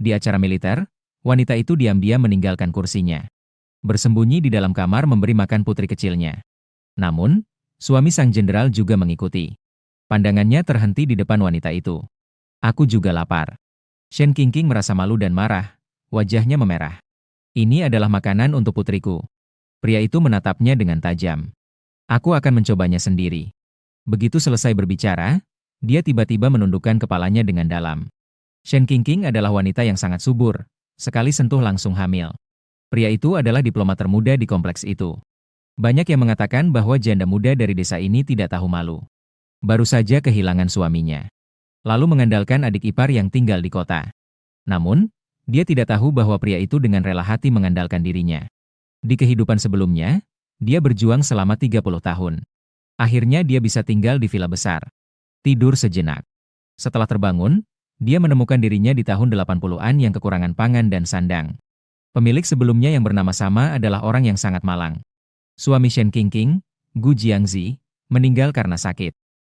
Di acara militer, wanita itu diam-diam meninggalkan kursinya. Bersembunyi di dalam kamar memberi makan putri kecilnya. Namun, suami sang jenderal juga mengikuti. Pandangannya terhenti di depan wanita itu. Aku juga lapar. Shen Qingqing merasa malu dan marah. Wajahnya memerah. Ini adalah makanan untuk putriku. Pria itu menatapnya dengan tajam. Aku akan mencobanya sendiri. Begitu selesai berbicara, dia tiba-tiba menundukkan kepalanya dengan dalam. Shen Qingqing adalah wanita yang sangat subur. Sekali sentuh langsung hamil. Pria itu adalah diplomat termuda di kompleks itu. Banyak yang mengatakan bahwa janda muda dari desa ini tidak tahu malu. Baru saja kehilangan suaminya. Lalu mengandalkan adik ipar yang tinggal di kota. Namun, dia tidak tahu bahwa pria itu dengan rela hati mengandalkan dirinya. Di kehidupan sebelumnya, dia berjuang selama 30 tahun. Akhirnya dia bisa tinggal di villa besar. Tidur sejenak. Setelah terbangun, dia menemukan dirinya di tahun 80-an yang kekurangan pangan dan sandang. Pemilik sebelumnya yang bernama sama adalah orang yang sangat malang. Suami Shen Qingqing, Gu Jiangzi, meninggal karena sakit.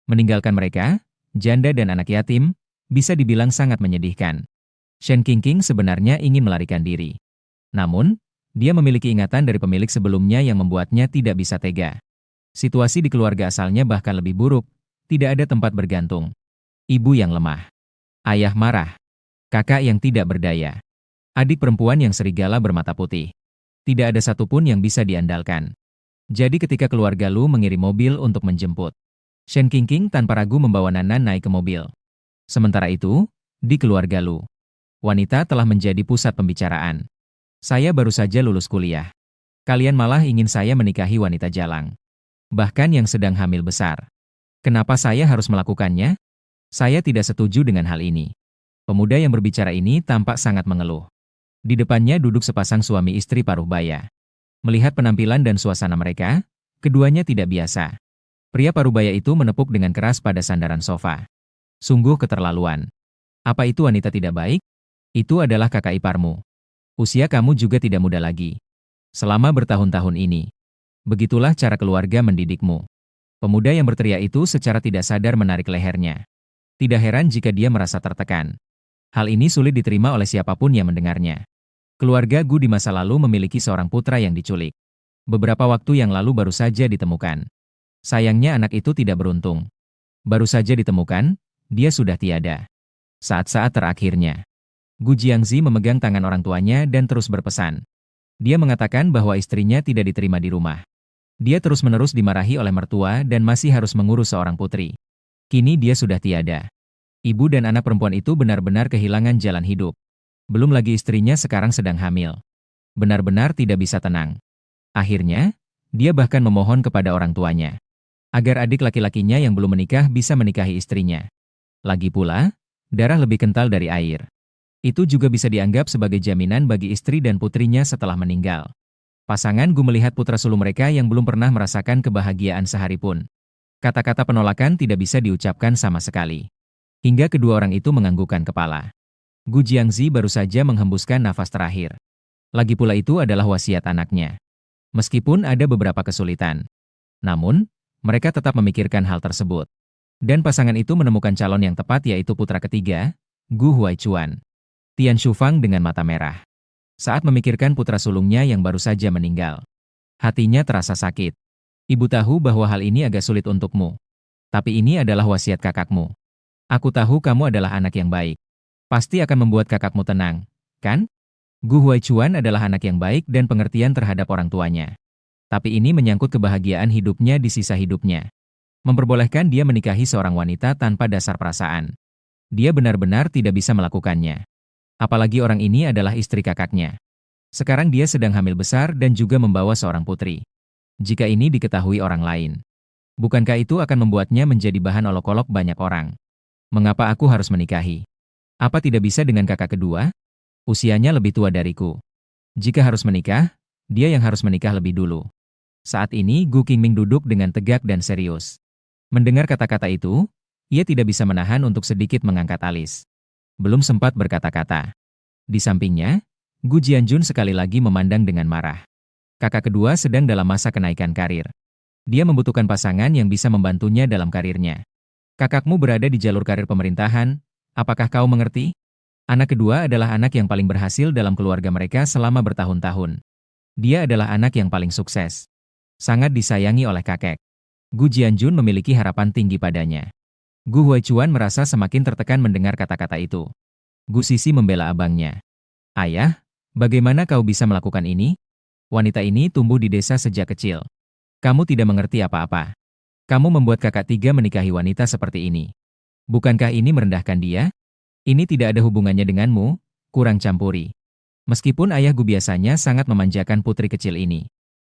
Meninggalkan mereka, janda dan anak yatim, bisa dibilang sangat menyedihkan. Shen Qingqing sebenarnya ingin melarikan diri. Namun, dia memiliki ingatan dari pemilik sebelumnya yang membuatnya tidak bisa tega. Situasi di keluarga asalnya bahkan lebih buruk, tidak ada tempat bergantung. Ibu yang lemah. Ayah marah. Kakak yang tidak berdaya. Adik perempuan yang serigala bermata putih. Tidak ada satupun yang bisa diandalkan. Jadi ketika keluarga Lu mengirim mobil untuk menjemput, Shen Qingqing tanpa ragu membawa Nana naik ke mobil. Sementara itu, di keluarga Lu, wanita telah menjadi pusat pembicaraan. Saya baru saja lulus kuliah. Kalian malah ingin saya menikahi wanita jalang. Bahkan yang sedang hamil besar. Kenapa saya harus melakukannya? Saya tidak setuju dengan hal ini. Pemuda yang berbicara ini tampak sangat mengeluh. Di depannya duduk sepasang suami istri paruh baya. Melihat penampilan dan suasana mereka, keduanya tidak biasa. Pria paruh baya itu menepuk dengan keras pada sandaran sofa. Sungguh keterlaluan. Apa itu wanita tidak baik? Itu adalah kakak iparmu. Usia kamu juga tidak muda lagi. Selama bertahun-tahun ini. Begitulah cara keluarga mendidikmu. Pemuda yang berteriak itu secara tidak sadar menarik lehernya. Tidak heran jika dia merasa tertekan. Hal ini sulit diterima oleh siapapun yang mendengarnya. Keluarga Gu di masa lalu memiliki seorang putra yang diculik. Beberapa waktu yang lalu baru saja ditemukan. Sayangnya anak itu tidak beruntung. Baru saja ditemukan, dia sudah tiada. Saat-saat terakhirnya, Gu Jiangzi memegang tangan orang tuanya dan terus berpesan. Dia mengatakan bahwa istrinya tidak diterima di rumah. Dia terus-menerus dimarahi oleh mertua dan masih harus mengurus seorang putri. Kini dia sudah tiada. Ibu dan anak perempuan itu benar-benar kehilangan jalan hidup. Belum lagi istrinya sekarang sedang hamil. Benar-benar tidak bisa tenang. Akhirnya, dia bahkan memohon kepada orang tuanya. Agar adik laki-lakinya yang belum menikah bisa menikahi istrinya. Lagi pula, darah lebih kental dari air. Itu juga bisa dianggap sebagai jaminan bagi istri dan putrinya setelah meninggal. Pasangan Gu melihat putra sulung mereka yang belum pernah merasakan kebahagiaan sehari pun. Kata-kata penolakan tidak bisa diucapkan sama sekali. Hingga kedua orang itu menganggukkan kepala. Gu Jiangzi baru saja menghembuskan nafas terakhir. Lagi pula itu adalah wasiat anaknya. Meskipun ada beberapa kesulitan. Namun, mereka tetap memikirkan hal tersebut. Dan pasangan itu menemukan calon yang tepat yaitu putra ketiga, Gu Huaichuan. Tian Shufang dengan mata merah. Saat memikirkan putra sulungnya yang baru saja meninggal. Hatinya terasa sakit. Ibu tahu bahwa hal ini agak sulit untukmu. Tapi ini adalah wasiat kakakmu. Aku tahu kamu adalah anak yang baik. Pasti akan membuat kakakmu tenang, kan? Gu Huaichuan adalah anak yang baik dan pengertian terhadap orang tuanya. Tapi ini menyangkut kebahagiaan hidupnya di sisa hidupnya. Memperbolehkan dia menikahi seorang wanita tanpa dasar perasaan. Dia benar-benar tidak bisa melakukannya. Apalagi orang ini adalah istri kakaknya. Sekarang dia sedang hamil besar dan juga membawa seorang putri. Jika ini diketahui orang lain, bukankah itu akan membuatnya menjadi bahan olok-olok banyak orang? Mengapa aku harus menikahi? Apa tidak bisa dengan kakak kedua? Usianya lebih tua dariku. Jika harus menikah, dia yang harus menikah lebih dulu. Saat ini Gu Qingming duduk dengan tegak dan serius. Mendengar kata-kata itu, ia tidak bisa menahan untuk sedikit mengangkat alis. Belum sempat berkata-kata. Di sampingnya, Gu Jianjun sekali lagi memandang dengan marah. Kakak kedua sedang dalam masa kenaikan karir. Dia membutuhkan pasangan yang bisa membantunya dalam karirnya. Kakakmu berada di jalur karir pemerintahan, apakah kau mengerti? Anak kedua adalah anak yang paling berhasil dalam keluarga mereka selama bertahun-tahun. Dia adalah anak yang paling sukses. Sangat disayangi oleh kakek. Gu Jianjun memiliki harapan tinggi padanya. Gu Huaichuan merasa semakin tertekan mendengar kata-kata itu. Gu Sisi membela abangnya. Ayah, bagaimana kau bisa melakukan ini? Wanita ini tumbuh di desa sejak kecil. Kamu tidak mengerti apa-apa. Kamu membuat kakak tiga menikahi wanita seperti ini. Bukankah ini merendahkan dia? Ini tidak ada hubungannya denganmu, kurang campuri. Meskipun ayah Gu biasanya sangat memanjakan putri kecil ini.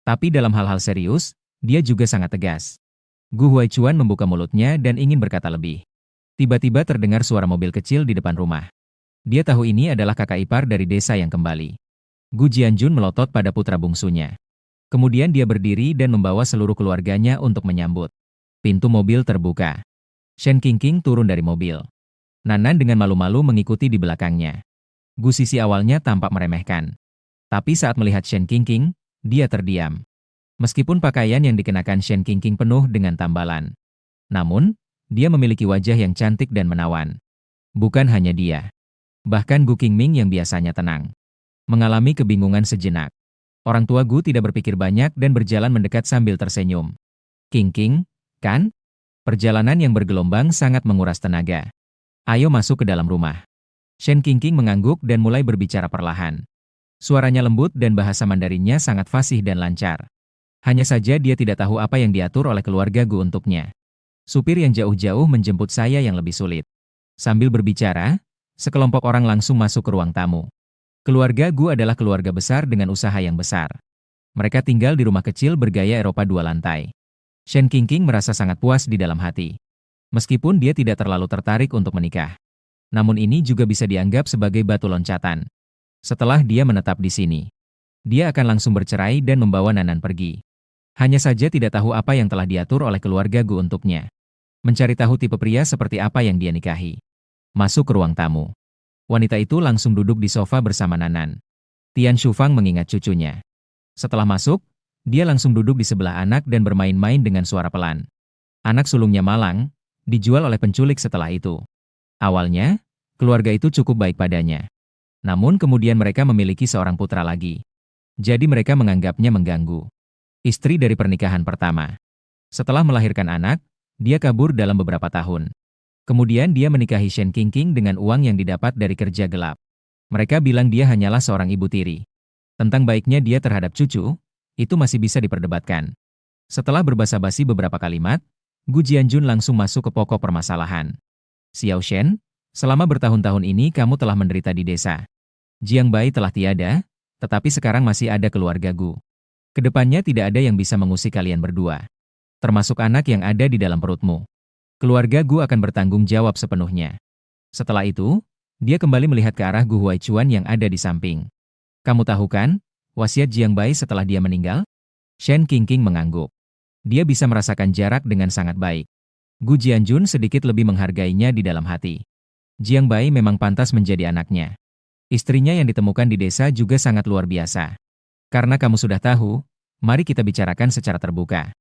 Tapi dalam hal-hal serius, dia juga sangat tegas. Gu Huaichuan membuka mulutnya dan ingin berkata lebih. Tiba-tiba terdengar suara mobil kecil di depan rumah. Dia tahu ini adalah kakak ipar dari desa yang kembali. Gu Jianjun melotot pada putra bungsunya. Kemudian dia berdiri dan membawa seluruh keluarganya untuk menyambut. Pintu mobil terbuka. Shen Qingqing turun dari mobil. Nanan dengan malu-malu mengikuti di belakangnya. Gu Sisi awalnya tampak meremehkan. Tapi saat melihat Shen Qingqing, dia terdiam. Meskipun pakaian yang dikenakan Shen Qingqing penuh dengan tambalan. Namun, dia memiliki wajah yang cantik dan menawan. Bukan hanya dia. Bahkan Gu Qingming yang biasanya tenang. Mengalami kebingungan sejenak. Orang tua Gu tidak berpikir banyak dan berjalan mendekat sambil tersenyum. Qingqing, kan? Perjalanan yang bergelombang sangat menguras tenaga. Ayo masuk ke dalam rumah. Shen Qingqing mengangguk dan mulai berbicara perlahan. Suaranya lembut dan bahasa Mandarinnya sangat fasih dan lancar. Hanya saja dia tidak tahu apa yang diatur oleh keluarga Gu untuknya. Supir yang jauh-jauh menjemput saya yang lebih sulit. Sambil berbicara, sekelompok orang langsung masuk ke ruang tamu. Keluarga Gu adalah keluarga besar dengan usaha yang besar. Mereka tinggal di rumah kecil bergaya Eropa 2 lantai. Shen Qingqing merasa sangat puas di dalam hati. Meskipun dia tidak terlalu tertarik untuk menikah. Namun ini juga bisa dianggap sebagai batu loncatan. Setelah dia menetap di sini, dia akan langsung bercerai dan membawa Nanan pergi. Hanya saja tidak tahu apa yang telah diatur oleh keluarga Gu untuknya. Mencari tahu tipe pria seperti apa yang dia nikahi. Masuk ke ruang tamu. Wanita itu langsung duduk di sofa bersama Nanan. Tian Shufang mengingat cucunya. Setelah masuk, dia langsung duduk di sebelah anak dan bermain-main dengan suara pelan. Anak sulungnya malang, dijual oleh penculik setelah itu. Awalnya, keluarga itu cukup baik padanya. Namun kemudian mereka memiliki seorang putra lagi. Jadi mereka menganggapnya mengganggu. Istri dari pernikahan pertama. Setelah melahirkan anak, dia kabur dalam beberapa tahun. Kemudian dia menikahi Shen Qingqing dengan uang yang didapat dari kerja gelap. Mereka bilang dia hanyalah seorang ibu tiri. Tentang baiknya dia terhadap cucu, itu masih bisa diperdebatkan. Setelah berbasa-basi beberapa kalimat, Gu Jianjun langsung masuk ke pokok permasalahan. Xiao Shen, selama bertahun-tahun ini kamu telah menderita di desa. Jiang Bai telah tiada, tetapi sekarang masih ada keluarga Gu. Kedepannya tidak ada yang bisa mengusik kalian berdua. Termasuk anak yang ada di dalam perutmu. Keluarga Gu akan bertanggung jawab sepenuhnya. Setelah itu, dia kembali melihat ke arah Gu Huaichuan yang ada di samping. Kamu tahu kan, wasiat Jiang Bai setelah dia meninggal? Shen Qingqing mengangguk. Dia bisa merasakan jarak dengan sangat baik. Gu Jianjun sedikit lebih menghargainya di dalam hati. Jiang Bai memang pantas menjadi anaknya. Istrinya yang ditemukan di desa juga sangat luar biasa. Karena kamu sudah tahu, mari kita bicarakan secara terbuka.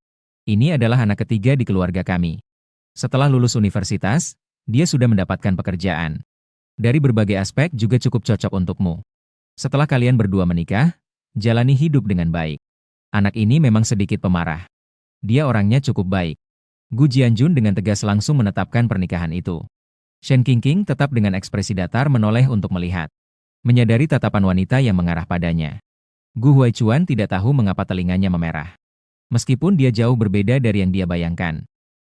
Ini adalah anak ketiga di keluarga kami. Setelah lulus universitas, dia sudah mendapatkan pekerjaan. Dari berbagai aspek juga cukup cocok untukmu. Setelah kalian berdua menikah, jalani hidup dengan baik. Anak ini memang sedikit pemarah. Dia orangnya cukup baik. Gu Jianjun dengan tegas langsung menetapkan pernikahan itu. Shen Qingqing tetap dengan ekspresi datar menoleh untuk melihat. Menyadari tatapan wanita yang mengarah padanya. Gu Huaichuan tidak tahu mengapa telinganya memerah. Meskipun dia jauh berbeda dari yang dia bayangkan.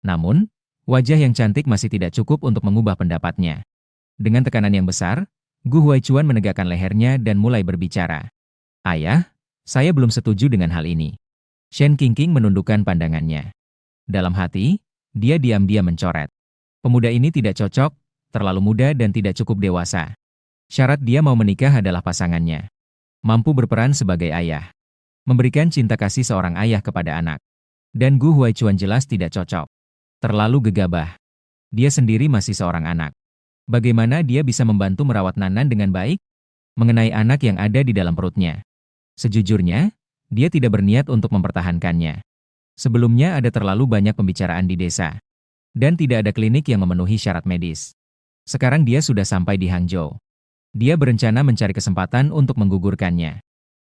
Namun, wajah yang cantik masih tidak cukup untuk mengubah pendapatnya. Dengan tekanan yang besar, Gu Huaichuan menegakkan lehernya dan mulai berbicara. Ayah, saya belum setuju dengan hal ini. Shen Qingqing menundukkan pandangannya. Dalam hati, dia diam-diam mencoret. Pemuda ini tidak cocok, terlalu muda dan tidak cukup dewasa. Syarat dia mau menikah adalah pasangannya. Mampu berperan sebagai ayah. Memberikan cinta kasih seorang ayah kepada anak. Dan Gu Huaichuan jelas tidak cocok. Terlalu gegabah. Dia sendiri masih seorang anak. Bagaimana dia bisa membantu merawat Nanan dengan baik? Mengenai anak yang ada di dalam perutnya. Sejujurnya, dia tidak berniat untuk mempertahankannya. Sebelumnya ada terlalu banyak pembicaraan di desa. Dan tidak ada klinik yang memenuhi syarat medis. Sekarang dia sudah sampai di Hangzhou. Dia berencana mencari kesempatan untuk menggugurkannya.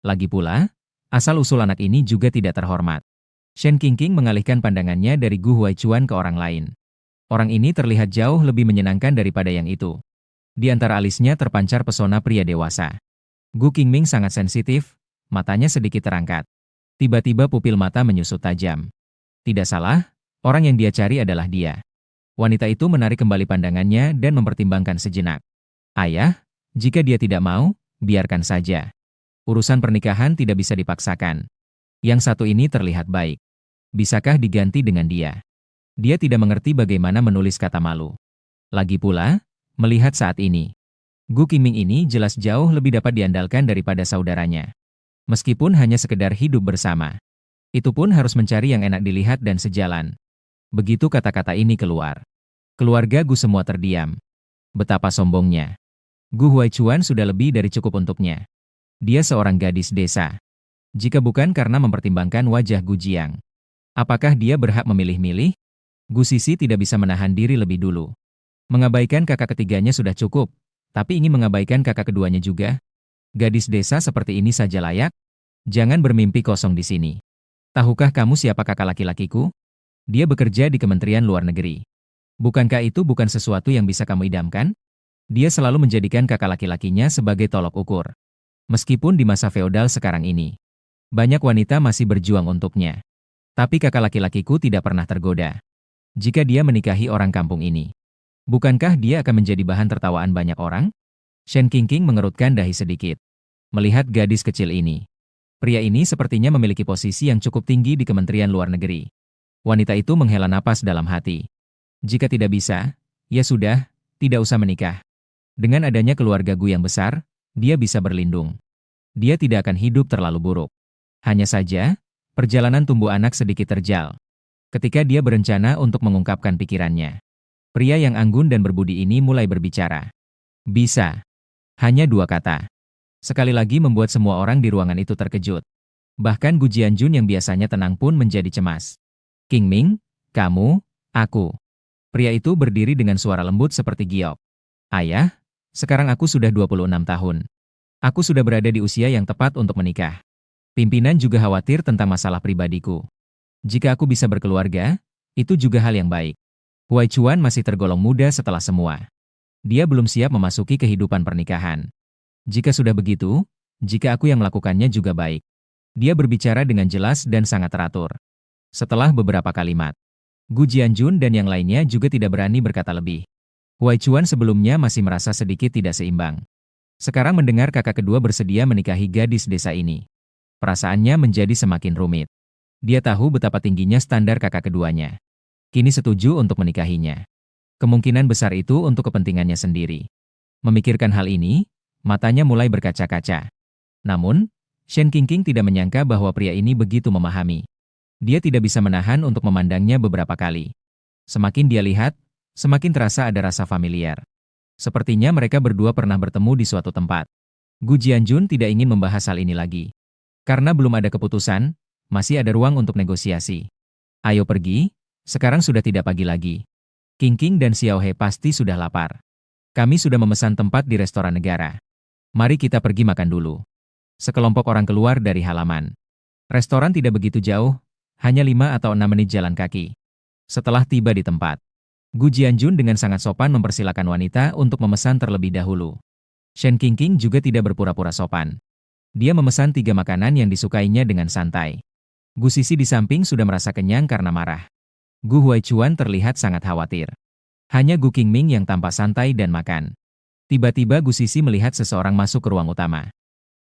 Lagi pula, asal-usul anak ini juga tidak terhormat. Shen Qingqing mengalihkan pandangannya dari Gu Huaichuan ke orang lain. Orang ini terlihat jauh lebih menyenangkan daripada yang itu. Di antara alisnya terpancar pesona pria dewasa. Gu Qingming sangat sensitif, matanya sedikit terangkat. Tiba-tiba pupil mata menyusut tajam. Tidak salah, orang yang dia cari adalah dia. Wanita itu menarik kembali pandangannya dan mempertimbangkan sejenak. Ayah, jika dia tidak mau, biarkan saja. Urusan pernikahan tidak bisa dipaksakan. Yang satu ini terlihat baik. Bisakah diganti dengan dia? Dia tidak mengerti bagaimana menulis kata malu. Lagi pula, melihat saat ini, Gu Qingming ini jelas jauh lebih dapat diandalkan daripada saudaranya. Meskipun hanya sekedar hidup bersama. Itu pun harus mencari yang enak dilihat dan sejalan. Begitu kata-kata ini keluar. Keluarga Gu semua terdiam. Betapa sombongnya. Gu Huaichuan sudah lebih dari cukup untuknya. Dia seorang gadis desa. Jika bukan karena mempertimbangkan wajah Gu Jiang, apakah dia berhak memilih-milih? Gu Sisi tidak bisa menahan diri lebih dulu. Mengabaikan kakak ketiganya sudah cukup, tapi ingin mengabaikan kakak keduanya juga. Gadis desa seperti ini saja layak? Jangan bermimpi kosong di sini. Tahukah kamu siapa kakak laki-lakiku? Dia bekerja di Kementerian Luar Negeri. Bukankah itu bukan sesuatu yang bisa kamu idamkan? Dia selalu menjadikan kakak laki-lakinya sebagai tolok ukur. Meskipun di masa feodal sekarang ini, banyak wanita masih berjuang untuknya. Tapi kakak laki-lakiku tidak pernah tergoda. Jika dia menikahi orang kampung ini, bukankah dia akan menjadi bahan tertawaan banyak orang? Shen Qingqing mengerutkan dahi sedikit. Melihat gadis kecil ini. Pria ini sepertinya memiliki posisi yang cukup tinggi di Kementerian Luar Negeri. Wanita itu menghela napas dalam hati. Jika tidak bisa, ya sudah, tidak usah menikah. Dengan adanya keluarga Gu yang besar, dia bisa berlindung. Dia tidak akan hidup terlalu buruk. Hanya saja, perjalanan tumbuh anak sedikit terjal. Ketika dia berencana untuk mengungkapkan pikirannya, pria yang anggun dan berbudi ini mulai berbicara. Bisa. Hanya 2 kata. Sekali lagi membuat semua orang di ruangan itu terkejut. Bahkan Gu Jianjun yang biasanya tenang pun menjadi cemas. Qingming, kamu, aku. Pria itu berdiri dengan suara lembut seperti giok. Ayah, sekarang aku sudah 26 tahun. Aku sudah berada di usia yang tepat untuk menikah. Pimpinan juga khawatir tentang masalah pribadiku. Jika aku bisa berkeluarga, itu juga hal yang baik. Huaichuan masih tergolong muda setelah semua. Dia belum siap memasuki kehidupan pernikahan. Jika sudah begitu, jika aku yang melakukannya juga baik. Dia berbicara dengan jelas dan sangat teratur. Setelah beberapa kalimat, Gu Jianjun dan yang lainnya juga tidak berani berkata lebih. Huaichuan sebelumnya masih merasa sedikit tidak seimbang. Sekarang mendengar kakak kedua bersedia menikahi gadis desa ini. Perasaannya menjadi semakin rumit. Dia tahu betapa tingginya standar kakak keduanya. Kini setuju untuk menikahinya. Kemungkinan besar itu untuk kepentingannya sendiri. Memikirkan hal ini, matanya mulai berkaca-kaca. Namun, Shen Qingqing tidak menyangka bahwa pria ini begitu memahami. Dia tidak bisa menahan untuk memandangnya beberapa kali. Semakin dia lihat, semakin terasa ada rasa familiar. Sepertinya mereka berdua pernah bertemu di suatu tempat. Gu Jianjun tidak ingin membahas hal ini lagi. Karena belum ada keputusan, masih ada ruang untuk negosiasi. Ayo pergi, sekarang sudah tidak pagi lagi. Qingqing dan Xiao He pasti sudah lapar. Kami sudah memesan tempat di restoran negara. Mari kita pergi makan dulu. Sekelompok orang keluar dari halaman. Restoran tidak begitu jauh, hanya 5 atau 6 menit jalan kaki. Setelah tiba di tempat, Gu Jianjun dengan sangat sopan mempersilakan wanita untuk memesan terlebih dahulu. Shen Qingqing juga tidak berpura-pura sopan. Dia memesan 3 makanan yang disukainya dengan santai. Gu Sisi di samping sudah merasa kenyang karena marah. Gu Huaichuan terlihat sangat khawatir. Hanya Gu Qingming yang tampak santai dan makan. Tiba-tiba Gu Sisi melihat seseorang masuk ke ruang utama.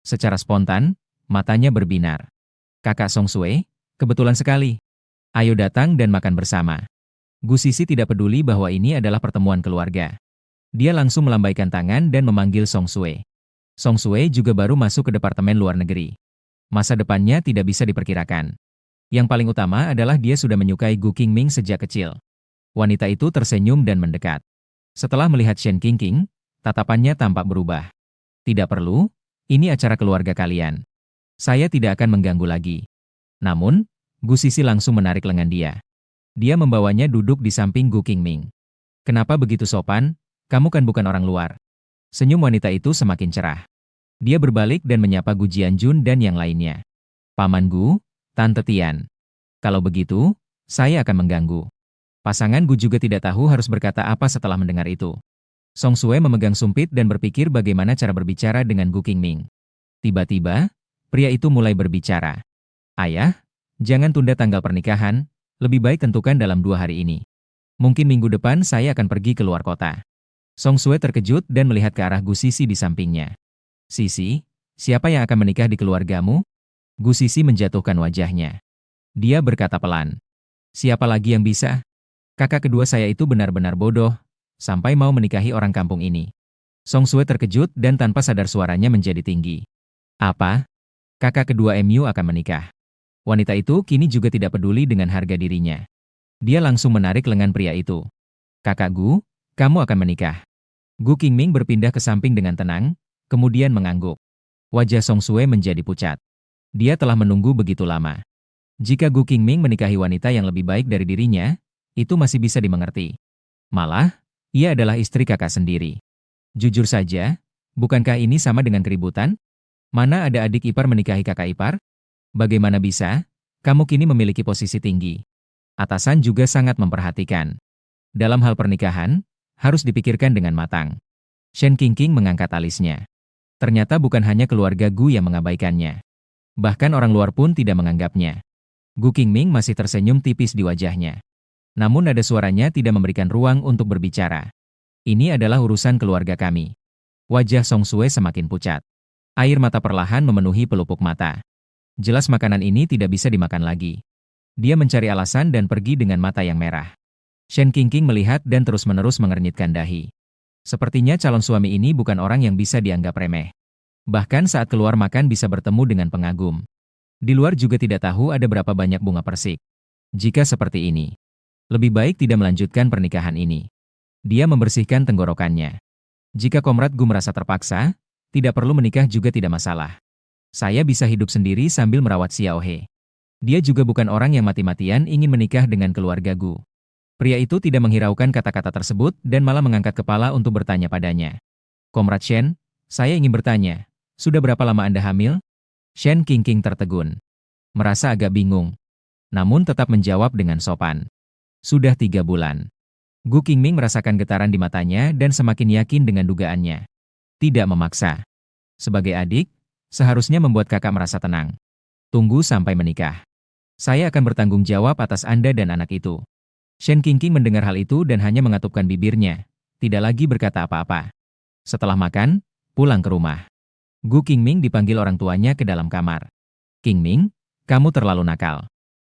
Secara spontan, matanya berbinar. Kakak Song Sui, kebetulan sekali. Ayo datang dan makan bersama. Gu Sisi tidak peduli bahwa ini adalah pertemuan keluarga. Dia langsung melambaikan tangan dan memanggil Song Sui. Song Sui juga baru masuk ke Departemen Luar Negeri. Masa depannya tidak bisa diperkirakan. Yang paling utama adalah dia sudah menyukai Gu Qingming sejak kecil. Wanita itu tersenyum dan mendekat. Setelah melihat Shen Qingqing, tatapannya tampak berubah. Tidak perlu, ini acara keluarga kalian. Saya tidak akan mengganggu lagi. Namun, Gu Sisi langsung menarik lengan dia. Dia membawanya duduk di samping Gu Qingming. Kenapa begitu sopan? Kamu kan bukan orang luar. Senyum wanita itu semakin cerah. Dia berbalik dan menyapa Gu Jianjun dan yang lainnya. Paman Gu, Tante Tian. Kalau begitu, saya akan mengganggu. Pasangan Gu juga tidak tahu harus berkata apa setelah mendengar itu. Song Sue memegang sumpit dan berpikir bagaimana cara berbicara dengan Gu Qingming. Tiba-tiba, pria itu mulai berbicara. Ayah, jangan tunda tanggal pernikahan, lebih baik tentukan dalam 2 hari ini. Mungkin minggu depan saya akan pergi ke luar kota. Song Sue terkejut dan melihat ke arah Gu Sisi di sampingnya. Sisi, siapa yang akan menikah di keluargamu? Gu Sisi menjatuhkan wajahnya. Dia berkata pelan. Siapa lagi yang bisa? Kakak kedua saya itu benar-benar bodoh, sampai mau menikahi orang kampung ini. Song Sue terkejut dan tanpa sadar suaranya menjadi tinggi. Apa? Kakak kedua MU akan menikah. Wanita itu kini juga tidak peduli dengan harga dirinya. Dia langsung menarik lengan pria itu. Kakak Gu, kamu akan menikah. Gu Qingming berpindah ke samping dengan tenang, kemudian mengangguk. Wajah Song Sue menjadi pucat. Dia telah menunggu begitu lama. Jika Gu Qingming menikahi wanita yang lebih baik dari dirinya, itu masih bisa dimengerti. Malah, ia adalah istri kakak sendiri. Jujur saja, bukankah ini sama dengan keributan? Mana ada adik ipar menikahi kakak ipar? Bagaimana bisa? Kamu kini memiliki posisi tinggi. Atasan juga sangat memperhatikan. Dalam hal pernikahan, harus dipikirkan dengan matang. Shen Qingqing mengangkat alisnya. Ternyata bukan hanya keluarga Gu yang mengabaikannya. Bahkan orang luar pun tidak menganggapnya. Gu Qingming masih tersenyum tipis di wajahnya. Namun nada suaranya tidak memberikan ruang untuk berbicara. Ini adalah urusan keluarga kami. Wajah Song Sue semakin pucat. Air mata perlahan memenuhi pelupuk mata. Jelas makanan ini tidak bisa dimakan lagi. Dia mencari alasan dan pergi dengan mata yang merah. Shen Qingqing melihat dan terus-menerus mengernyitkan dahi. Sepertinya calon suami ini bukan orang yang bisa dianggap remeh. Bahkan saat keluar makan bisa bertemu dengan pengagum. Di luar juga tidak tahu ada berapa banyak bunga persik. Jika seperti ini, lebih baik tidak melanjutkan pernikahan ini. Dia membersihkan tenggorokannya. Jika Komrad Gu merasa terpaksa, tidak perlu menikah juga tidak masalah. Saya bisa hidup sendiri sambil merawat Xiao He. Dia juga bukan orang yang mati-matian ingin menikah dengan keluarga Gu. Pria itu tidak menghiraukan kata-kata tersebut dan malah mengangkat kepala untuk bertanya padanya. Komrad Shen, saya ingin bertanya, sudah berapa lama Anda hamil? Shen Qingqing tertegun. Merasa agak bingung. Namun tetap menjawab dengan sopan. Sudah 3 bulan. Gu Qingming merasakan getaran di matanya dan semakin yakin dengan dugaannya. Tidak memaksa. Sebagai adik, seharusnya membuat kakak merasa tenang. Tunggu sampai menikah. Saya akan bertanggung jawab atas Anda dan anak itu. Shen Qingqing mendengar hal itu dan hanya mengatupkan bibirnya, tidak lagi berkata apa-apa. Setelah makan, pulang ke rumah. Gu Qingming dipanggil orang tuanya ke dalam kamar. Qingming, kamu terlalu nakal.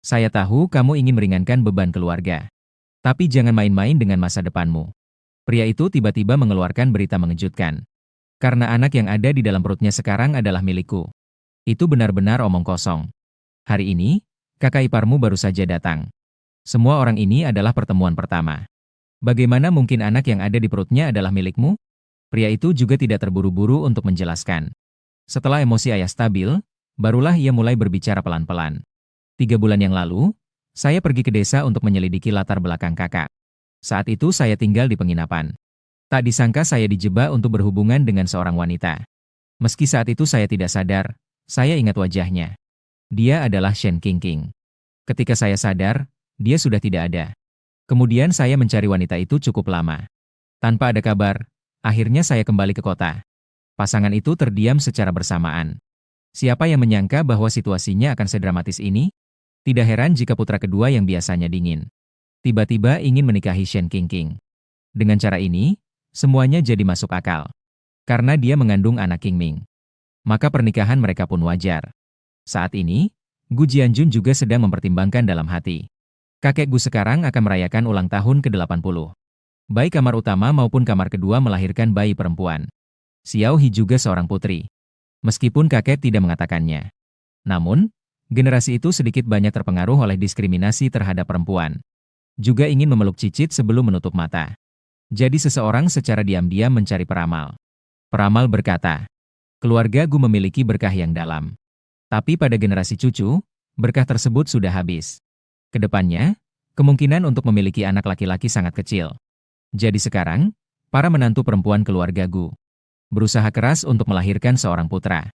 Saya tahu kamu ingin meringankan beban keluarga. Tapi jangan main-main dengan masa depanmu. Pria itu tiba-tiba mengeluarkan berita mengejutkan. Karena anak yang ada di dalam perutnya sekarang adalah milikku. Itu benar-benar omong kosong. Hari ini, kakak iparmu baru saja datang. Semua orang ini adalah pertemuan pertama. Bagaimana mungkin anak yang ada di perutnya adalah milikmu? Pria itu juga tidak terburu-buru untuk menjelaskan. Setelah emosi ayah stabil, barulah ia mulai berbicara pelan-pelan. 3 bulan yang lalu, saya pergi ke desa untuk menyelidiki latar belakang kakak. Saat itu saya tinggal di penginapan. Tak disangka saya dijebak untuk berhubungan dengan seorang wanita. Meski saat itu saya tidak sadar, saya ingat wajahnya. Dia adalah Shen Qingqing. Ketika saya sadar, dia sudah tidak ada. Kemudian saya mencari wanita itu cukup lama. Tanpa ada kabar, akhirnya saya kembali ke kota. Pasangan itu terdiam secara bersamaan. Siapa yang menyangka bahwa situasinya akan sedramatis ini? Tidak heran jika putra kedua yang biasanya dingin, tiba-tiba ingin menikahi Shen Qingqing. Dengan cara ini, semuanya jadi masuk akal. Karena dia mengandung anak Qingming. Maka pernikahan mereka pun wajar. Saat ini, Gu Jianjun juga sedang mempertimbangkan dalam hati. Kakek Gu sekarang akan merayakan ulang tahun ke-80. Baik kamar utama maupun kamar kedua melahirkan bayi perempuan. Xiao He juga seorang putri. Meskipun kakek tidak mengatakannya. Namun, generasi itu sedikit banyak terpengaruh oleh diskriminasi terhadap perempuan. Juga ingin memeluk cicit sebelum menutup mata. Jadi seseorang secara diam-diam mencari peramal. Peramal berkata, keluarga Gu memiliki berkah yang dalam. Tapi pada generasi cucu, berkah tersebut sudah habis. Kedepannya, kemungkinan untuk memiliki anak laki-laki sangat kecil. Jadi sekarang, para menantu perempuan keluarga Gu berusaha keras untuk melahirkan seorang putra.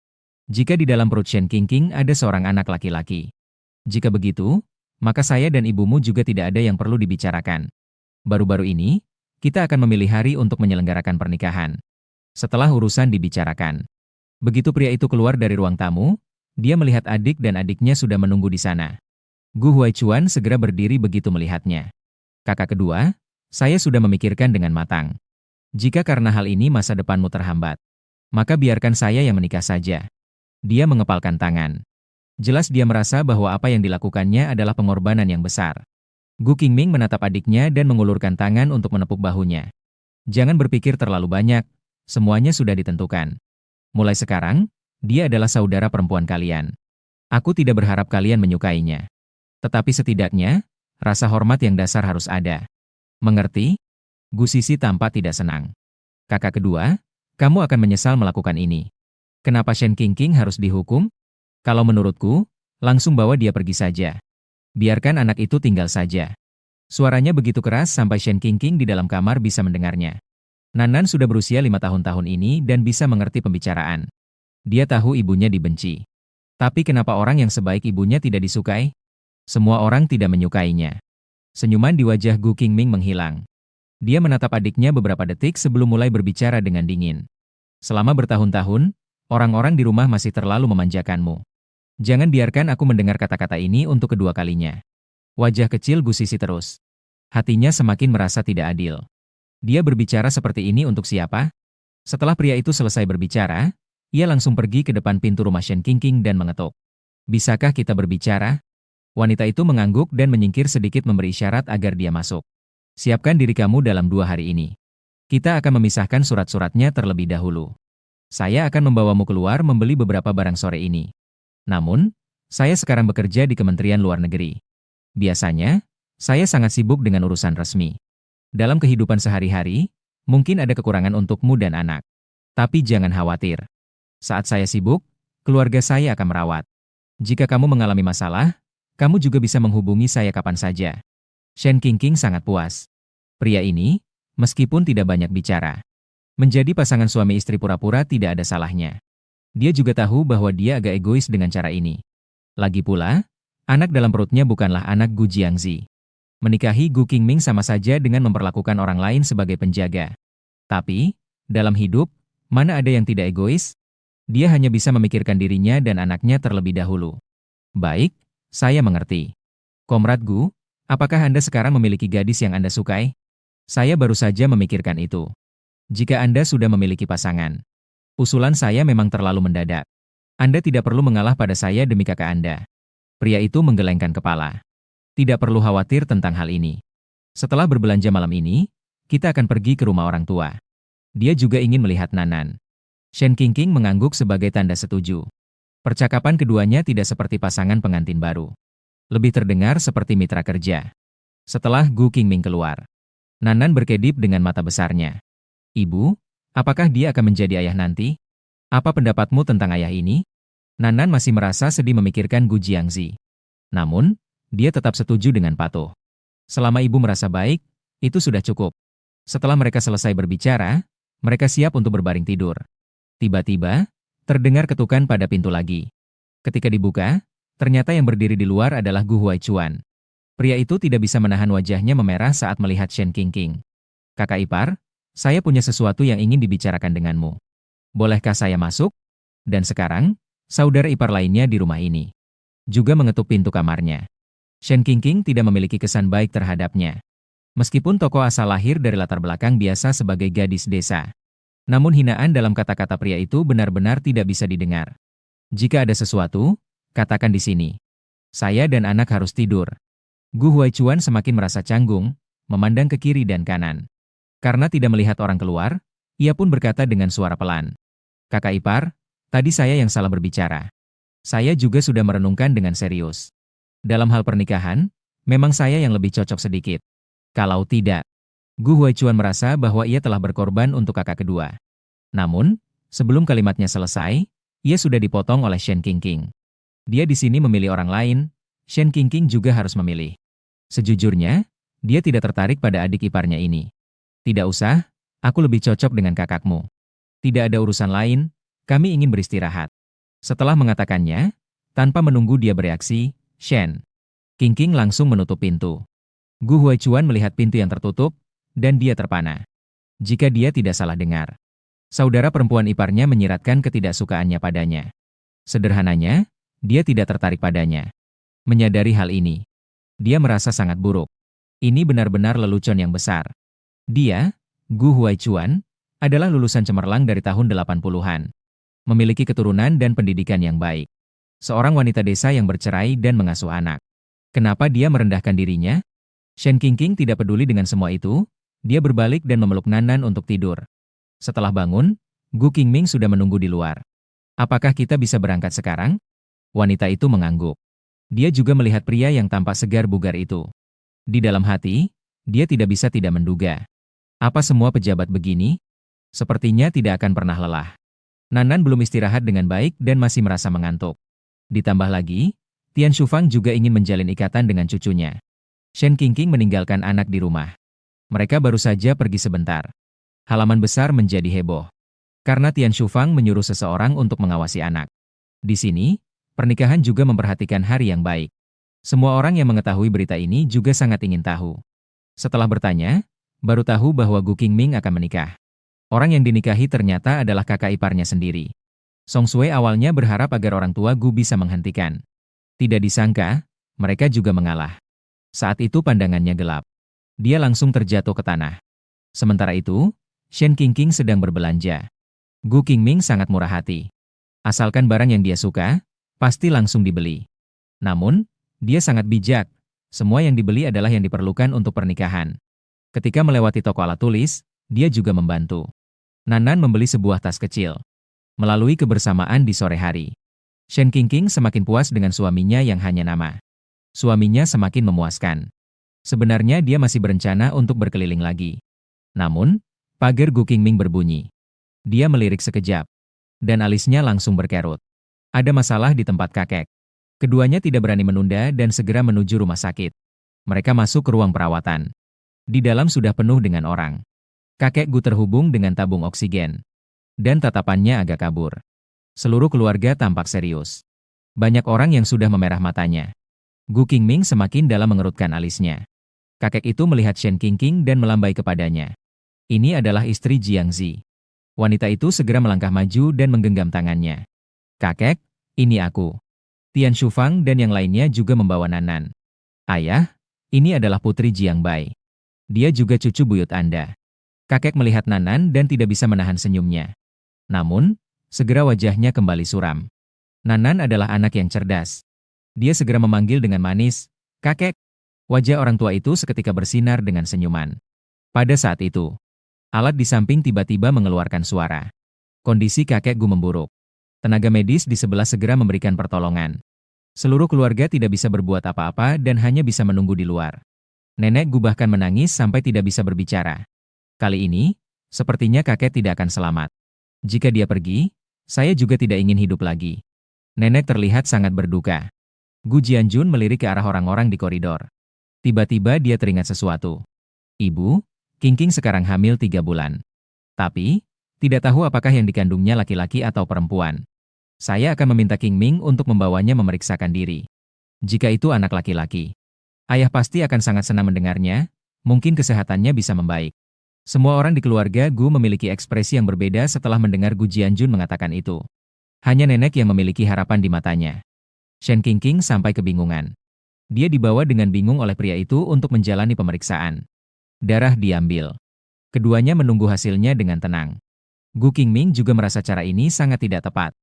Jika di dalam perut Shen Qingqing ada seorang anak laki-laki. Jika begitu, maka saya dan ibumu juga tidak ada yang perlu dibicarakan. Baru-baru ini, kita akan memilih hari untuk menyelenggarakan pernikahan. Setelah urusan dibicarakan. Begitu pria itu keluar dari ruang tamu, dia melihat adik dan adiknya sudah menunggu di sana. Gu Huaichuan segera berdiri begitu melihatnya. Kakak kedua, saya sudah memikirkan dengan matang. Jika karena hal ini masa depanmu terhambat, maka biarkan saya yang menikah saja. Dia mengepalkan tangan. Jelas dia merasa bahwa apa yang dilakukannya adalah pengorbanan yang besar. Gu Qingming menatap adiknya dan mengulurkan tangan untuk menepuk bahunya. Jangan berpikir terlalu banyak, semuanya sudah ditentukan. Mulai sekarang, dia adalah saudara perempuan kalian. Aku tidak berharap kalian menyukainya. Tetapi setidaknya, rasa hormat yang dasar harus ada. Mengerti? Gu Sisi tampak tidak senang. Kakak kedua, kamu akan menyesal melakukan ini. Kenapa Shen Qingqing harus dihukum? Kalau menurutku, langsung bawa dia pergi saja. Biarkan anak itu tinggal saja. Suaranya begitu keras sampai Shen Qingqing di dalam kamar bisa mendengarnya. Nanan sudah berusia 5 tahun ini dan bisa mengerti pembicaraan. Dia tahu ibunya dibenci. Tapi kenapa orang yang sebaik ibunya tidak disukai? Semua orang tidak menyukainya. Senyuman di wajah Gu Qingming menghilang. Dia menatap adiknya beberapa detik sebelum mulai berbicara dengan dingin. Selama bertahun-tahun, orang-orang di rumah masih terlalu memanjakanmu. Jangan biarkan aku mendengar kata-kata ini untuk kedua kalinya. Wajah kecil Gu Sisi terus. Hatinya semakin merasa tidak adil. Dia berbicara seperti ini untuk siapa? Setelah pria itu selesai berbicara, ia langsung pergi ke depan pintu rumah Shen Qingqing dan mengetuk. Bisakah kita berbicara? Wanita itu mengangguk dan menyingkir sedikit memberi isyarat agar dia masuk. Siapkan diri kamu dalam 2 hari ini. Kita akan memisahkan surat-suratnya terlebih dahulu. Saya akan membawamu keluar membeli beberapa barang sore ini. Namun, saya sekarang bekerja di Kementerian Luar Negeri. Biasanya, saya sangat sibuk dengan urusan resmi. Dalam kehidupan sehari-hari, mungkin ada kekurangan untukmu dan anak. Tapi jangan khawatir. Saat saya sibuk, keluarga saya akan merawat. Jika kamu mengalami masalah, kamu juga bisa menghubungi saya kapan saja. Shen Qingqing sangat puas. Pria ini, meskipun tidak banyak bicara, menjadi pasangan suami istri pura-pura tidak ada salahnya. Dia juga tahu bahwa dia agak egois dengan cara ini. Lagi pula, anak dalam perutnya bukanlah anak Gu Jiangzi. Menikahi Gu Qingming sama saja dengan memperlakukan orang lain sebagai penjaga. Tapi, dalam hidup, mana ada yang tidak egois? Dia hanya bisa memikirkan dirinya dan anaknya terlebih dahulu. Baik, saya mengerti. Komrad Gu, apakah Anda sekarang memiliki gadis yang Anda sukai? Saya baru saja memikirkan itu. Jika Anda sudah memiliki pasangan, usulan saya memang terlalu mendadak. Anda tidak perlu mengalah pada saya demi kakak Anda. Pria itu menggelengkan kepala. Tidak perlu khawatir tentang hal ini. Setelah berbelanja malam ini, kita akan pergi ke rumah orang tua. Dia juga ingin melihat Nanan. Shen Qingqing mengangguk sebagai tanda setuju. Percakapan keduanya tidak seperti pasangan pengantin baru. Lebih terdengar seperti mitra kerja. Setelah Gu Qingming keluar, Nanan berkedip dengan mata besarnya. Ibu, apakah dia akan menjadi ayah nanti? Apa pendapatmu tentang ayah ini? Nanan masih merasa sedih memikirkan Gu Jiangzi. Namun, dia tetap setuju dengan patuh. Selama ibu merasa baik, itu sudah cukup. Setelah mereka selesai berbicara, mereka siap untuk berbaring tidur. Tiba-tiba, terdengar ketukan pada pintu lagi. Ketika dibuka, ternyata yang berdiri di luar adalah Gu Huaichuan. Pria itu tidak bisa menahan wajahnya memerah saat melihat Shen Qingqing. Kakak ipar, saya punya sesuatu yang ingin dibicarakan denganmu. Bolehkah saya masuk? Dan sekarang, saudara ipar lainnya di rumah ini juga mengetuk pintu kamarnya. Shen Qingqing tidak memiliki kesan baik terhadapnya. Meskipun tokoh asal lahir dari latar belakang biasa sebagai gadis desa. Namun hinaan dalam kata-kata pria itu benar-benar tidak bisa didengar. Jika ada sesuatu, katakan di sini. Saya dan anak harus tidur. Gu Huaichuan semakin merasa canggung, memandang ke kiri dan kanan. Karena tidak melihat orang keluar, ia pun berkata dengan suara pelan. Kakak ipar, tadi saya yang salah berbicara. Saya juga sudah merenungkan dengan serius. Dalam hal pernikahan, memang saya yang lebih cocok sedikit. Kalau tidak, Gu Huaichuan merasa bahwa ia telah berkorban untuk kakak kedua. Namun, sebelum kalimatnya selesai, ia sudah dipotong oleh Shen Qingqing. Dia di sini memilih orang lain, Shen Qingqing juga harus memilih. Sejujurnya, dia tidak tertarik pada adik iparnya ini. Tidak usah, aku lebih cocok dengan kakakmu. Tidak ada urusan lain, kami ingin beristirahat. Setelah mengatakannya, tanpa menunggu dia bereaksi, Shen Qingqing langsung menutup pintu. Gu Huaichuan melihat pintu yang tertutup, dan dia terpana. Jika dia tidak salah dengar, saudara perempuan iparnya menyiratkan ketidaksukaannya padanya. Sederhananya, dia tidak tertarik padanya. Menyadari hal ini, dia merasa sangat buruk. Ini benar-benar lelucon yang besar. Dia, Gu Huaichuan, adalah lulusan cemerlang dari tahun 80-an. Memiliki keturunan dan pendidikan yang baik. Seorang wanita desa yang bercerai dan mengasuh anak. Kenapa dia merendahkan dirinya? Shen Qingqing tidak peduli dengan semua itu, dia berbalik dan memeluk Nan untuk tidur. Setelah bangun, Gu Qingming sudah menunggu di luar. Apakah kita bisa berangkat sekarang? Wanita itu mengangguk. Dia juga melihat pria yang tampak segar bugar itu. Di dalam hati, dia tidak bisa tidak menduga. Apa semua pejabat begini? Sepertinya tidak akan pernah lelah. Nan belum istirahat dengan baik dan masih merasa mengantuk. Ditambah lagi, Tian Shufang juga ingin menjalin ikatan dengan cucunya. Shen Qingqing meninggalkan anak di rumah. Mereka baru saja pergi sebentar. Halaman besar menjadi heboh. Karena Tian Shufang menyuruh seseorang untuk mengawasi anak. Di sini, pernikahan juga memperhatikan hari yang baik. Semua orang yang mengetahui berita ini juga sangat ingin tahu. Setelah bertanya, baru tahu bahwa Gu Qingming akan menikah. Orang yang dinikahi ternyata adalah kakak iparnya sendiri. Song Sui awalnya berharap agar orang tua Gu bisa menghentikan. Tidak disangka, mereka juga mengalah. Saat itu pandangannya gelap. Dia langsung terjatuh ke tanah. Sementara itu, Shen Qingqing sedang berbelanja. Gu Qingming sangat murah hati. Asalkan barang yang dia suka, pasti langsung dibeli. Namun, dia sangat bijak. Semua yang dibeli adalah yang diperlukan untuk pernikahan. Ketika melewati toko alat tulis, dia juga membantu. Nan membeli sebuah tas kecil. Melalui kebersamaan di sore hari, Shen Qingqing semakin puas dengan suaminya yang hanya nama. Suaminya semakin memuaskan. Sebenarnya dia masih berencana untuk berkeliling lagi. Namun, pagar Gu Qingming berbunyi. Dia melirik sekejap. Dan alisnya langsung berkerut. Ada masalah di tempat kakek. Keduanya tidak berani menunda dan segera menuju rumah sakit. Mereka masuk ke ruang perawatan. Di dalam sudah penuh dengan orang. Kakek Gu terhubung dengan tabung oksigen. Dan tatapannya agak kabur. Seluruh keluarga tampak serius. Banyak orang yang sudah memerah matanya. Gu Qingming semakin dalam mengerutkan alisnya. Kakek itu melihat Shen Qingqing dan melambai kepadanya. Ini adalah istri Jiangzi. Wanita itu segera melangkah maju dan menggenggam tangannya. Kakek, ini aku. Tian Shufang dan yang lainnya juga membawa Nan. Ayah, ini adalah putri Jiangbai. Dia juga cucu buyut Anda. Kakek melihat Nan dan tidak bisa menahan senyumnya. Namun, segera wajahnya kembali suram. Nan adalah anak yang cerdas. Dia segera memanggil dengan manis, "Kakek." Wajah orang tua itu seketika bersinar dengan senyuman. Pada saat itu, alat di samping tiba-tiba mengeluarkan suara. Kondisi kakek Gu memburuk. Tenaga medis di sebelah segera memberikan pertolongan. Seluruh keluarga tidak bisa berbuat apa-apa dan hanya bisa menunggu di luar. Nenek Gu bahkan menangis sampai tidak bisa berbicara. Kali ini, sepertinya kakek tidak akan selamat. Jika dia pergi, saya juga tidak ingin hidup lagi. Nenek terlihat sangat berduka. Gu Jianjun melirik ke arah orang-orang di koridor. Tiba-tiba dia teringat sesuatu. Ibu, Qingqing sekarang hamil 3 bulan. Tapi, tidak tahu apakah yang dikandungnya laki-laki atau perempuan. Saya akan meminta Qingming untuk membawanya memeriksakan diri. Jika itu anak laki-laki, ayah pasti akan sangat senang mendengarnya, mungkin kesehatannya bisa membaik. Semua orang di keluarga Gu memiliki ekspresi yang berbeda setelah mendengar Gu Jianjun mengatakan itu. Hanya nenek yang memiliki harapan di matanya. Shen Qingqing sampai kebingungan. Dia dibawa dengan bingung oleh pria itu untuk menjalani pemeriksaan. Darah diambil. Keduanya menunggu hasilnya dengan tenang. Gu Qingming juga merasa cara ini sangat tidak tepat.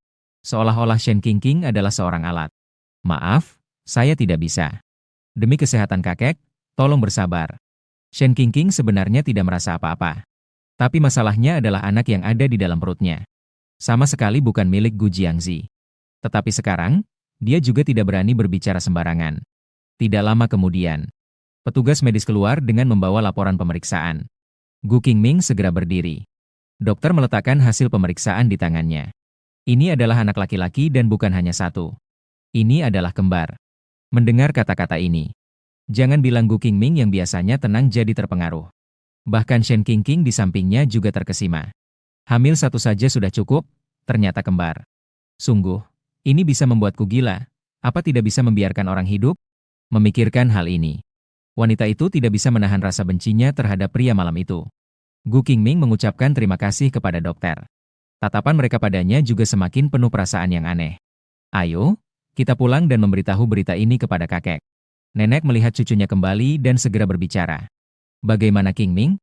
Seolah-olah Shen Qingqing adalah seorang alat. Maaf, saya tidak bisa. Demi kesehatan kakek, tolong bersabar. Shen Qingqing sebenarnya tidak merasa apa-apa. Tapi masalahnya adalah anak yang ada di dalam perutnya. Sama sekali bukan milik Gu Jiangzi. Tetapi sekarang, dia juga tidak berani berbicara sembarangan. Tidak lama kemudian, petugas medis keluar dengan membawa laporan pemeriksaan. Gu Qingming segera berdiri. Dokter meletakkan hasil pemeriksaan di tangannya. Ini adalah anak laki-laki dan bukan hanya satu. Ini adalah kembar. Mendengar kata-kata ini, jangan bilang Gu Qingming yang biasanya tenang jadi terpengaruh. Bahkan Shen Qingqing di sampingnya juga terkesima. Hamil satu saja sudah cukup, ternyata kembar. Sungguh, ini bisa membuatku gila. Apa tidak bisa membiarkan orang hidup? Memikirkan hal ini, wanita itu tidak bisa menahan rasa bencinya terhadap pria malam itu. Gu Qingming mengucapkan terima kasih kepada dokter. Tatapan mereka padanya juga semakin penuh perasaan yang aneh. Ayo, kita pulang dan memberitahu berita ini kepada kakek. Nenek melihat cucunya kembali dan segera berbicara. Bagaimana Qingming?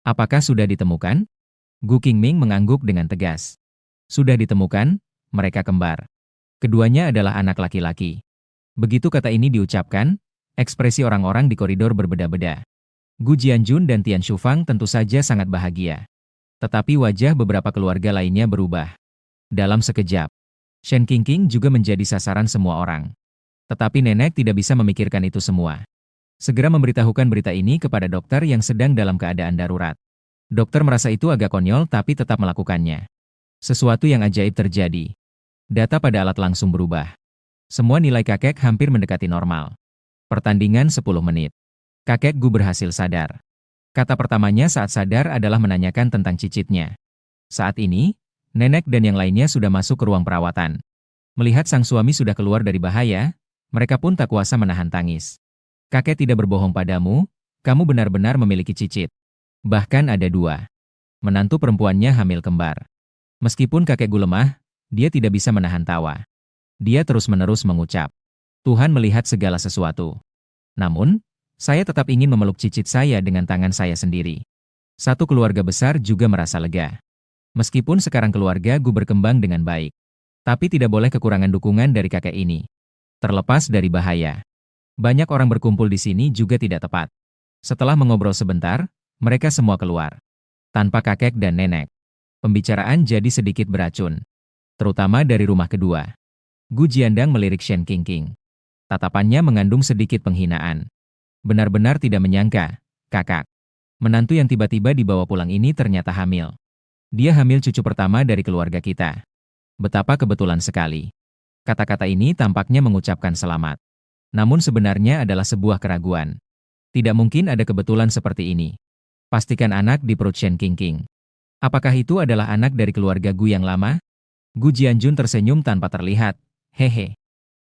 Apakah sudah ditemukan? Gu Qingming mengangguk dengan tegas. Sudah ditemukan, mereka kembar. Keduanya adalah anak laki-laki. Begitu kata ini diucapkan, ekspresi orang-orang di koridor berbeda-beda. Gu Jianjun dan Tian Shufang tentu saja sangat bahagia. Tetapi wajah beberapa keluarga lainnya berubah. Dalam sekejap, Shen Qingqing juga menjadi sasaran semua orang. Tetapi nenek tidak bisa memikirkan itu semua. Segera memberitahukan berita ini kepada dokter yang sedang dalam keadaan darurat. Dokter merasa itu agak konyol tapi tetap melakukannya. Sesuatu yang ajaib terjadi. Data pada alat langsung berubah. Semua nilai kakek hampir mendekati normal. Pertandingan 10 menit. Kakek Gu berhasil sadar. Kata pertamanya saat sadar adalah menanyakan tentang cicitnya. Saat ini, nenek dan yang lainnya sudah masuk ke ruang perawatan. Melihat sang suami sudah keluar dari bahaya, mereka pun tak kuasa menahan tangis. Kakek tidak berbohong padamu, kamu benar-benar memiliki cicit. Bahkan ada 2. Menantu perempuannya hamil kembar. Meskipun kakek Gu lemah, dia tidak bisa menahan tawa. Dia terus-menerus mengucap, Tuhan melihat segala sesuatu. Namun, saya tetap ingin memeluk cicit saya dengan tangan saya sendiri. Satu keluarga besar juga merasa lega. Meskipun sekarang keluarga Gu berkembang dengan baik. Tapi tidak boleh kekurangan dukungan dari kakek ini. Terlepas dari bahaya. Banyak orang berkumpul di sini juga tidak tepat. Setelah mengobrol sebentar, mereka semua keluar. Tanpa kakek dan nenek. Pembicaraan jadi sedikit beracun. Terutama dari rumah kedua. Gu Jiandang melirik Shen Qingqing. Tatapannya mengandung sedikit penghinaan. Benar-benar tidak menyangka, kakak. Menantu yang tiba-tiba dibawa pulang ini ternyata hamil. Dia hamil cucu pertama dari keluarga kita. Betapa kebetulan sekali. Kata-kata ini tampaknya mengucapkan selamat. Namun sebenarnya adalah sebuah keraguan. Tidak mungkin ada kebetulan seperti ini. Pastikan anak di perut Shen Qingqing. Apakah itu adalah anak dari keluarga Gu yang lama? Gu Jianjun tersenyum tanpa terlihat. Hehe.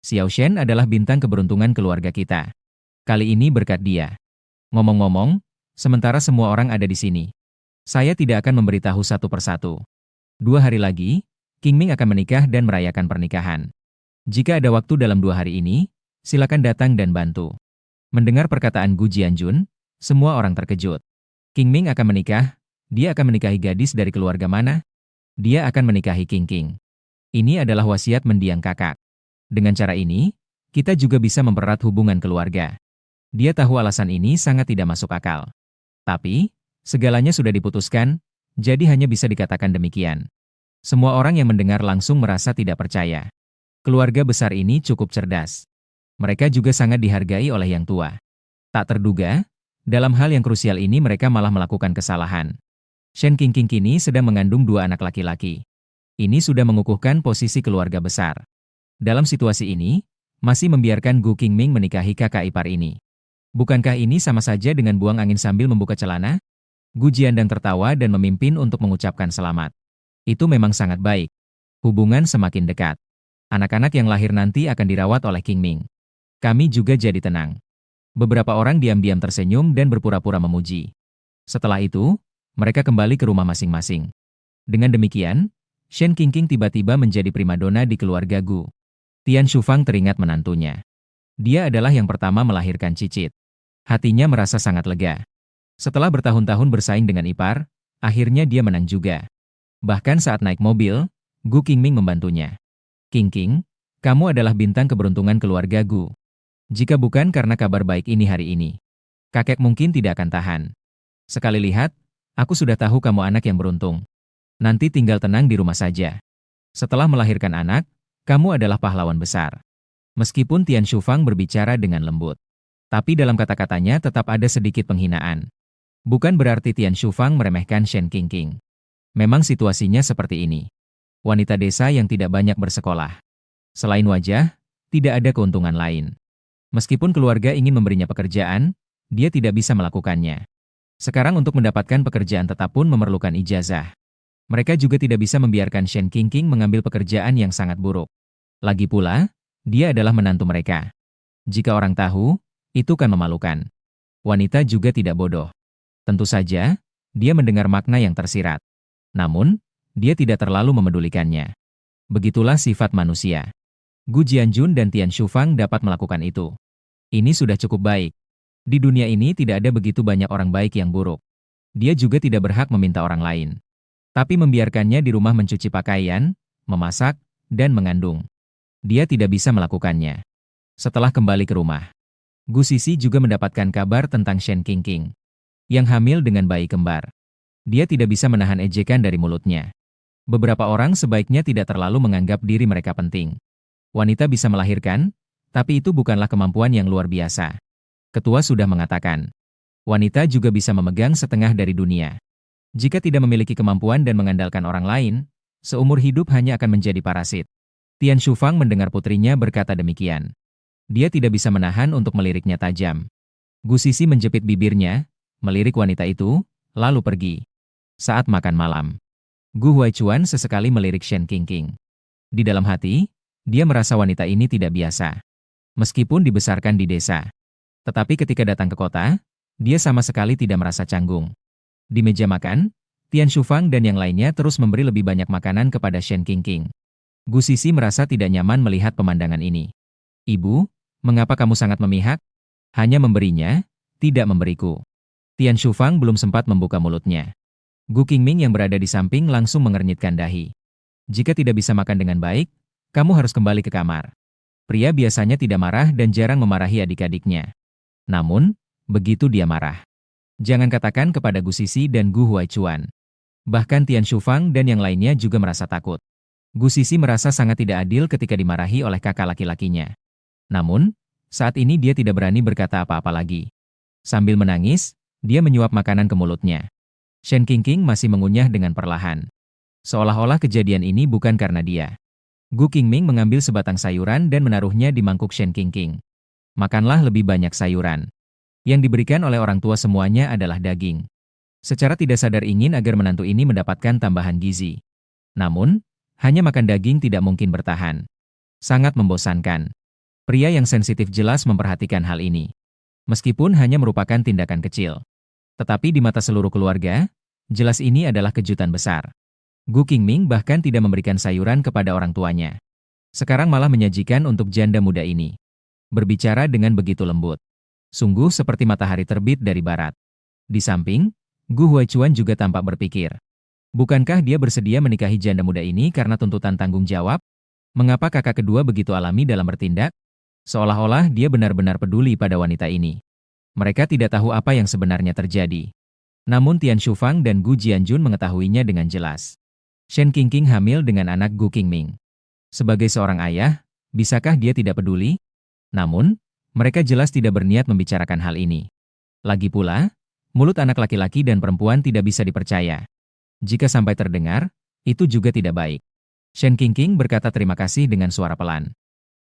Xiao Shen adalah bintang keberuntungan keluarga kita. Kali ini berkat dia. Ngomong-ngomong, sementara semua orang ada di sini, saya tidak akan memberitahu satu persatu. 2 hari lagi, Qingming akan menikah dan merayakan pernikahan. Jika ada waktu dalam 2 hari ini, silakan datang dan bantu. Mendengar perkataan Gu Jianjun, semua orang terkejut. Qingming akan menikah, dia akan menikahi gadis dari keluarga mana? Dia akan menikahi Qingqing. Ini adalah wasiat mendiang kakak. Dengan cara ini, kita juga bisa mempererat hubungan keluarga. Dia tahu alasan ini sangat tidak masuk akal. Tapi, segalanya sudah diputuskan, jadi hanya bisa dikatakan demikian. Semua orang yang mendengar langsung merasa tidak percaya. Keluarga besar ini cukup cerdas. Mereka juga sangat dihargai oleh yang tua. Tak terduga, dalam hal yang krusial ini mereka malah melakukan kesalahan. Shen Qingqing kini sedang mengandung 2 anak laki-laki. Ini sudah mengukuhkan posisi keluarga besar. Dalam situasi ini, masih membiarkan Gu Qingming menikahi kakak ipar ini. Bukankah ini sama saja dengan buang angin sambil membuka celana? Gu Jiandang tertawa dan memimpin untuk mengucapkan selamat. Itu memang sangat baik. Hubungan semakin dekat. Anak-anak yang lahir nanti akan dirawat oleh Qingming. Kami juga jadi tenang. Beberapa orang diam-diam tersenyum dan berpura-pura memuji. Setelah itu, mereka kembali ke rumah masing-masing. Dengan demikian, Shen Qingqing tiba-tiba menjadi primadona di keluarga Gu. Tian Shufang teringat menantunya. Dia adalah yang pertama melahirkan cicit. Hatinya merasa sangat lega. Setelah bertahun-tahun bersaing dengan ipar, akhirnya dia menang juga. Bahkan saat naik mobil, Gu Qingming membantunya. Qingqing, kamu adalah bintang keberuntungan keluarga Gu. Jika bukan karena kabar baik ini hari ini, kakek mungkin tidak akan tahan. Sekali lihat, aku sudah tahu kamu anak yang beruntung. Nanti tinggal tenang di rumah saja. Setelah melahirkan anak, kamu adalah pahlawan besar. Meskipun Tian Shufang berbicara dengan lembut, tapi dalam kata-katanya tetap ada sedikit penghinaan. Bukan berarti Tian Shufang meremehkan Shen Qingqing. Memang situasinya seperti ini. Wanita desa yang tidak banyak bersekolah. Selain wajah, tidak ada keuntungan lain. Meskipun keluarga ingin memberinya pekerjaan, dia tidak bisa melakukannya. Sekarang untuk mendapatkan pekerjaan tetap pun memerlukan ijazah. Mereka juga tidak bisa membiarkan Shen Qingqing mengambil pekerjaan yang sangat buruk. Lagi pula, dia adalah menantu mereka. Jika orang tahu, itu kan memalukan. Wanita juga tidak bodoh. Tentu saja, dia mendengar makna yang tersirat. Namun, dia tidak terlalu memedulikannya. Begitulah sifat manusia. Gu Jianjun dan Tian Shufang dapat melakukan itu. Ini sudah cukup baik. Di dunia ini tidak ada begitu banyak orang baik yang buruk. Dia juga tidak berhak meminta orang lain. Tapi membiarkannya di rumah mencuci pakaian, memasak, dan mengandung. Dia tidak bisa melakukannya. Setelah kembali ke rumah, Gu Sisi juga mendapatkan kabar tentang Shen Qingqing yang hamil dengan bayi kembar. Dia tidak bisa menahan ejekan dari mulutnya. Beberapa orang sebaiknya tidak terlalu menganggap diri mereka penting. Wanita bisa melahirkan, tapi itu bukanlah kemampuan yang luar biasa. Ketua sudah mengatakan, wanita juga bisa memegang setengah dari dunia. Jika tidak memiliki kemampuan dan mengandalkan orang lain, seumur hidup hanya akan menjadi parasit. Tian Shufang mendengar putrinya berkata demikian. Dia tidak bisa menahan untuk meliriknya tajam. Gu Sisi menjepit bibirnya, melirik wanita itu, lalu pergi. Saat makan malam, Gu Huaichuan sesekali melirik Shen Qingqing. Di dalam hati, dia merasa wanita ini tidak biasa. Meskipun dibesarkan di desa. Tetapi ketika datang ke kota, dia sama sekali tidak merasa canggung. Di meja makan, Tian Shufang dan yang lainnya terus memberi lebih banyak makanan kepada Shen Qingqing. Gu Sisi merasa tidak nyaman melihat pemandangan ini. Ibu, mengapa kamu sangat memihak? Hanya memberinya, tidak memberiku. Tian Shufang belum sempat membuka mulutnya. Gu Qingming yang berada di samping langsung mengernyitkan dahi. Jika tidak bisa makan dengan baik, kamu harus kembali ke kamar. Pria biasanya tidak marah dan jarang memarahi adik-adiknya. Namun, begitu dia marah. Jangan katakan kepada Gu Sisi dan Gu Huaichuan. Bahkan Tian Shufang dan yang lainnya juga merasa takut. Gu Sisi merasa sangat tidak adil ketika dimarahi oleh kakak laki-lakinya. Namun, saat ini dia tidak berani berkata apa-apa lagi. Sambil menangis, dia menyuap makanan ke mulutnya. Shen Qingqing masih mengunyah dengan perlahan. Seolah-olah kejadian ini bukan karena dia. Gu Qingming mengambil sebatang sayuran dan menaruhnya di mangkuk Shen Qingqing. Makanlah lebih banyak sayuran. Yang diberikan oleh orang tua semuanya adalah daging. Secara tidak sadar ingin agar menantu ini mendapatkan tambahan gizi. Namun, hanya makan daging tidak mungkin bertahan. Sangat membosankan. Pria yang sensitif jelas memperhatikan hal ini. Meskipun hanya merupakan tindakan kecil. Tetapi di mata seluruh keluarga, jelas ini adalah kejutan besar. Gu Qingming bahkan tidak memberikan sayuran kepada orang tuanya. Sekarang malah menyajikan untuk janda muda ini. Berbicara dengan begitu lembut. Sungguh seperti matahari terbit dari barat. Di samping, Gu Huaichuan juga tampak berpikir. Bukankah dia bersedia menikahi janda muda ini karena tuntutan tanggung jawab? Mengapa kakak kedua begitu alami dalam bertindak? Seolah-olah dia benar-benar peduli pada wanita ini. Mereka tidak tahu apa yang sebenarnya terjadi. Namun Tian Shufang dan Gu Jianjun mengetahuinya dengan jelas. Shen Qingqing hamil dengan anak Gu Qingming. Sebagai seorang ayah, bisakah dia tidak peduli? Namun, mereka jelas tidak berniat membicarakan hal ini. Lagi pula, mulut anak laki-laki dan perempuan tidak bisa dipercaya. Jika sampai terdengar, itu juga tidak baik. Shen Qingqing berkata terima kasih dengan suara pelan.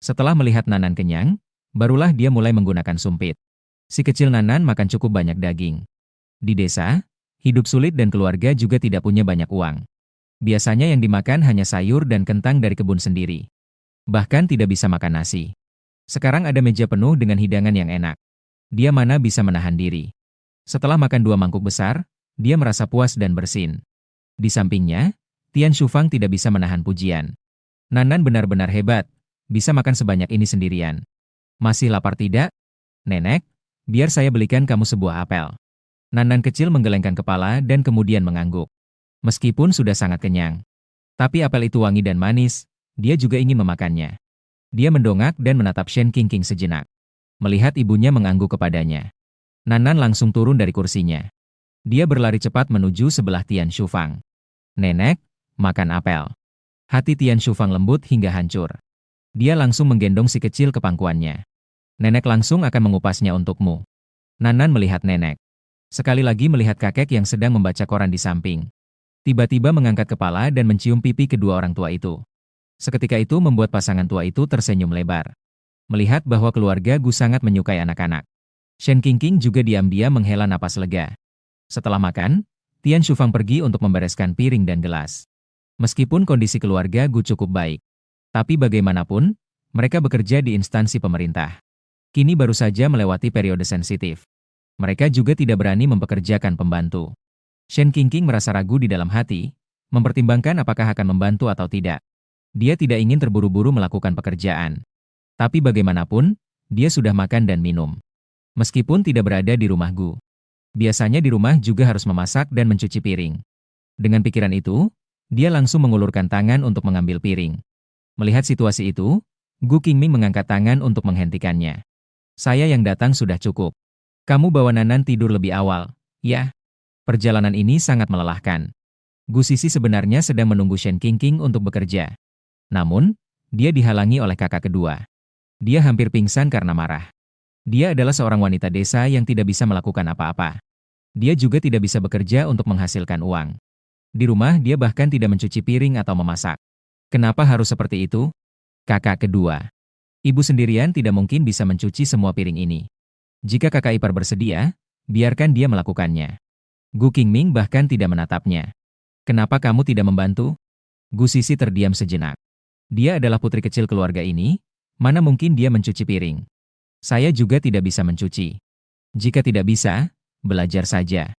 Setelah melihat Nanan kenyang, barulah dia mulai menggunakan sumpit. Si kecil Nanan makan cukup banyak daging. Di desa, hidup sulit dan keluarga juga tidak punya banyak uang. Biasanya yang dimakan hanya sayur dan kentang dari kebun sendiri. Bahkan tidak bisa makan nasi. Sekarang ada meja penuh dengan hidangan yang enak. Dia mana bisa menahan diri. Setelah makan 2 mangkuk besar, dia merasa puas dan bersin. Di sampingnya, Tian Shufang tidak bisa menahan pujian. Nanan benar-benar hebat, bisa makan sebanyak ini sendirian. Masih lapar tidak? Nenek, biar saya belikan kamu sebuah apel. Nanan kecil menggelengkan kepala dan kemudian mengangguk. Meskipun sudah sangat kenyang. Tapi apel itu wangi dan manis, dia juga ingin memakannya. Dia mendongak dan menatap Shen Qingqing sejenak. Melihat ibunya mengangguk kepadanya. Nanan langsung turun dari kursinya. Dia berlari cepat menuju sebelah Tian Shufang. Nenek, makan apel. Hati Tian Shufang lembut hingga hancur. Dia langsung menggendong si kecil ke pangkuannya. Nenek langsung akan mengupasnya untukmu. Nanan melihat nenek. Sekali lagi melihat kakek yang sedang membaca koran di samping. Tiba-tiba mengangkat kepala dan mencium pipi kedua orang tua itu. Seketika itu membuat pasangan tua itu tersenyum lebar. Melihat bahwa keluarga Gu sangat menyukai anak-anak. Shen Qingqing juga diam-diam menghela napas lega. Setelah makan, Tian Shufang pergi untuk membereskan piring dan gelas. Meskipun kondisi keluarga Gu cukup baik, tapi bagaimanapun, mereka bekerja di instansi pemerintah. Kini baru saja melewati periode sensitif. Mereka juga tidak berani mempekerjakan pembantu. Shen Qingqing merasa ragu di dalam hati, mempertimbangkan apakah akan membantu atau tidak. Dia tidak ingin terburu-buru melakukan pekerjaan. Tapi bagaimanapun, dia sudah makan dan minum. Meskipun tidak berada di rumah Gu. Biasanya di rumah juga harus memasak dan mencuci piring. Dengan pikiran itu, dia langsung mengulurkan tangan untuk mengambil piring. Melihat situasi itu, Gu Qingming mengangkat tangan untuk menghentikannya. Saya yang datang sudah cukup. Kamu bawa Nanan tidur lebih awal, ya? Perjalanan ini sangat melelahkan. Gu Sisi sebenarnya sedang menunggu Shen Qingqing untuk bekerja. Namun, dia dihalangi oleh kakak kedua. Dia hampir pingsan karena marah. Dia adalah seorang wanita desa yang tidak bisa melakukan apa-apa. Dia juga tidak bisa bekerja untuk menghasilkan uang. Di rumah dia bahkan tidak mencuci piring atau memasak. Kenapa harus seperti itu? Kakak kedua. Ibu sendirian tidak mungkin bisa mencuci semua piring ini. Jika kakak ipar bersedia, biarkan dia melakukannya. Gu Qingming bahkan tidak menatapnya. Kenapa kamu tidak membantu? Gu Sisi terdiam sejenak. Dia adalah putri kecil keluarga ini, mana mungkin dia mencuci piring. Saya juga tidak bisa mencuci. Jika tidak bisa, belajar saja.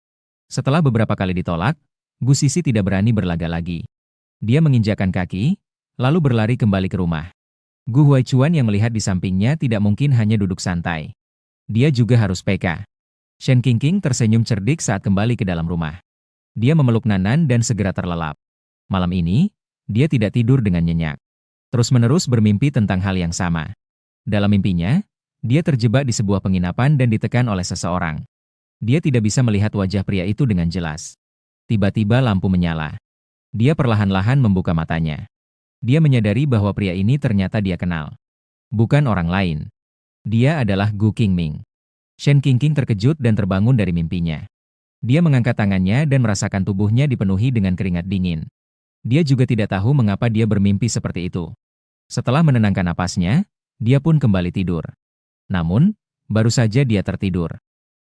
Setelah beberapa kali ditolak, Gu Sisi tidak berani berlaga lagi. Dia menginjakkan kaki, lalu berlari kembali ke rumah. Gu Huaichuan yang melihat di sampingnya tidak mungkin hanya duduk santai. Dia juga harus peka. Shen Qingqing tersenyum cerdik saat kembali ke dalam rumah. Dia memeluk Nanan dan segera terlelap. Malam ini, dia tidak tidur dengan nyenyak. Terus-menerus bermimpi tentang hal yang sama. Dalam mimpinya, dia terjebak di sebuah penginapan dan ditekan oleh seseorang. Dia tidak bisa melihat wajah pria itu dengan jelas. Tiba-tiba lampu menyala. Dia perlahan-lahan membuka matanya. Dia menyadari bahwa pria ini ternyata dia kenal. Bukan orang lain. Dia adalah Gu Qingming. Shen Qingqing terkejut dan terbangun dari mimpinya. Dia mengangkat tangannya dan merasakan tubuhnya dipenuhi dengan keringat dingin. Dia juga tidak tahu mengapa dia bermimpi seperti itu. Setelah menenangkan napasnya, dia pun kembali tidur. Namun, baru saja dia tertidur.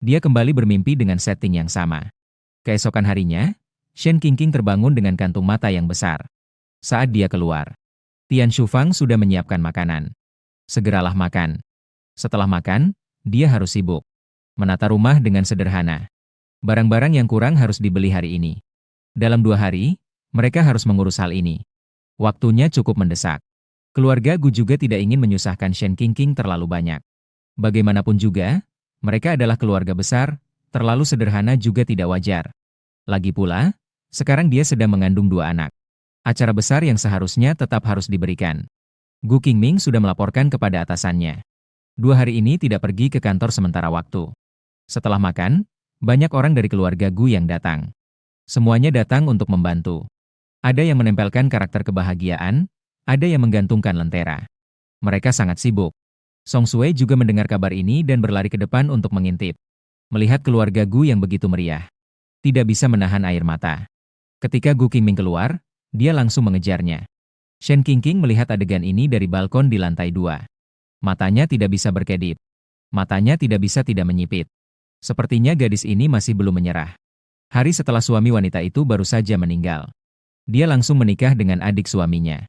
Dia kembali bermimpi dengan setting yang sama. Keesokan harinya, Shen Qingqing terbangun dengan kantung mata yang besar. Saat dia keluar, Tian Shufang sudah menyiapkan makanan. Segeralah makan. Setelah makan, dia harus sibuk. Menata rumah dengan sederhana. Barang-barang yang kurang harus dibeli hari ini. Dalam 2 hari, mereka harus mengurus hal ini. Waktunya cukup mendesak. Keluarga Gu juga tidak ingin menyusahkan Shen Qingqing terlalu banyak. Bagaimanapun juga, mereka adalah keluarga besar, terlalu sederhana juga tidak wajar. Lagi pula, sekarang dia sedang mengandung 2 anak. Acara besar yang seharusnya tetap harus diberikan. Gu Qingming sudah melaporkan kepada atasannya. 2 hari ini tidak pergi ke kantor sementara waktu. Setelah makan, banyak orang dari keluarga Gu yang datang. Semuanya datang untuk membantu. Ada yang menempelkan karakter kebahagiaan, ada yang menggantungkan lentera. Mereka sangat sibuk. Song Sui juga mendengar kabar ini dan berlari ke depan untuk mengintip. Melihat keluarga Gu yang begitu meriah, tidak bisa menahan air mata. Ketika Gu Qingming keluar, dia langsung mengejarnya. Shen Qingqing melihat adegan ini dari balkon di lantai 2. Matanya tidak bisa berkedip. Matanya tidak bisa tidak menyipit. Sepertinya gadis ini masih belum menyerah. Hari setelah suami wanita itu baru saja meninggal. Dia langsung menikah dengan adik suaminya.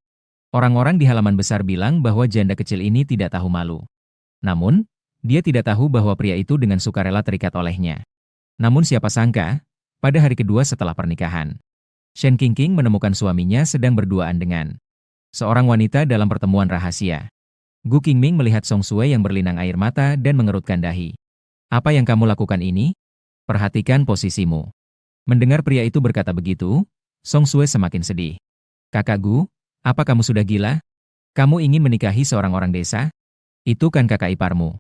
Orang-orang di halaman besar bilang bahwa janda kecil ini tidak tahu malu. Namun, dia tidak tahu bahwa pria itu dengan sukarela terikat olehnya. Namun siapa sangka, pada hari kedua setelah pernikahan, Shen Qingqing menemukan suaminya sedang berduaan dengan seorang wanita dalam pertemuan rahasia. Gu Qingming melihat Song Sui yang berlinang air mata dan mengerutkan dahi. Apa yang kamu lakukan ini? Perhatikan posisimu. Mendengar pria itu berkata begitu, Song Sui semakin sedih. Kakak Gu, apa kamu sudah gila? Kamu ingin menikahi seorang orang desa? Itu kan kakak iparmu.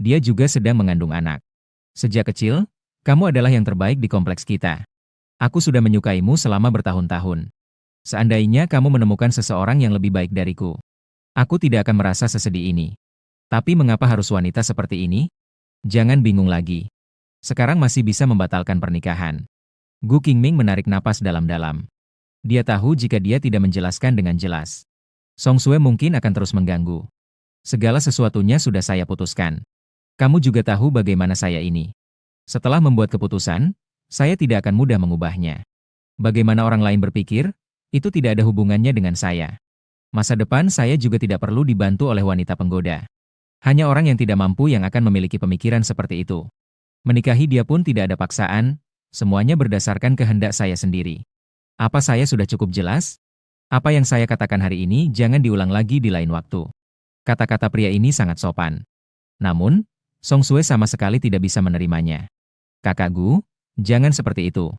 Dia juga sedang mengandung anak. Sejak kecil, kamu adalah yang terbaik di kompleks kita. Aku sudah menyukaimu selama bertahun-tahun. Seandainya kamu menemukan seseorang yang lebih baik dariku, aku tidak akan merasa sesedih ini. Tapi mengapa harus wanita seperti ini? Jangan bingung lagi. Sekarang masih bisa membatalkan pernikahan. Gu Qingming menarik napas dalam-dalam. Dia tahu jika dia tidak menjelaskan dengan jelas, Song Sui mungkin akan terus mengganggu. Segala sesuatunya sudah saya putuskan. Kamu juga tahu bagaimana saya ini. Setelah membuat keputusan, saya tidak akan mudah mengubahnya. Bagaimana orang lain berpikir, itu tidak ada hubungannya dengan saya. Masa depan saya juga tidak perlu dibantu oleh wanita penggoda. Hanya orang yang tidak mampu yang akan memiliki pemikiran seperti itu. Menikahi dia pun tidak ada paksaan, semuanya berdasarkan kehendak saya sendiri. Apa saya sudah cukup jelas? Apa yang saya katakan hari ini jangan diulang lagi di lain waktu. Kata-kata pria ini sangat sopan. Namun, Song Sue sama sekali tidak bisa menerimanya. Kakak Gu, jangan seperti itu.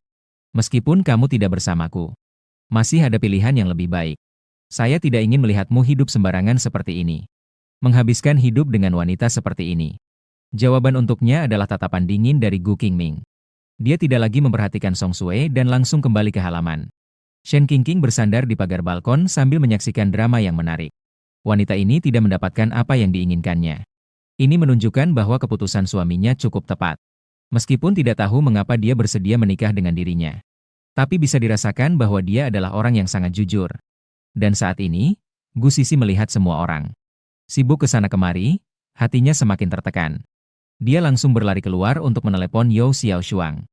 Meskipun kamu tidak bersamaku, masih ada pilihan yang lebih baik. Saya tidak ingin melihatmu hidup sembarangan seperti ini. Menghabiskan hidup dengan wanita seperti ini. Jawaban untuknya adalah tatapan dingin dari Gu Qingming. Dia tidak lagi memperhatikan Song Sue dan langsung kembali ke halaman. Shen Qingqing bersandar di pagar balkon sambil menyaksikan drama yang menarik. Wanita ini tidak mendapatkan apa yang diinginkannya. Ini menunjukkan bahwa keputusan suaminya cukup tepat. Meskipun tidak tahu mengapa dia bersedia menikah dengan dirinya. Tapi bisa dirasakan bahwa dia adalah orang yang sangat jujur. Dan saat ini, Gu Sisi melihat semua orang. Sibuk ke sana kemari, hatinya semakin tertekan. Dia langsung berlari keluar untuk menelepon Yao Xiaoshuang.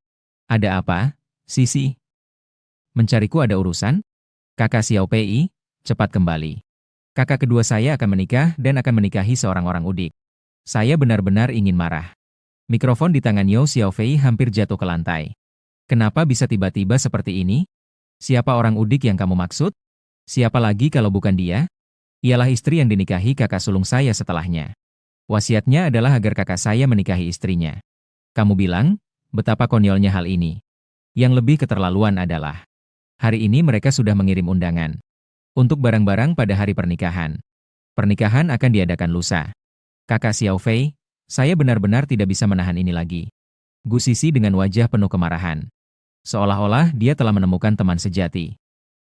Ada apa, Sisi? Mencariku ada urusan? Kakak Xiao Pei, cepat kembali. Kakak kedua saya akan menikah dan akan menikahi seorang orang udik. Saya benar-benar ingin marah. Mikrofon di tangan Yao Xiaofei hampir jatuh ke lantai. Kenapa bisa tiba-tiba seperti ini? Siapa orang udik yang kamu maksud? Siapa lagi kalau bukan dia? Ialah istri yang dinikahi kakak sulung saya setelahnya. Wasiatnya adalah agar kakak saya menikahi istrinya. Kamu bilang, betapa konyolnya hal ini. Yang lebih keterlaluan adalah, hari ini mereka sudah mengirim undangan. Untuk barang-barang pada hari pernikahan. Pernikahan akan diadakan lusa. Kakak Xiaofei, saya benar-benar tidak bisa menahan ini lagi. Gu Sisi dengan wajah penuh kemarahan. Seolah-olah dia telah menemukan teman sejati.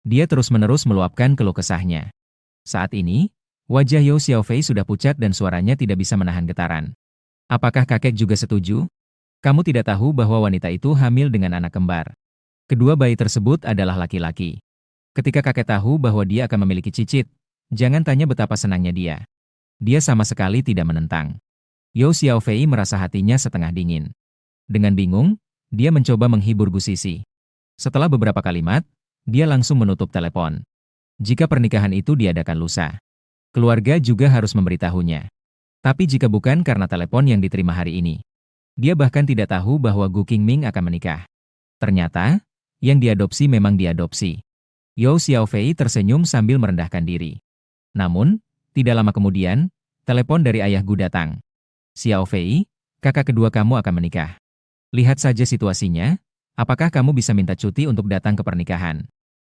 Dia terus-menerus meluapkan keluh kesahnya. Saat ini, wajah Yao Xiaofei sudah pucat dan suaranya tidak bisa menahan getaran. Apakah kakek juga setuju? Kamu tidak tahu bahwa wanita itu hamil dengan anak kembar. Kedua bayi tersebut adalah laki-laki. Ketika kakek tahu bahwa dia akan memiliki cicit, jangan tanya betapa senangnya dia. Dia sama sekali tidak menentang. Yao Xiaofei merasa hatinya setengah dingin. Dengan bingung, dia mencoba menghibur Gu Sisi. Setelah beberapa kalimat, dia langsung menutup telepon. Jika pernikahan itu diadakan lusa, keluarga juga harus memberitahunya. Tapi jika bukan karena telepon yang diterima hari ini, dia bahkan tidak tahu bahwa Gu Qingming akan menikah. Ternyata, yang diadopsi memang diadopsi. Yao Xiaofei tersenyum sambil merendahkan diri. Namun, tidak lama kemudian, telepon dari ayah Gu datang. Xiaofei, kakak kedua kamu akan menikah. Lihat saja situasinya, apakah kamu bisa minta cuti untuk datang ke pernikahan?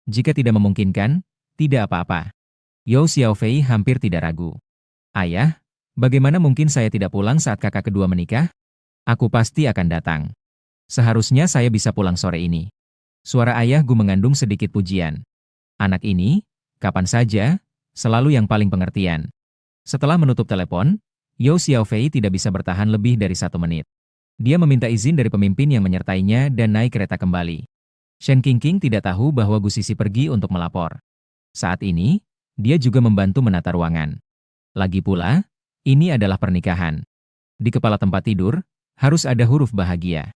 Jika tidak memungkinkan, tidak apa-apa. Yao Xiaofei hampir tidak ragu. Ayah, bagaimana mungkin saya tidak pulang saat kakak kedua menikah? Aku pasti akan datang. Seharusnya saya bisa pulang sore ini. Suara ayah Gu mengandung sedikit pujian. Anak ini, kapan saja, selalu yang paling pengertian. Setelah menutup telepon, Yao Xiaofei tidak bisa bertahan lebih dari 1 menit. Dia meminta izin dari pemimpin yang menyertainya dan naik kereta kembali. Shen Qingqing tidak tahu bahwa Gu Sisi pergi untuk melapor. Saat ini, dia juga membantu menata ruangan. Lagi pula, ini adalah pernikahan. Di kepala tempat tidur, harus ada huruf bahagia.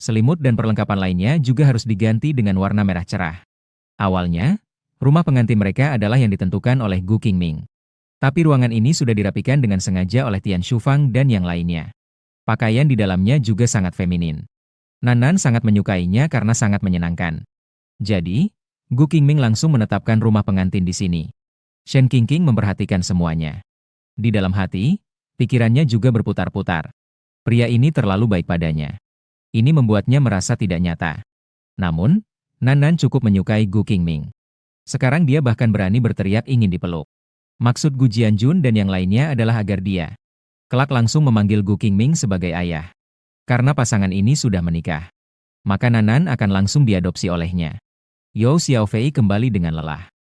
Selimut dan perlengkapan lainnya juga harus diganti dengan warna merah cerah. Awalnya, rumah pengantin mereka adalah yang ditentukan oleh Gu Qingming. Tapi ruangan ini sudah dirapikan dengan sengaja oleh Tian Shufang dan yang lainnya. Pakaian di dalamnya juga sangat feminin. Nanan sangat menyukainya karena sangat menyenangkan. Jadi, Gu Qingming langsung menetapkan rumah pengantin di sini. Shen Qingqing memperhatikan semuanya. Di dalam hati, pikirannya juga berputar-putar. Pria ini terlalu baik padanya. Ini membuatnya merasa tidak nyata. Namun, Nanan cukup menyukai Gu Qingming. Sekarang dia bahkan berani berteriak ingin dipeluk. Maksud Gu Jianjun dan yang lainnya adalah agar dia kelak langsung memanggil Gu Qingming sebagai ayah. Karena pasangan ini sudah menikah, maka Nanan akan langsung diadopsi olehnya. Yao Xiaofei kembali dengan lelah.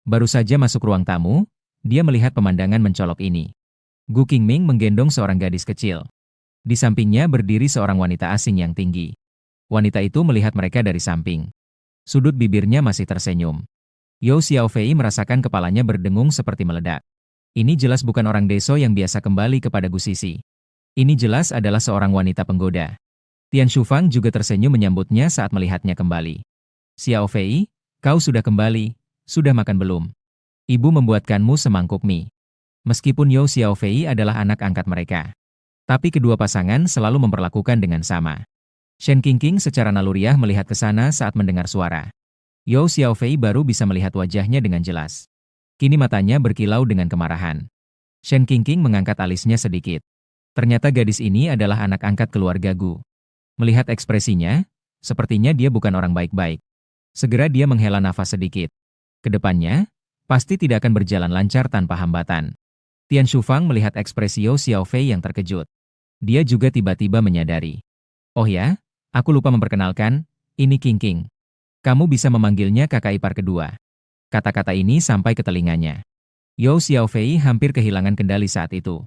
Baru saja masuk ruang tamu, dia melihat pemandangan mencolok ini. Gu Qingming menggendong seorang gadis kecil. Di sampingnya berdiri seorang wanita asing yang tinggi. Wanita itu melihat mereka dari samping. Sudut bibirnya masih tersenyum. Yao Xiaofei merasakan kepalanya berdengung seperti meledak. Ini jelas bukan orang deso yang biasa kembali kepada Gu Sisi. Ini jelas adalah seorang wanita penggoda. Tian Shufang juga tersenyum menyambutnya saat melihatnya kembali. Xiao Fei, kau sudah kembali, sudah makan belum? Ibu membuatkanmu semangkuk mie. Meskipun You Xiao Fei adalah anak angkat mereka, tapi kedua pasangan selalu memperlakukan dengan sama. Shen Qingqing secara naluriah melihat ke sana saat mendengar suara. You Xiao Fei baru bisa melihat wajahnya dengan jelas. Kini matanya berkilau dengan kemarahan. Shen Qingqing mengangkat alisnya sedikit. Ternyata gadis ini adalah anak angkat keluarga Gu. Melihat ekspresinya, sepertinya dia bukan orang baik-baik. Segera dia menghela nafas sedikit. Kedepannya, pasti tidak akan berjalan lancar tanpa hambatan. Tian Shufang melihat ekspresi You Xiao Fei yang terkejut. Dia juga tiba-tiba menyadari. Oh ya, aku lupa memperkenalkan, ini Qingqing. Kamu bisa memanggilnya kakak ipar kedua. Kata-kata ini sampai ke telinganya. You Xiao Fei hampir kehilangan kendali saat itu.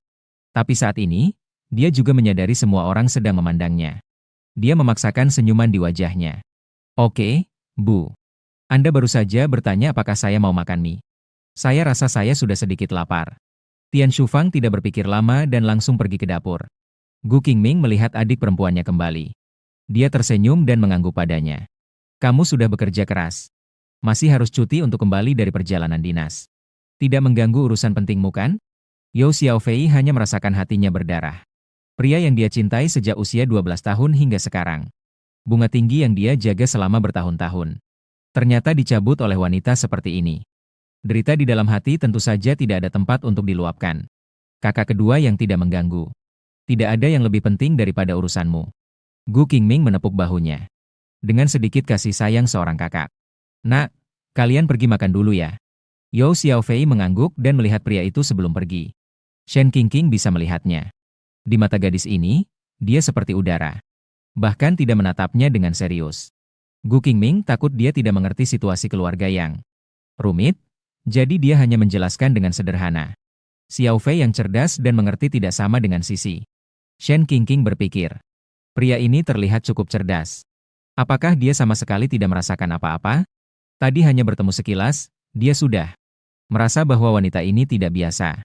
Tapi saat ini, dia juga menyadari semua orang sedang memandangnya. Dia memaksakan senyuman di wajahnya. Oke, Bu. Anda baru saja bertanya apakah saya mau makan mie. Saya rasa saya sudah sedikit lapar. Tian Shufang tidak berpikir lama dan langsung pergi ke dapur. Gu Qingming melihat adik perempuannya kembali. Dia tersenyum dan mengangguk padanya. Kamu sudah bekerja keras. Masih harus cuti untuk kembali dari perjalanan dinas. Tidak mengganggu urusan pentingmu kan? You Xiao Fei hanya merasakan hatinya berdarah. Pria yang dia cintai sejak usia 12 tahun hingga sekarang. Bunga tinggi yang dia jaga selama bertahun-tahun. Ternyata dicabut oleh wanita seperti ini. Derita di dalam hati tentu saja tidak ada tempat untuk diluapkan. Kakak kedua yang tidak mengganggu. Tidak ada yang lebih penting daripada urusanmu. Gu Qingming menepuk bahunya. Dengan sedikit kasih sayang seorang kakak. Nak, kalian pergi makan dulu ya. You Xiao Fei mengangguk dan melihat pria itu sebelum pergi. Shen Qingqing bisa melihatnya. Di mata gadis ini, dia seperti udara. Bahkan tidak menatapnya dengan serius. Gu Qingming takut dia tidak mengerti situasi keluarga yang rumit, jadi dia hanya menjelaskan dengan sederhana. Xiao Fei yang cerdas dan mengerti tidak sama dengan Sisi. Shen Qingqing berpikir, pria ini terlihat cukup cerdas. Apakah dia sama sekali tidak merasakan apa-apa? Tadi hanya bertemu sekilas, dia sudah merasa bahwa wanita ini tidak biasa.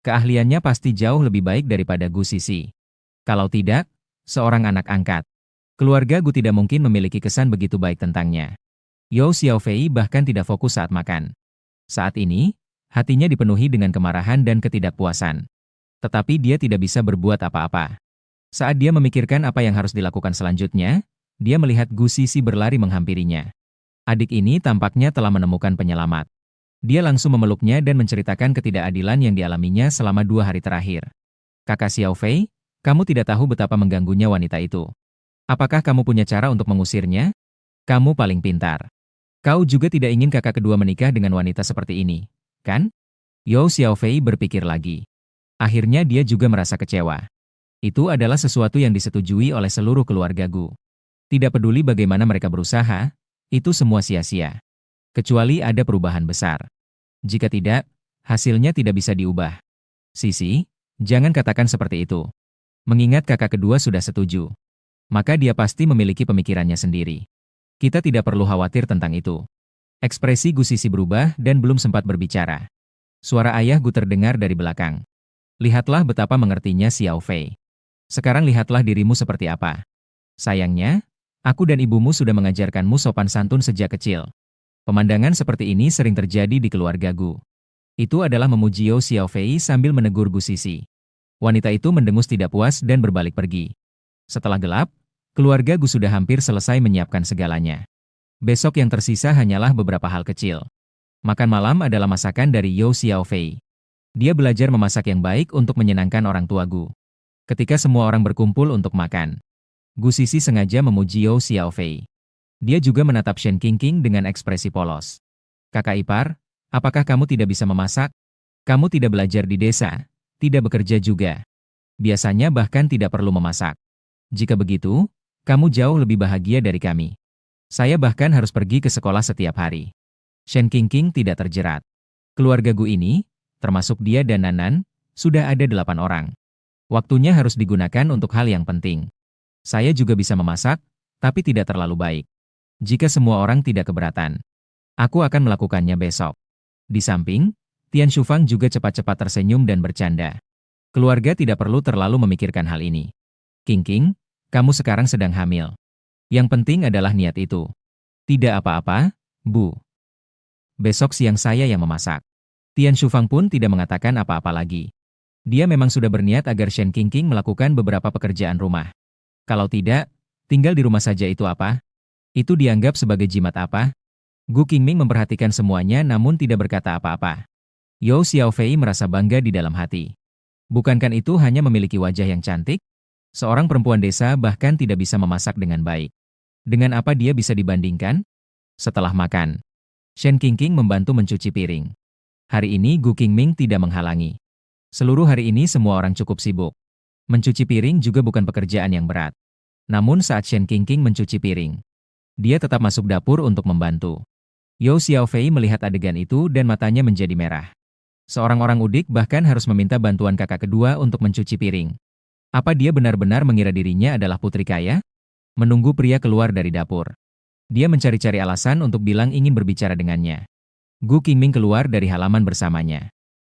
Keahliannya pasti jauh lebih baik daripada Gu Sisi. Kalau tidak, seorang anak angkat. Keluarga Gu tidak mungkin memiliki kesan begitu baik tentangnya. You Xiao Fei bahkan tidak fokus saat makan. Saat ini, hatinya dipenuhi dengan kemarahan dan ketidakpuasan. Tetapi dia tidak bisa berbuat apa-apa. Saat dia memikirkan apa yang harus dilakukan selanjutnya, dia melihat Gu Sisi berlari menghampirinya. Adik ini tampaknya telah menemukan penyelamat. Dia langsung memeluknya dan menceritakan ketidakadilan yang dialaminya selama 2 hari terakhir. Kakak Xiao Fei, kamu tidak tahu betapa mengganggunya wanita itu. Apakah kamu punya cara untuk mengusirnya? Kamu paling pintar. Kau juga tidak ingin kakak kedua menikah dengan wanita seperti ini, kan? You Xiao Fei berpikir lagi. Akhirnya dia juga merasa kecewa. Itu adalah sesuatu yang disetujui oleh seluruh keluarga Gu. Tidak peduli bagaimana mereka berusaha, itu semua sia-sia. Kecuali ada perubahan besar. Jika tidak, hasilnya tidak bisa diubah. Sisi, jangan katakan seperti itu. Mengingat kakak kedua sudah setuju, maka dia pasti memiliki pemikirannya sendiri. Kita tidak perlu khawatir tentang itu. Ekspresi Gu Sisi berubah dan belum sempat berbicara. Suara ayah Gu terdengar dari belakang. Lihatlah betapa mengertinya Xiao Fei. Sekarang lihatlah dirimu seperti apa. Sayangnya, aku dan ibumu sudah mengajarkanmu sopan santun sejak kecil. Pemandangan seperti ini sering terjadi di keluarga Gu. Itu adalah memuji You Xiao Fei sambil menegur Gu Sisi. Wanita itu mendengus tidak puas dan berbalik pergi. Setelah gelap, keluarga Gu sudah hampir selesai menyiapkan segalanya. Besok yang tersisa hanyalah beberapa hal kecil. Makan malam adalah masakan dari You Xiao Fei. Dia belajar memasak yang baik untuk menyenangkan orang tua Gu. Ketika semua orang berkumpul untuk makan, Gu Sisi sengaja memuji You Xiao Fei. Dia juga menatap Shen Qingqing dengan ekspresi polos. Kakak ipar, apakah kamu tidak bisa memasak? Kamu tidak belajar di desa, tidak bekerja juga. Biasanya bahkan tidak perlu memasak. Jika begitu, kamu jauh lebih bahagia dari kami. Saya bahkan harus pergi ke sekolah setiap hari. Shen Qingqing tidak terjerat. Keluarga Gu ini, termasuk dia dan Nanan, sudah ada 8 orang. Waktunya harus digunakan untuk hal yang penting. Saya juga bisa memasak, tapi tidak terlalu baik. Jika semua orang tidak keberatan, aku akan melakukannya besok. Di samping, Tian Shufang juga cepat-cepat tersenyum dan bercanda. Keluarga tidak perlu terlalu memikirkan hal ini. Qingqing, Kamu sekarang sedang hamil. Yang penting adalah niat itu. Tidak apa-apa, Bu. Besok siang saya yang memasak. Tian Shufang pun tidak mengatakan apa-apa lagi. Dia memang sudah berniat agar Shen Qingqing melakukan beberapa pekerjaan rumah. Kalau tidak, tinggal di rumah saja itu apa? Itu dianggap sebagai jimat apa? Gu Qingming memperhatikan semuanya namun tidak berkata apa-apa. Yao Xiaofei merasa bangga di dalam hati. Bukankah itu hanya memiliki wajah yang cantik? Seorang perempuan desa bahkan tidak bisa memasak dengan baik. Dengan apa dia bisa dibandingkan? Setelah makan, Shen Qingqing membantu mencuci piring. Hari ini Gu Qingming tidak menghalangi. Seluruh hari ini semua orang cukup sibuk. Mencuci piring juga bukan pekerjaan yang berat. Namun saat Shen Qingqing mencuci piring, dia tetap masuk dapur untuk membantu. Yao Xiaofei melihat adegan itu dan matanya menjadi merah. Seorang orang udik bahkan harus meminta bantuan kakak kedua untuk mencuci piring. Apa dia benar-benar mengira dirinya adalah putri kaya? Menunggu pria keluar dari dapur, dia mencari-cari alasan untuk bilang ingin berbicara dengannya. Gu Qingming keluar dari halaman bersamanya.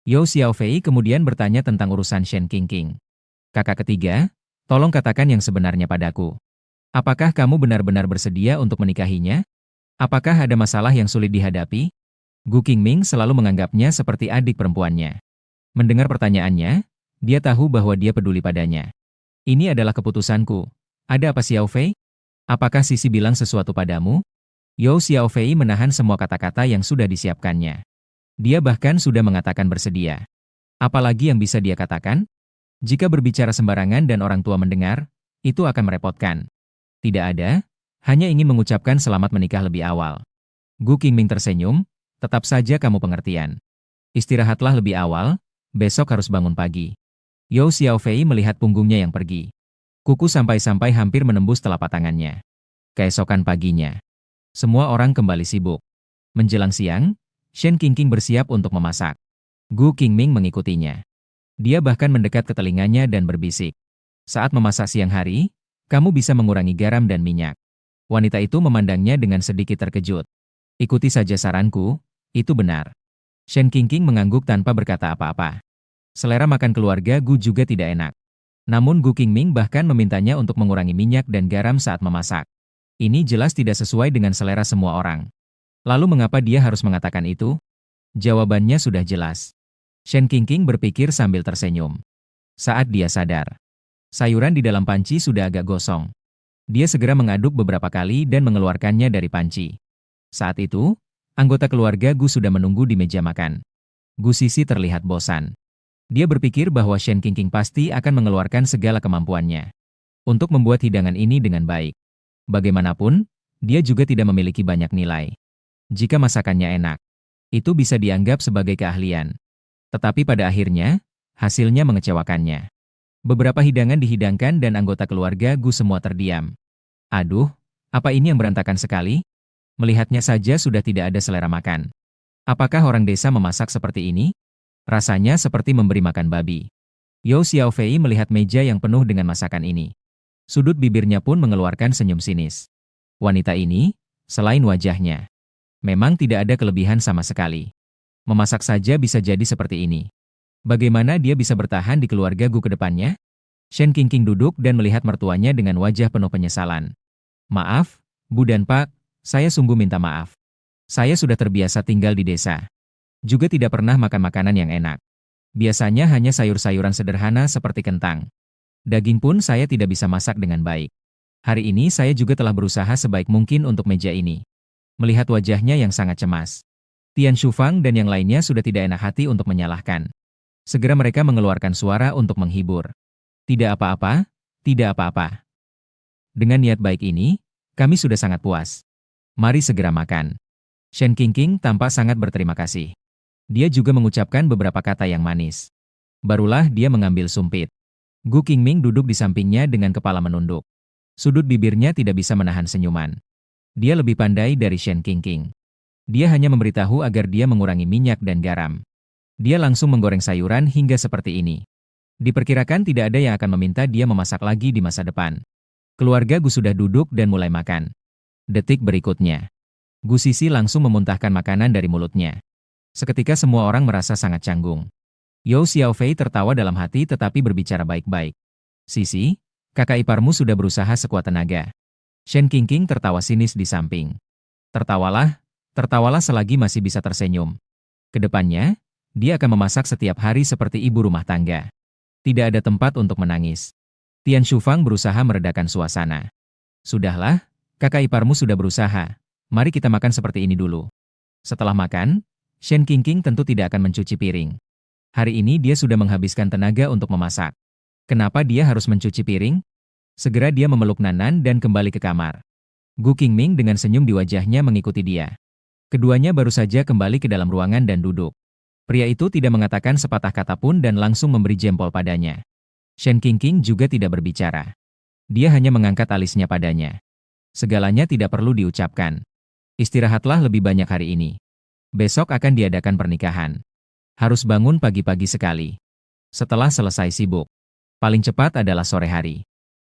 Yao Xiaofei kemudian bertanya tentang urusan Shen Qingqing. Kakak ketiga, tolong katakan yang sebenarnya padaku. Apakah kamu benar-benar bersedia untuk menikahinya? Apakah ada masalah yang sulit dihadapi? Gu Qingming selalu menganggapnya seperti adik perempuannya. Mendengar pertanyaannya, dia tahu bahwa dia peduli padanya. Ini adalah keputusanku. Ada apa Xiaofei? Apakah Sisi bilang sesuatu padamu? Yao Xiaofei menahan semua kata-kata yang sudah disiapkannya. Dia bahkan sudah mengatakan bersedia. Apalagi yang bisa dia katakan? Jika berbicara sembarangan dan orang tua mendengar, itu akan merepotkan. Tidak ada, hanya ingin mengucapkan selamat menikah lebih awal. Gu Qingming tersenyum, tetap saja kamu pengertian. Istirahatlah lebih awal, besok harus bangun pagi. Yao Xiaofei melihat punggungnya yang pergi. Kuku sampai-sampai hampir menembus telapak tangannya. Keesokan paginya, semua orang kembali sibuk. Menjelang siang, Shen Qingqing bersiap untuk memasak. Gu Qingming mengikutinya. Dia bahkan mendekat ke telinganya dan berbisik. Saat memasak siang hari, kamu bisa mengurangi garam dan minyak. Wanita itu memandangnya dengan sedikit terkejut. Ikuti saja saranku, itu benar. Shen Qingqing mengangguk tanpa berkata apa-apa. Selera makan keluarga Gu juga tidak enak. Namun Gu Qingming bahkan memintanya untuk mengurangi minyak dan garam saat memasak. Ini jelas tidak sesuai dengan selera semua orang. Lalu mengapa dia harus mengatakan itu? Jawabannya sudah jelas. Shen Qingqing berpikir sambil tersenyum. Saat dia sadar, sayuran di dalam panci sudah agak gosong. Dia segera mengaduk beberapa kali dan mengeluarkannya dari panci. Saat itu, anggota keluarga Gu sudah menunggu di meja makan. Gu Sisi terlihat bosan. Dia berpikir bahwa Shen Qingqing pasti akan mengeluarkan segala kemampuannya untuk membuat hidangan ini dengan baik. Bagaimanapun, dia juga tidak memiliki banyak nilai. Jika masakannya enak, itu bisa dianggap sebagai keahlian. Tetapi pada akhirnya, hasilnya mengecewakannya. Beberapa hidangan dihidangkan dan anggota keluarga Gu semua terdiam. Aduh, apa ini yang berantakan sekali? Melihatnya saja sudah tidak ada selera makan. Apakah orang desa memasak seperti ini? Rasanya seperti memberi makan babi. Yao Xiaofei melihat meja yang penuh dengan masakan ini. Sudut bibirnya pun mengeluarkan senyum sinis. Wanita ini, selain wajahnya, memang tidak ada kelebihan sama sekali. Memasak saja bisa jadi seperti ini. Bagaimana dia bisa bertahan di keluarga Gu ke depannya? Shen Qingqing duduk dan melihat mertuanya dengan wajah penuh penyesalan. Maaf, Bu dan Pak, saya sungguh minta maaf. Saya sudah terbiasa tinggal di desa. Juga tidak pernah makan makanan yang enak. Biasanya hanya sayur-sayuran sederhana seperti kentang. Daging pun saya tidak bisa masak dengan baik. Hari ini saya juga telah berusaha sebaik mungkin untuk meja ini. Melihat wajahnya yang sangat cemas, Tian Shufang dan yang lainnya sudah tidak enak hati untuk menyalahkan. Segera mereka mengeluarkan suara untuk menghibur. Tidak apa-apa, tidak apa-apa. Dengan niat baik ini, kami sudah sangat puas. Mari segera makan. Shen Qingqing tampak sangat berterima kasih. Dia juga mengucapkan beberapa kata yang manis. Barulah dia mengambil sumpit. Gu Qingming duduk di sampingnya dengan kepala menunduk. Sudut bibirnya tidak bisa menahan senyuman. Dia lebih pandai dari Shen Qingqing. Dia hanya memberitahu agar dia mengurangi minyak dan garam. Dia langsung menggoreng sayuran hingga seperti ini. Diperkirakan tidak ada yang akan meminta dia memasak lagi di masa depan. Keluarga Gu sudah duduk dan mulai makan. Detik berikutnya, Gu Sisi langsung memuntahkan makanan dari mulutnya. Seketika semua orang merasa sangat canggung. Yao Xiaofei tertawa dalam hati tetapi berbicara baik-baik. Sisi, Kakak iparmu sudah berusaha sekuat tenaga. Shen Qingqing tertawa sinis di samping. Tertawalah, tertawalah selagi masih bisa tersenyum. Kedepannya, dia akan memasak setiap hari seperti ibu rumah tangga. Tidak ada tempat untuk menangis. Tian Shufang berusaha meredakan suasana. Sudahlah, kakak iparmu sudah berusaha. Mari kita makan seperti ini dulu. Setelah makan, Shen Qingqing tentu tidak akan mencuci piring. Hari ini dia sudah menghabiskan tenaga untuk memasak. Kenapa dia harus mencuci piring? Segera dia memeluk Nanan dan kembali ke kamar. Gu Qingming dengan senyum di wajahnya mengikuti dia. Keduanya baru saja kembali ke dalam ruangan dan duduk. Pria itu tidak mengatakan sepatah kata pun dan langsung memberi jempol padanya. Shen Qingqing juga tidak berbicara. Dia hanya mengangkat alisnya padanya. Segalanya tidak perlu diucapkan. Istirahatlah lebih banyak hari ini. Besok akan diadakan pernikahan. Harus bangun pagi-pagi sekali. Setelah selesai sibuk. Paling cepat adalah sore hari.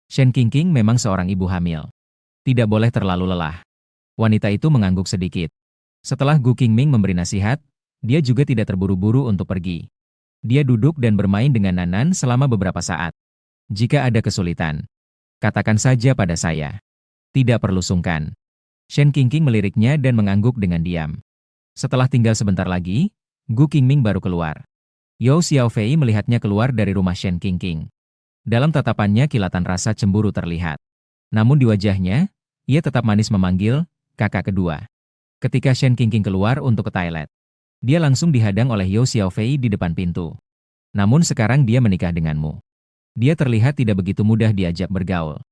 Shen Qingqing memang seorang ibu hamil. Tidak boleh terlalu lelah. Wanita itu mengangguk sedikit. Setelah Gu Qingming memberi nasihat, dia juga tidak terburu-buru untuk pergi. Dia duduk dan bermain dengan Nanan selama beberapa saat. Jika ada kesulitan, katakan saja pada saya. Tidak perlu sungkan. Shen Qingqing meliriknya dan mengangguk dengan diam. Setelah tinggal sebentar lagi, Gu Qingming baru keluar. Yao Xiaofei melihatnya keluar dari rumah Shen Qingqing. Dalam tatapannya kilatan rasa cemburu terlihat. Namun di wajahnya, ia tetap manis memanggil, kakak kedua. Ketika Shen Qingqing keluar untuk ke toilet, dia langsung dihadang oleh Yao Xiaofei di depan pintu. Namun sekarang dia menikah denganmu. Dia terlihat tidak begitu mudah diajak bergaul.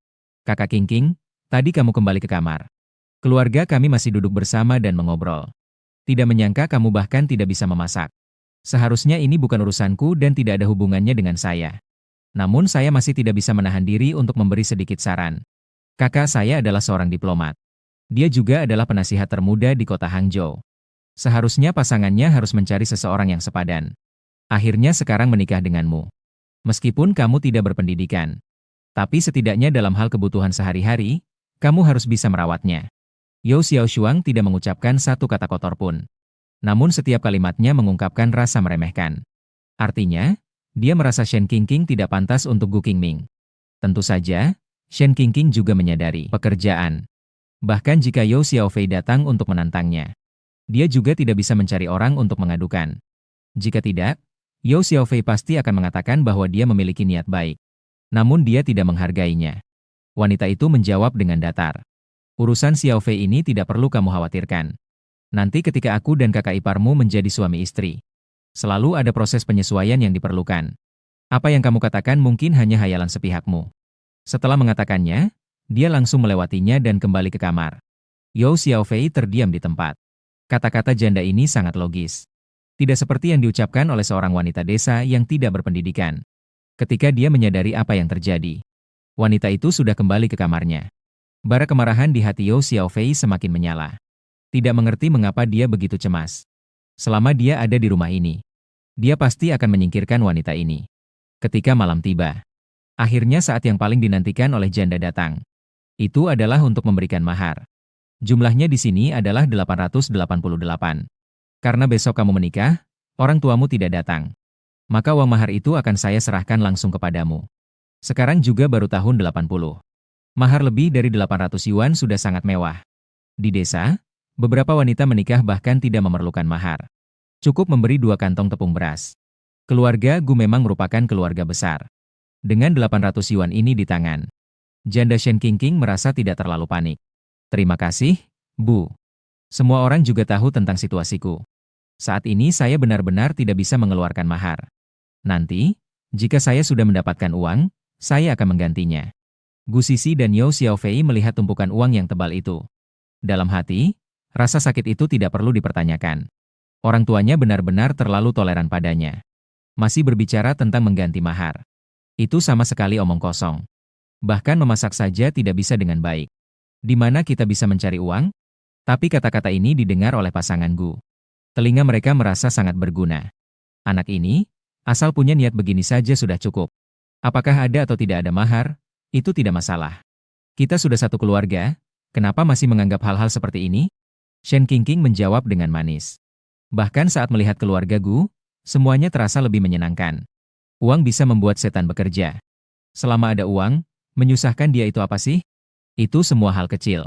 Kakak Qingqing, tadi kamu kembali ke kamar. Keluarga kami masih duduk bersama dan mengobrol. Tidak menyangka kamu bahkan tidak bisa memasak. Seharusnya ini bukan urusanku dan tidak ada hubungannya dengan saya. Namun saya masih tidak bisa menahan diri untuk memberi sedikit saran. Kakak saya adalah seorang diplomat. Dia juga adalah penasihat termuda di kota Hangzhou. Seharusnya pasangannya harus mencari seseorang yang sepadan. Akhirnya sekarang menikah denganmu. Meskipun kamu tidak berpendidikan. Tapi setidaknya dalam hal kebutuhan sehari-hari, kamu harus bisa merawatnya. Yao Xiaoshuang tidak mengucapkan satu kata kotor pun. Namun setiap kalimatnya mengungkapkan rasa meremehkan. Artinya, dia merasa Shen Qingqing tidak pantas untuk Gu Qingming. Tentu saja, Shen Qingqing juga menyadari pekerjaan. Bahkan jika Yao Xiaofei datang untuk menantangnya, dia juga tidak bisa mencari orang untuk mengadukan. Jika tidak, Yao Xiaofei pasti akan mengatakan bahwa dia memiliki niat baik. Namun dia tidak menghargainya. Wanita itu menjawab dengan datar. Urusan Xiaofei ini tidak perlu kamu khawatirkan. Nanti ketika aku dan kakak iparmu menjadi suami istri, selalu ada proses penyesuaian yang diperlukan. Apa yang kamu katakan mungkin hanya hayalan sepihakmu. Setelah mengatakannya, dia langsung melewatinya dan kembali ke kamar. Yao Xiaofei terdiam di tempat. Kata-kata janda ini sangat logis. Tidak seperti yang diucapkan oleh seorang wanita desa yang tidak berpendidikan. Ketika dia menyadari apa yang terjadi, wanita itu sudah kembali ke kamarnya. Bara kemarahan di hati Yao Xiaofei semakin menyala. Tidak mengerti mengapa dia begitu cemas. Selama dia ada di rumah ini, dia pasti akan menyingkirkan wanita ini. Ketika malam tiba, akhirnya saat yang paling dinantikan oleh janda datang. Itu adalah untuk memberikan mahar. Jumlahnya di sini adalah 888. Karena besok kamu menikah, orang tuamu tidak datang. Maka uang mahar itu akan saya serahkan langsung kepadamu. Sekarang juga baru tahun 80. Mahar lebih dari 800 yuan sudah sangat mewah. Di desa, beberapa wanita menikah bahkan tidak memerlukan mahar. Cukup memberi 2 kantong tepung beras. Keluarga Gu memang merupakan keluarga besar. Dengan 800 yuan ini di tangan, janda Shen Qingqing merasa tidak terlalu panik. Terima kasih, Bu. Semua orang juga tahu tentang situasiku. Saat ini saya benar-benar tidak bisa mengeluarkan mahar. Nanti, jika saya sudah mendapatkan uang, saya akan menggantinya. Gu Sisi dan Yao Xiaofei melihat tumpukan uang yang tebal itu. Dalam hati, rasa sakit itu tidak perlu dipertanyakan. Orang tuanya benar-benar terlalu toleran padanya. Masih berbicara tentang mengganti mahar. Itu sama sekali omong kosong. Bahkan memasak saja tidak bisa dengan baik. Di mana kita bisa mencari uang? Tapi kata-kata ini didengar oleh pasangan Gu. Telinga mereka merasa sangat berguna. Anak ini, asal punya niat begini saja sudah cukup. Apakah ada atau tidak ada mahar, itu tidak masalah. Kita sudah satu keluarga, kenapa masih menganggap hal-hal seperti ini? Shen Qingqing menjawab dengan manis. Bahkan saat melihat keluarga Gu, semuanya terasa lebih menyenangkan. Uang bisa membuat setan bekerja. Selama ada uang, Menyusahkan dia itu apa sih? Itu semua hal kecil.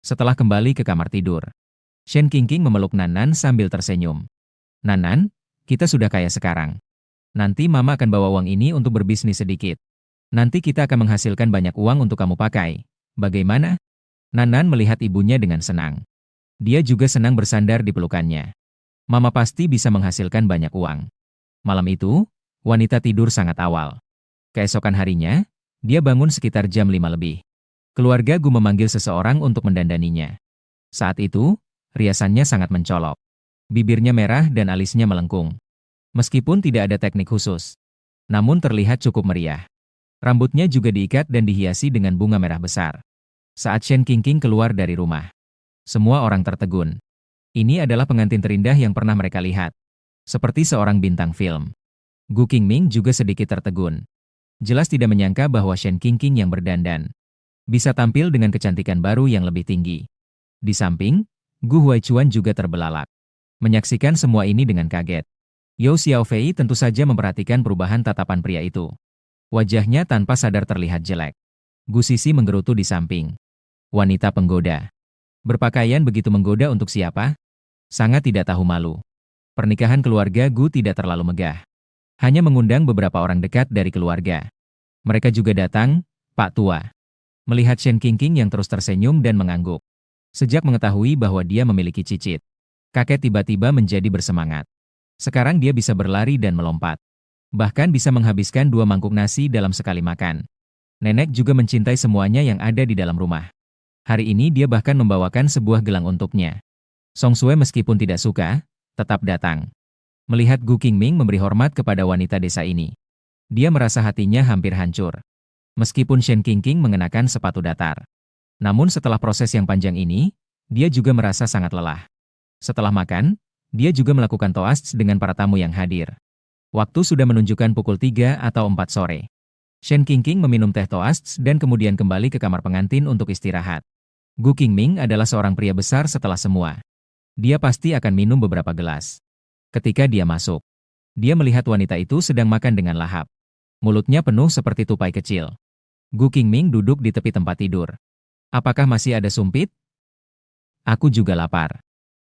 Setelah kembali ke kamar tidur, Shen Qingqing memeluk Nan sambil tersenyum. Nan, kita sudah kaya sekarang. Nanti mama akan bawa uang ini untuk berbisnis sedikit. Nanti kita akan menghasilkan banyak uang untuk kamu pakai. Bagaimana? Nan melihat ibunya dengan senang. Dia juga senang bersandar di pelukannya. Mama pasti bisa menghasilkan banyak uang. Malam itu, wanita tidur sangat awal. Keesokan harinya, dia bangun sekitar jam 5 lebih. Keluarga Gu memanggil seseorang untuk mendandaninya. Saat itu, riasannya sangat mencolok. Bibirnya merah dan alisnya melengkung. Meskipun tidak ada teknik khusus, namun terlihat cukup meriah. Rambutnya juga diikat dan dihiasi dengan bunga merah besar. Saat Shen Qingqing keluar dari rumah, semua orang tertegun. Ini adalah pengantin terindah yang pernah mereka lihat. Seperti seorang bintang film. Gu Qingming juga sedikit tertegun. Jelas tidak menyangka bahwa Shen Qingqing yang berdandan bisa tampil dengan kecantikan baru yang lebih tinggi. Di samping, Gu Huaichuan juga terbelalak. Menyaksikan semua ini dengan kaget. Yao Xiaofei tentu saja memperhatikan perubahan tatapan pria itu. Wajahnya tanpa sadar terlihat jelek. Gu Sisi menggerutu di samping. Wanita penggoda. Berpakaian begitu menggoda untuk siapa? Sangat tidak tahu malu. Pernikahan keluarga Gu tidak terlalu megah. Hanya mengundang beberapa orang dekat dari keluarga. Mereka juga datang, Pak Tua. Melihat Shen Qingqing yang terus tersenyum dan mengangguk. Sejak mengetahui bahwa dia memiliki cicit, kakek tiba-tiba menjadi bersemangat. Sekarang dia bisa berlari dan melompat. Bahkan bisa menghabiskan 2 mangkuk nasi dalam sekali makan. Nenek juga mencintai semuanya yang ada di dalam rumah. Hari ini dia bahkan membawakan sebuah gelang untuknya. Song Sue meskipun tidak suka, tetap datang. Melihat Gu Qingming memberi hormat kepada wanita desa ini, dia merasa hatinya hampir hancur. Meskipun Shen Qingqing mengenakan sepatu datar. Namun setelah proses yang panjang ini, dia juga merasa sangat lelah. Setelah makan, dia juga melakukan toast dengan para tamu yang hadir. Waktu sudah menunjukkan pukul 3 atau 4 sore. Shen Qingqing meminum teh toast dan kemudian kembali ke kamar pengantin untuk istirahat. Gu Qingming adalah seorang pria besar setelah semua. Dia pasti akan minum beberapa gelas. Ketika dia masuk, dia melihat wanita itu sedang makan dengan lahap. Mulutnya penuh seperti tupai kecil. Gu Qingming duduk di tepi tempat tidur. Apakah masih ada sumpit? Aku juga lapar.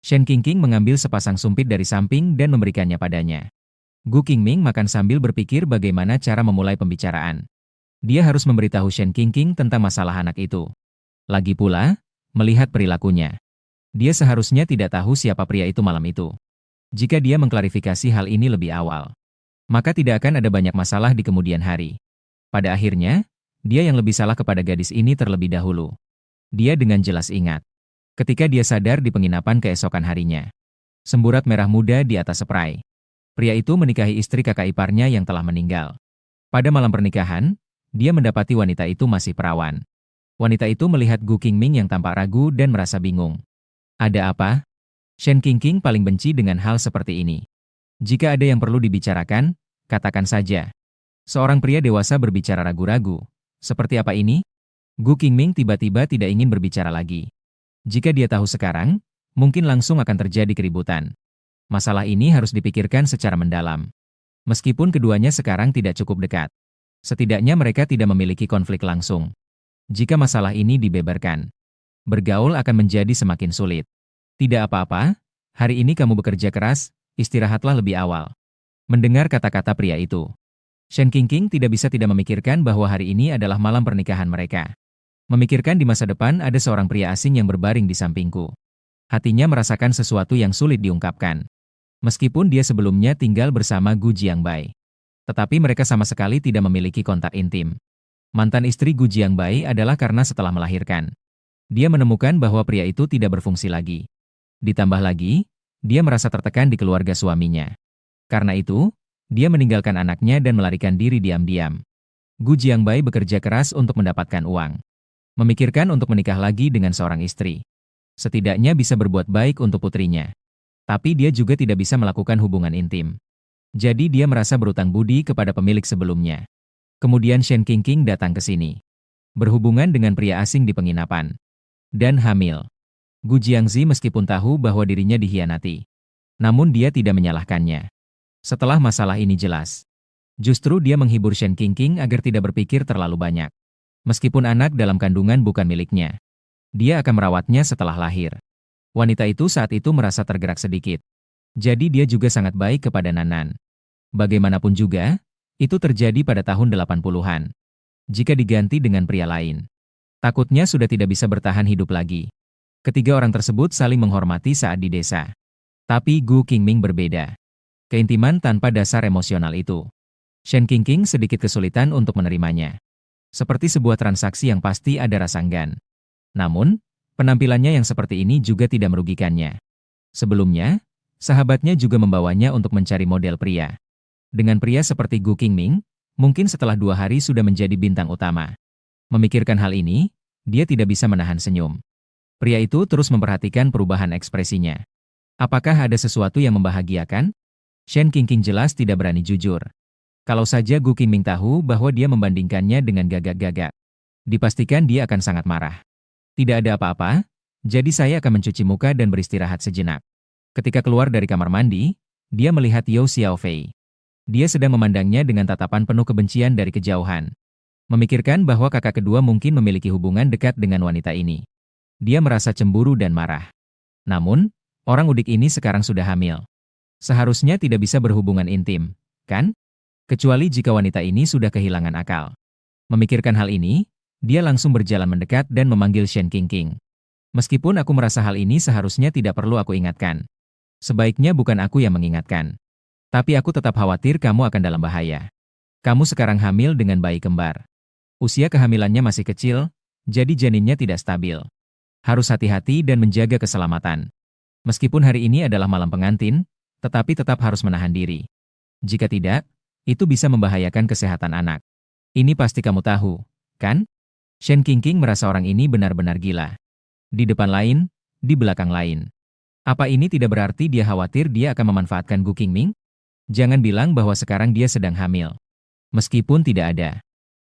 Shen Qingqing mengambil sepasang sumpit dari samping dan memberikannya padanya. Gu Qingming makan sambil berpikir bagaimana cara memulai pembicaraan. Dia harus memberitahu Shen Qingqing tentang masalah anak itu. Lagi pula, melihat perilakunya, dia seharusnya tidak tahu siapa pria itu malam itu. Jika dia mengklarifikasi hal ini lebih awal, maka tidak akan ada banyak masalah di kemudian hari. Pada akhirnya, dia yang lebih salah kepada gadis ini terlebih dahulu. Dia dengan jelas ingat, ketika dia sadar di penginapan keesokan harinya. Semburat merah muda di atas spray. Pria itu menikahi istri kakak iparnya yang telah meninggal. Pada malam pernikahan, dia mendapati wanita itu masih perawan. Wanita itu melihat Gu Qingming yang tampak ragu dan merasa bingung. Ada apa? Shen Qingqing paling benci dengan hal seperti ini. Jika ada yang perlu dibicarakan, katakan saja. Seorang pria dewasa berbicara ragu-ragu. Seperti apa ini? Gu Qingming tiba-tiba tidak ingin berbicara lagi. Jika dia tahu sekarang, mungkin langsung akan terjadi keributan. Masalah ini harus dipikirkan secara mendalam. Meskipun keduanya sekarang tidak cukup dekat, setidaknya mereka tidak memiliki konflik langsung. Jika masalah ini dibeberkan, bergaul akan menjadi semakin sulit. Tidak apa-apa, hari ini kamu bekerja keras, istirahatlah lebih awal. Mendengar kata-kata pria itu, Shen Qingqing tidak bisa tidak memikirkan bahwa hari ini adalah malam pernikahan mereka. Memikirkan di masa depan ada seorang pria asing yang berbaring di sampingku. Hatinya merasakan sesuatu yang sulit diungkapkan. Meskipun dia sebelumnya tinggal bersama Gu Jiangbai. Tetapi mereka sama sekali tidak memiliki kontak intim. Mantan istri Gu Jiangbai adalah karena setelah melahirkan, dia menemukan bahwa pria itu tidak berfungsi lagi. Ditambah lagi, dia merasa tertekan di keluarga suaminya. Karena itu, dia meninggalkan anaknya dan melarikan diri diam-diam. Gu Jiangbai bekerja keras untuk mendapatkan uang. Memikirkan untuk menikah lagi dengan seorang istri. Setidaknya bisa berbuat baik untuk putrinya. Tapi dia juga tidak bisa melakukan hubungan intim. Jadi dia merasa berutang budi kepada pemilik sebelumnya. Kemudian Shen Qingqing datang ke sini. Berhubungan dengan pria asing di penginapan. Dan hamil. Gu Jiangzi meskipun tahu bahwa dirinya dikhianati. Namun dia tidak menyalahkannya. Setelah masalah ini jelas, justru dia menghibur Shen Qingqing agar tidak berpikir terlalu banyak. Meskipun anak dalam kandungan bukan miliknya, dia akan merawatnya setelah lahir. Wanita itu saat itu merasa tergerak sedikit. Jadi dia juga sangat baik kepada Nanan. Bagaimanapun juga, itu terjadi pada tahun 80-an. Jika diganti dengan pria lain, takutnya sudah tidak bisa bertahan hidup lagi. Ketiga orang tersebut saling menghormati saat di desa. Tapi Gu Qingming berbeda. Keintiman tanpa dasar emosional itu, Shen Qingqing sedikit kesulitan untuk menerimanya. Seperti sebuah transaksi yang pasti ada rasa enggan. Namun, penampilannya yang seperti ini juga tidak merugikannya. Sebelumnya, sahabatnya juga membawanya untuk mencari model pria. Dengan pria seperti Gu Qingming, mungkin setelah 2 hari sudah menjadi bintang utama. Memikirkan hal ini, dia tidak bisa menahan senyum. Pria itu terus memperhatikan perubahan ekspresinya. Apakah ada sesuatu yang membahagiakan? Shen Qingqing jelas tidak berani jujur. Kalau saja Gu Qingming tahu bahwa dia membandingkannya dengan gagak-gagak, dipastikan dia akan sangat marah. Tidak ada apa-apa, jadi saya akan mencuci muka dan beristirahat sejenak. Ketika keluar dari kamar mandi, dia melihat Yao Xiaofei. Dia sedang memandangnya dengan tatapan penuh kebencian dari kejauhan. Memikirkan bahwa kakak kedua mungkin memiliki hubungan dekat dengan wanita ini. Dia merasa cemburu dan marah. Namun, orang udik ini sekarang sudah hamil. Seharusnya tidak bisa berhubungan intim, kan? Kecuali jika wanita ini sudah kehilangan akal. Memikirkan hal ini, dia langsung berjalan mendekat dan memanggil Shen Qingqing. Meskipun aku merasa hal ini seharusnya tidak perlu aku ingatkan. Sebaiknya bukan aku yang mengingatkan. Tapi aku tetap khawatir kamu akan dalam bahaya. Kamu sekarang hamil dengan bayi kembar. Usia kehamilannya masih kecil, jadi janinnya tidak stabil. Harus hati-hati dan menjaga keselamatan. Meskipun hari ini adalah malam pengantin, tetapi tetap harus menahan diri. Jika tidak, itu bisa membahayakan kesehatan anak. Ini pasti kamu tahu, kan? Shen Qingqing merasa orang ini benar-benar gila. Di depan lain, di belakang lain. Apa ini tidak berarti dia khawatir dia akan memanfaatkan Gu Qingming? Jangan bilang bahwa sekarang dia sedang hamil. Meskipun tidak ada,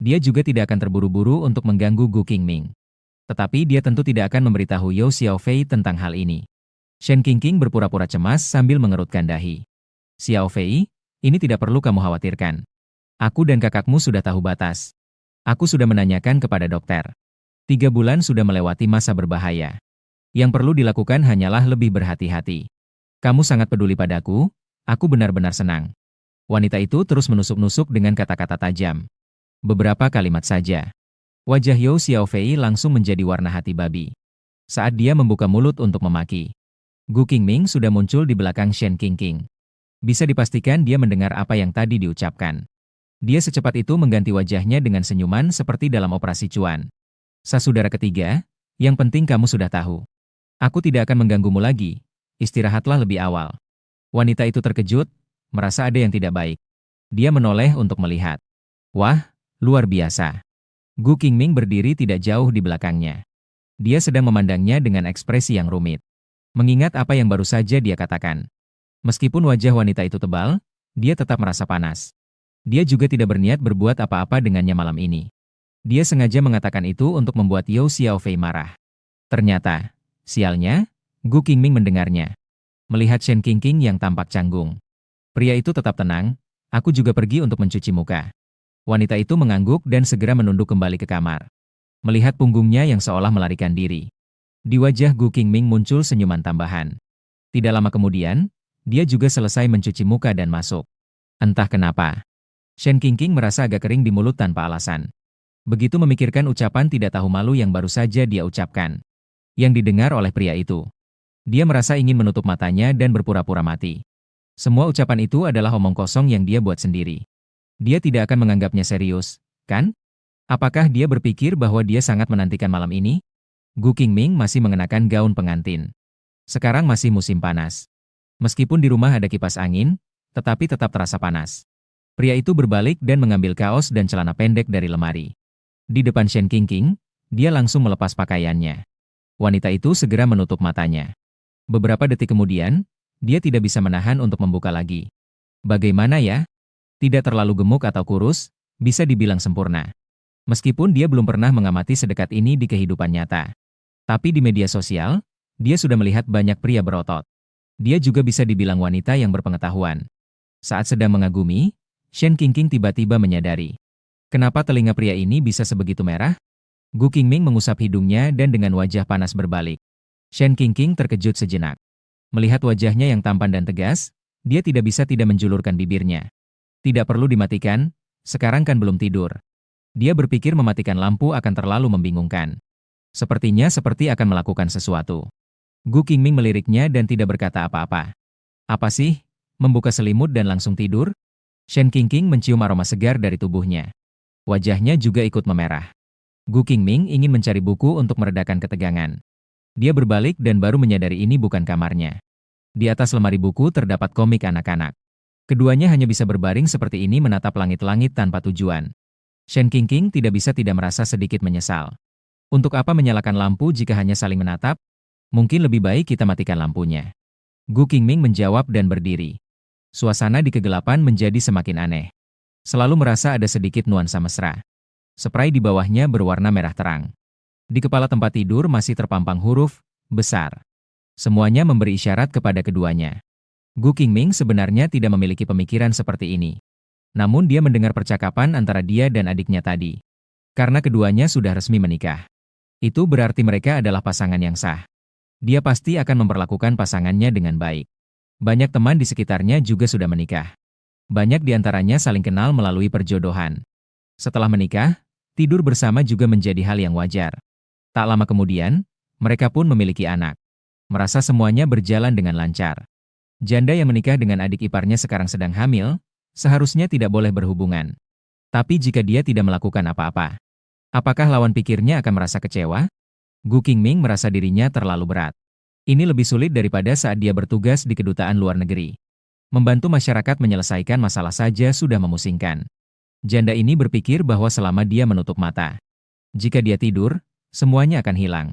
dia juga tidak akan terburu-buru untuk mengganggu Gu Qingming. Tetapi dia tentu tidak akan memberitahu Yao Xiaofei tentang hal ini. Shen Qingqing berpura-pura cemas sambil mengerutkan dahi. Xiaofei, ini tidak perlu kamu khawatirkan. Aku dan kakakmu sudah tahu batas. Aku sudah menanyakan kepada dokter. 3 bulan sudah melewati masa berbahaya. Yang perlu dilakukan hanyalah lebih berhati-hati. Kamu sangat peduli padaku, aku benar-benar senang. Wanita itu terus menusuk-nusuk dengan kata-kata tajam. Beberapa kalimat saja. Wajah Yao Xiaofei langsung menjadi warna hati babi. Saat dia membuka mulut untuk memaki, Gu Qingming sudah muncul di belakang Shen Qingqing. Bisa dipastikan dia mendengar apa yang tadi diucapkan. Dia secepat itu mengganti wajahnya dengan senyuman seperti dalam operasi cuan. Saudara ketiga, yang penting kamu sudah tahu. Aku tidak akan mengganggumu lagi, istirahatlah lebih awal. Wanita itu terkejut, merasa ada yang tidak baik. Dia menoleh untuk melihat. Wah, luar biasa. Gu Qingming berdiri tidak jauh di belakangnya. Dia sedang memandangnya dengan ekspresi yang rumit. Mengingat apa yang baru saja dia katakan. Meskipun wajah wanita itu tebal, dia tetap merasa panas. Dia juga tidak berniat berbuat apa-apa dengannya malam ini. Dia sengaja mengatakan itu untuk membuat Yao Xiaofei marah. Ternyata, sialnya, Gu Qingming mendengarnya. Melihat Shen Qingqing yang tampak canggung. Pria itu tetap tenang, aku juga pergi untuk mencuci muka. Wanita itu mengangguk dan segera menunduk kembali ke kamar. Melihat punggungnya yang seolah melarikan diri. Di wajah Gu Qingming muncul senyuman tambahan. Tidak lama kemudian, dia juga selesai mencuci muka dan masuk. Entah kenapa, Shen Qingqing merasa agak kering di mulut tanpa alasan. Begitu memikirkan ucapan tidak tahu malu yang baru saja dia ucapkan. Yang didengar oleh pria itu. Dia merasa ingin menutup matanya dan berpura-pura mati. Semua ucapan itu adalah omong kosong yang dia buat sendiri. Dia tidak akan menganggapnya serius, kan? Apakah dia berpikir bahwa dia sangat menantikan malam ini? Gu Qingming masih mengenakan gaun pengantin. Sekarang masih musim panas. Meskipun di rumah ada kipas angin, tetapi tetap terasa panas. Pria itu berbalik dan mengambil kaos dan celana pendek dari lemari. Di depan Shen Qingqing, dia langsung melepas pakaiannya. Wanita itu segera menutup matanya. Beberapa detik kemudian, dia tidak bisa menahan untuk membuka lagi. Bagaimana ya? Tidak terlalu gemuk atau kurus, bisa dibilang sempurna. Meskipun dia belum pernah mengamati sedekat ini di kehidupan nyata. Tapi di media sosial, dia sudah melihat banyak pria berotot. Dia juga bisa dibilang wanita yang berpengetahuan. Saat sedang mengagumi, Shen Qingqing tiba-tiba menyadari. Kenapa telinga pria ini bisa sebegitu merah? Gu Qingming mengusap hidungnya dan dengan wajah panas berbalik. Shen Qingqing terkejut sejenak. Melihat wajahnya yang tampan dan tegas, dia tidak bisa tidak menjulurkan bibirnya. Tidak perlu dimatikan, sekarang kan belum tidur. Dia berpikir mematikan lampu akan terlalu membingungkan. Sepertinya seperti akan melakukan sesuatu. Gu Qingming meliriknya dan tidak berkata apa-apa. Apa sih? Membuka selimut dan langsung tidur? Shen Qingqing mencium aroma segar dari tubuhnya. Wajahnya juga ikut memerah. Gu Qingming ingin mencari buku untuk meredakan ketegangan. Dia berbalik dan baru menyadari ini bukan kamarnya. Di atas lemari buku terdapat komik anak-anak. Keduanya hanya bisa berbaring seperti ini menatap langit-langit tanpa tujuan. Shen Qingqing tidak bisa tidak merasa sedikit menyesal. Untuk apa menyalakan lampu jika hanya saling menatap? Mungkin lebih baik kita matikan lampunya. Gu Qingming menjawab dan berdiri. Suasana di kegelapan menjadi semakin aneh. Selalu merasa ada sedikit nuansa mesra. Spray di bawahnya berwarna merah terang. Di kepala tempat tidur masih terpampang huruf besar. Semuanya memberi isyarat kepada keduanya. Gu Qingming sebenarnya tidak memiliki pemikiran seperti ini. Namun dia mendengar percakapan antara dia dan adiknya tadi. Karena keduanya sudah resmi menikah. Itu berarti mereka adalah pasangan yang sah. Dia pasti akan memperlakukan pasangannya dengan baik. Banyak teman di sekitarnya juga sudah menikah. Banyak di antaranya saling kenal melalui perjodohan. Setelah menikah, tidur bersama juga menjadi hal yang wajar. Tak lama kemudian, mereka pun memiliki anak. Merasa semuanya berjalan dengan lancar. Janda yang menikah dengan adik iparnya sekarang sedang hamil, seharusnya tidak boleh berhubungan. Tapi jika dia tidak melakukan apa-apa, apakah lawan pikirnya akan merasa kecewa? Gu Qingming merasa dirinya terlalu berat. Ini lebih sulit daripada saat dia bertugas di kedutaan luar negeri. Membantu masyarakat menyelesaikan masalah saja sudah memusingkan. Janda ini berpikir bahwa selama dia menutup mata, jika dia tidur, semuanya akan hilang.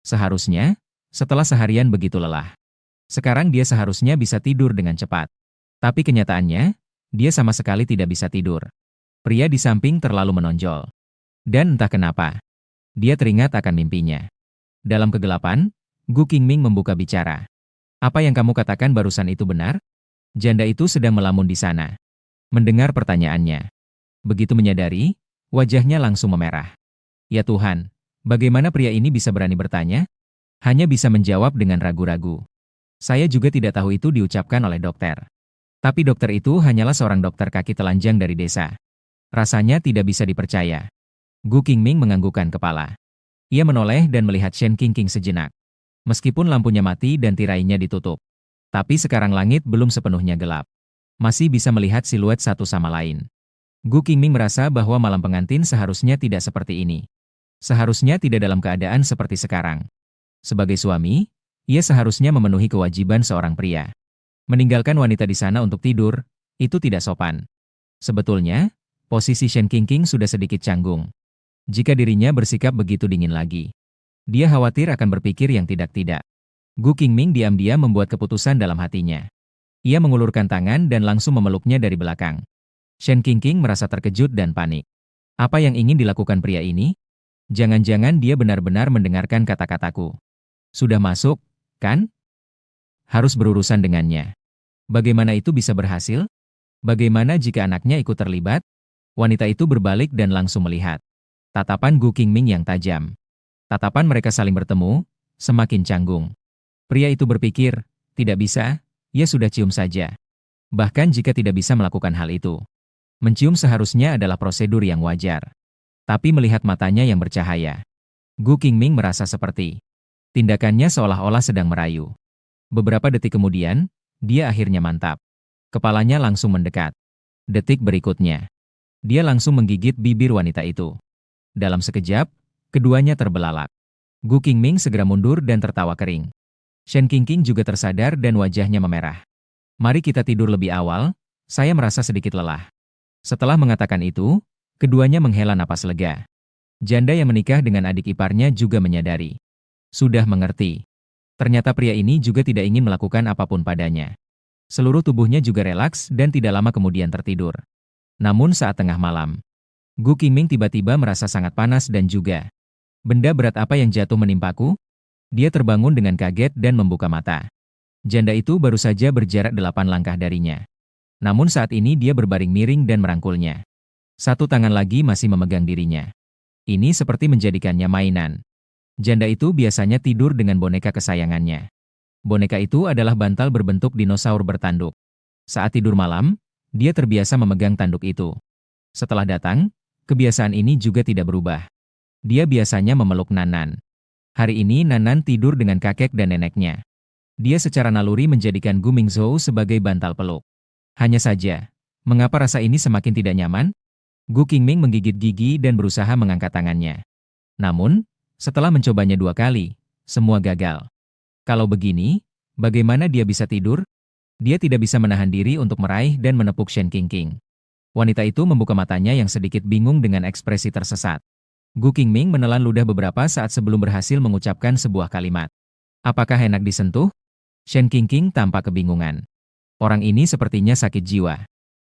Seharusnya, setelah seharian begitu lelah, sekarang dia seharusnya bisa tidur dengan cepat. Tapi kenyataannya, dia sama sekali tidak bisa tidur. Pria di samping terlalu menonjol. Dan entah kenapa, dia teringat akan mimpinya. Dalam kegelapan, Gu Qingming membuka bicara. Apa yang kamu katakan barusan itu benar? Janda itu sedang melamun di sana. Mendengar pertanyaannya. Begitu menyadari, wajahnya langsung memerah. Ya Tuhan, bagaimana pria ini bisa berani bertanya? Hanya bisa menjawab dengan ragu-ragu. Saya juga tidak tahu itu diucapkan oleh dokter. Tapi dokter itu hanyalah seorang dokter kaki telanjang dari desa. Rasanya tidak bisa dipercaya. Gu Qingming menganggukkan kepala. Ia menoleh dan melihat Shen Qingqing sejenak. Meskipun lampunya mati dan tirainya ditutup. Tapi sekarang langit belum sepenuhnya gelap. Masih bisa melihat siluet satu sama lain. Gu Qingming merasa bahwa malam pengantin seharusnya tidak seperti ini. Seharusnya tidak dalam keadaan seperti sekarang. Sebagai suami, ia seharusnya memenuhi kewajiban seorang pria. Meninggalkan wanita di sana untuk tidur, itu tidak sopan. Sebetulnya, posisi Shen Qingqing sudah sedikit canggung. Jika dirinya bersikap begitu dingin lagi, dia khawatir akan berpikir yang tidak-tidak. Gu Qingming diam-diam membuat keputusan dalam hatinya. Ia mengulurkan tangan dan langsung memeluknya dari belakang. Shen Qingqing merasa terkejut dan panik. Apa yang ingin dilakukan pria ini? Jangan-jangan dia benar-benar mendengarkan kata-kataku. Sudah masuk, kan? Harus berurusan dengannya. Bagaimana itu bisa berhasil? Bagaimana jika anaknya ikut terlibat? Wanita itu berbalik dan langsung melihat. Tatapan Gu Qingming yang tajam. Tatapan mereka saling bertemu, semakin canggung. Pria itu berpikir, tidak bisa, ia sudah cium saja. Bahkan jika tidak bisa melakukan hal itu. Mencium seharusnya adalah prosedur yang wajar. Tapi melihat matanya yang bercahaya, Gu Qingming merasa seperti tindakannya seolah-olah sedang merayu. Beberapa detik kemudian, dia akhirnya mantap. Kepalanya langsung mendekat. Detik berikutnya, dia langsung menggigit bibir wanita itu. Dalam sekejap, keduanya terbelalak. Gu Qingming segera mundur dan tertawa kering. Shen Qingqing juga tersadar dan wajahnya memerah. Mari kita tidur lebih awal, saya merasa sedikit lelah. Setelah mengatakan itu, keduanya menghela napas lega. Janda yang menikah dengan adik iparnya juga menyadari. Sudah mengerti. Ternyata pria ini juga tidak ingin melakukan apapun padanya. Seluruh tubuhnya juga relaks dan tidak lama kemudian tertidur. Namun saat tengah malam, Gu Qingming tiba-tiba merasa sangat panas dan juga, benda berat apa yang jatuh menimpaku? Dia terbangun dengan kaget dan membuka mata. Janda itu baru saja berjarak 8 langkah darinya. Namun saat ini dia berbaring miring dan merangkulnya. Satu tangan lagi masih memegang dirinya. Ini seperti menjadikannya mainan. Janda itu biasanya tidur dengan boneka kesayangannya. Boneka itu adalah bantal berbentuk dinosaur bertanduk. Saat tidur malam, dia terbiasa memegang tanduk itu. Setelah datang, kebiasaan ini juga tidak berubah. Dia biasanya memeluk Nanan. Hari ini Nanan tidur dengan kakek dan neneknya. Dia secara naluri menjadikan Gu Mingzhou sebagai bantal peluk. Hanya saja, mengapa rasa ini semakin tidak nyaman? Gu Qingming menggigit gigi dan berusaha mengangkat tangannya. Namun, setelah mencobanya 2 kali, semua gagal. Kalau begini, bagaimana dia bisa tidur? Dia tidak bisa menahan diri untuk meraih dan menepuk Shen Qingqing. Wanita itu membuka matanya yang sedikit bingung dengan ekspresi tersesat. Gu Qingming menelan ludah beberapa saat sebelum berhasil mengucapkan sebuah kalimat. Apakah enak disentuh? Shen Qingqing tampak kebingungan. Orang ini sepertinya sakit jiwa.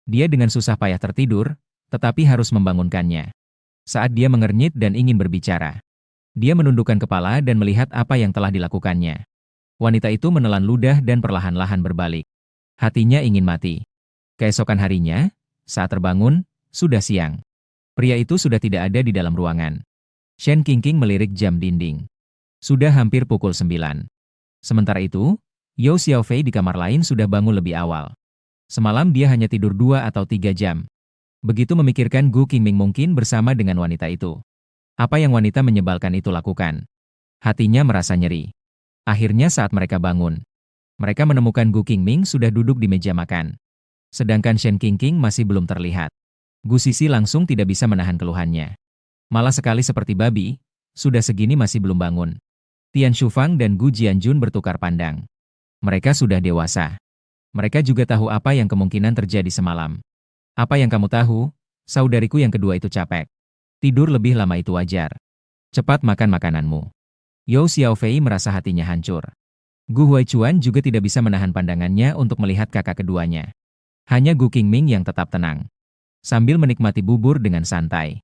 Dia dengan susah payah tertidur, tetapi harus membangunkannya. Saat dia mengernyit dan ingin berbicara, dia menundukkan kepala dan melihat apa yang telah dilakukannya. Wanita itu menelan ludah dan perlahan-lahan berbalik. Hatinya ingin mati. Keesokan harinya, saat terbangun, sudah siang. Pria itu sudah tidak ada di dalam ruangan. Shen Qingqing melirik jam dinding. Sudah hampir pukul 9. Sementara itu, Yao Xiaofei di kamar lain sudah bangun lebih awal. Semalam dia hanya tidur 2 atau 3 jam. Begitu memikirkan Gu Qingming mungkin bersama dengan wanita itu. Apa yang wanita menyebalkan itu lakukan? Hatinya merasa nyeri. Akhirnya saat mereka bangun, mereka menemukan Gu Qingming sudah duduk di meja makan. Sedangkan Shen Qingqing masih belum terlihat. Gu Sisi langsung tidak bisa menahan keluhannya. Malah sekali seperti babi, sudah segini masih belum bangun. Tian Shufang dan Gu Jianjun bertukar pandang. Mereka sudah dewasa. Mereka juga tahu apa yang kemungkinan terjadi semalam. Apa yang kamu tahu? Saudariku yang kedua itu capek. Tidur lebih lama itu wajar. Cepat makan makananmu. Yao Xiaofei merasa hatinya hancur. Gu Huaichuan juga tidak bisa menahan pandangannya untuk melihat kakak keduanya. Hanya Gu Qingming yang tetap tenang, sambil menikmati bubur dengan santai.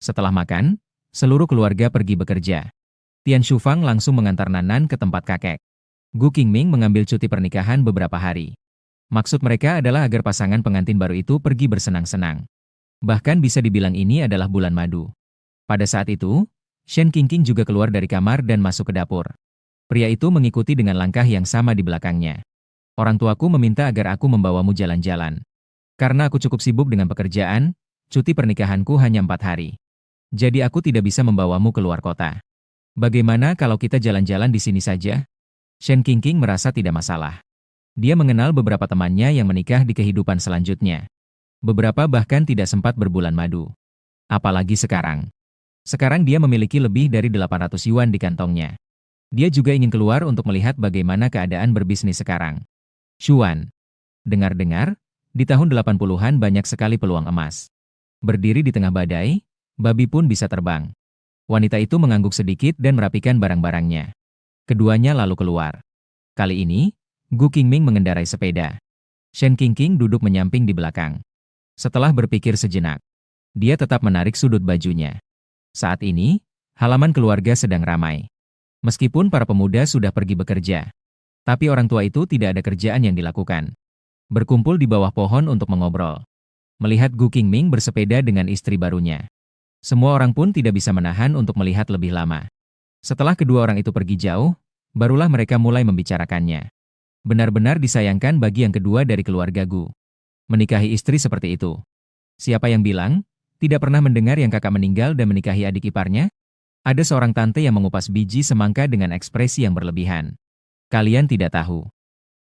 Setelah makan, seluruh keluarga pergi bekerja. Tian Shufang langsung mengantar Nanan ke tempat kakek. Gu Qingming mengambil cuti pernikahan beberapa hari. Maksud mereka adalah agar pasangan pengantin baru itu pergi bersenang-senang. Bahkan bisa dibilang ini adalah bulan madu. Pada saat itu, Shen Qingqing juga keluar dari kamar dan masuk ke dapur. Pria itu mengikuti dengan langkah yang sama di belakangnya. Orang tuaku meminta agar aku membawamu jalan-jalan. Karena aku cukup sibuk dengan pekerjaan, cuti pernikahanku hanya 4 hari. Jadi aku tidak bisa membawamu keluar kota. Bagaimana kalau kita jalan-jalan di sini saja? Shen Qingqing merasa tidak masalah. Dia mengenal beberapa temannya yang menikah di kehidupan selanjutnya. Beberapa bahkan tidak sempat berbulan madu. Apalagi sekarang. Sekarang dia memiliki lebih dari 800 yuan di kantongnya. Dia juga ingin keluar untuk melihat bagaimana keadaan berbisnis sekarang. Xuan. Dengar-dengar, di tahun 80-an banyak sekali peluang emas. Berdiri di tengah badai, babi pun bisa terbang. Wanita itu mengangguk sedikit dan merapikan barang-barangnya. Keduanya lalu keluar. Kali ini, Gu Qingming mengendarai sepeda. Shen Qingqing duduk menyamping di belakang. Setelah berpikir sejenak, dia tetap menarik sudut bajunya. Saat ini, halaman keluarga sedang ramai. Meskipun para pemuda sudah pergi bekerja, tapi orang tua itu tidak ada kerjaan yang dilakukan. Berkumpul di bawah pohon untuk mengobrol. Melihat Gu Qingming bersepeda dengan istri barunya. Semua orang pun tidak bisa menahan untuk melihat lebih lama. Setelah kedua orang itu pergi jauh, barulah mereka mulai membicarakannya. Benar-benar disayangkan bagi yang kedua dari keluarga Gu. Menikahi istri seperti itu. Siapa yang bilang? Tidak pernah mendengar yang kakak meninggal dan menikahi adik iparnya? Ada seorang tante yang mengupas biji semangka dengan ekspresi yang berlebihan. Kalian tidak tahu.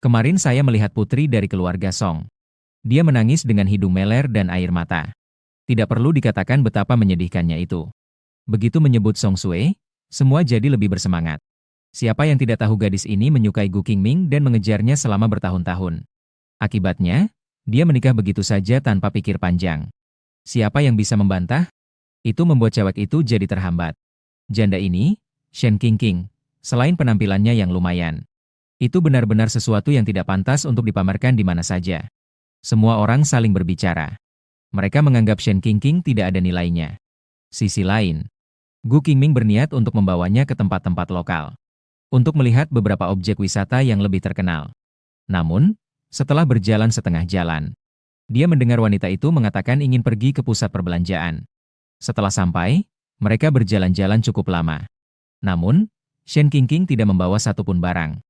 Kemarin saya melihat putri dari keluarga Song. Dia menangis dengan hidung meler dan air mata. Tidak perlu dikatakan betapa menyedihkannya itu. Begitu menyebut Song Sui, semua jadi lebih bersemangat. Siapa yang tidak tahu gadis ini menyukai Gu Qingming dan mengejarnya selama bertahun-tahun. Akibatnya, dia menikah begitu saja tanpa pikir panjang. Siapa yang bisa membantah? Itu membuat cewek itu jadi terhambat. Janda ini, Shen Qingqing, selain penampilannya yang lumayan, itu benar-benar sesuatu yang tidak pantas untuk dipamerkan di mana saja. Semua orang saling berbicara. Mereka menganggap Shen Qingqing tidak ada nilainya. Sisi lain, Gu Qingming berniat untuk membawanya ke tempat-tempat lokal. Untuk melihat beberapa objek wisata yang lebih terkenal. Namun, setelah berjalan setengah jalan, Dia mendengar wanita itu mengatakan ingin pergi ke pusat perbelanjaan. Setelah sampai, mereka berjalan-jalan cukup lama. Namun, Shen Qingqing tidak membawa satupun barang.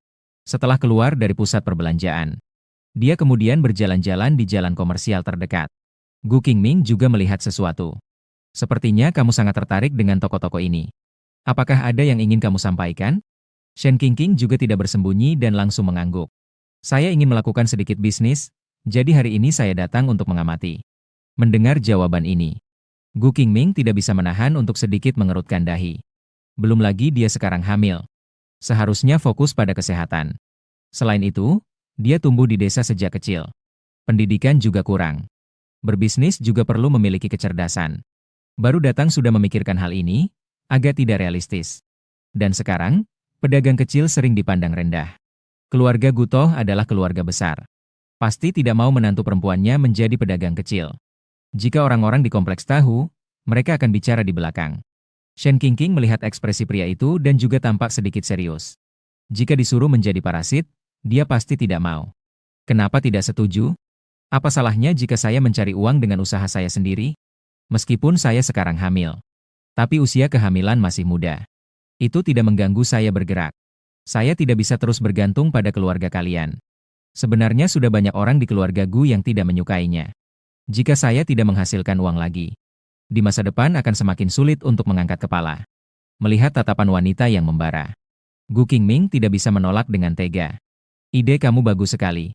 Setelah keluar dari pusat perbelanjaan, dia kemudian berjalan-jalan di jalan komersial terdekat. Gu Qingming juga melihat sesuatu. Sepertinya kamu sangat tertarik dengan toko-toko ini. Apakah ada yang ingin kamu sampaikan? Shen Qingqing juga tidak bersembunyi dan langsung mengangguk. Saya ingin melakukan sedikit bisnis, jadi hari ini saya datang untuk mengamati. Mendengar jawaban ini, Gu Qingming tidak bisa menahan untuk sedikit mengerutkan dahi. Belum lagi dia sekarang hamil. Seharusnya fokus pada kesehatan. Selain itu, dia tumbuh di desa sejak kecil. Pendidikan juga kurang. Berbisnis juga perlu memiliki kecerdasan. Baru datang sudah memikirkan hal ini, agak tidak realistis. Dan sekarang, pedagang kecil sering dipandang rendah. Keluarga Gutoh adalah keluarga besar. Pasti tidak mau menantu perempuannya menjadi pedagang kecil. Jika orang-orang di kompleks tahu, mereka akan bicara di belakang. Shen Qingqing melihat ekspresi pria itu dan juga tampak sedikit serius. Jika disuruh menjadi parasit, dia pasti tidak mau. Kenapa tidak setuju? Apa salahnya jika saya mencari uang dengan usaha saya sendiri? Meskipun saya sekarang hamil. Tapi usia kehamilan masih muda. Itu tidak mengganggu saya bergerak. Saya tidak bisa terus bergantung pada keluarga kalian. Sebenarnya sudah banyak orang di keluarga Gu yang tidak menyukainya. Jika saya tidak menghasilkan uang lagi, di masa depan akan semakin sulit untuk mengangkat kepala. Melihat tatapan wanita yang membara, Gu Qingming tidak bisa menolak dengan tega. Ide kamu bagus sekali.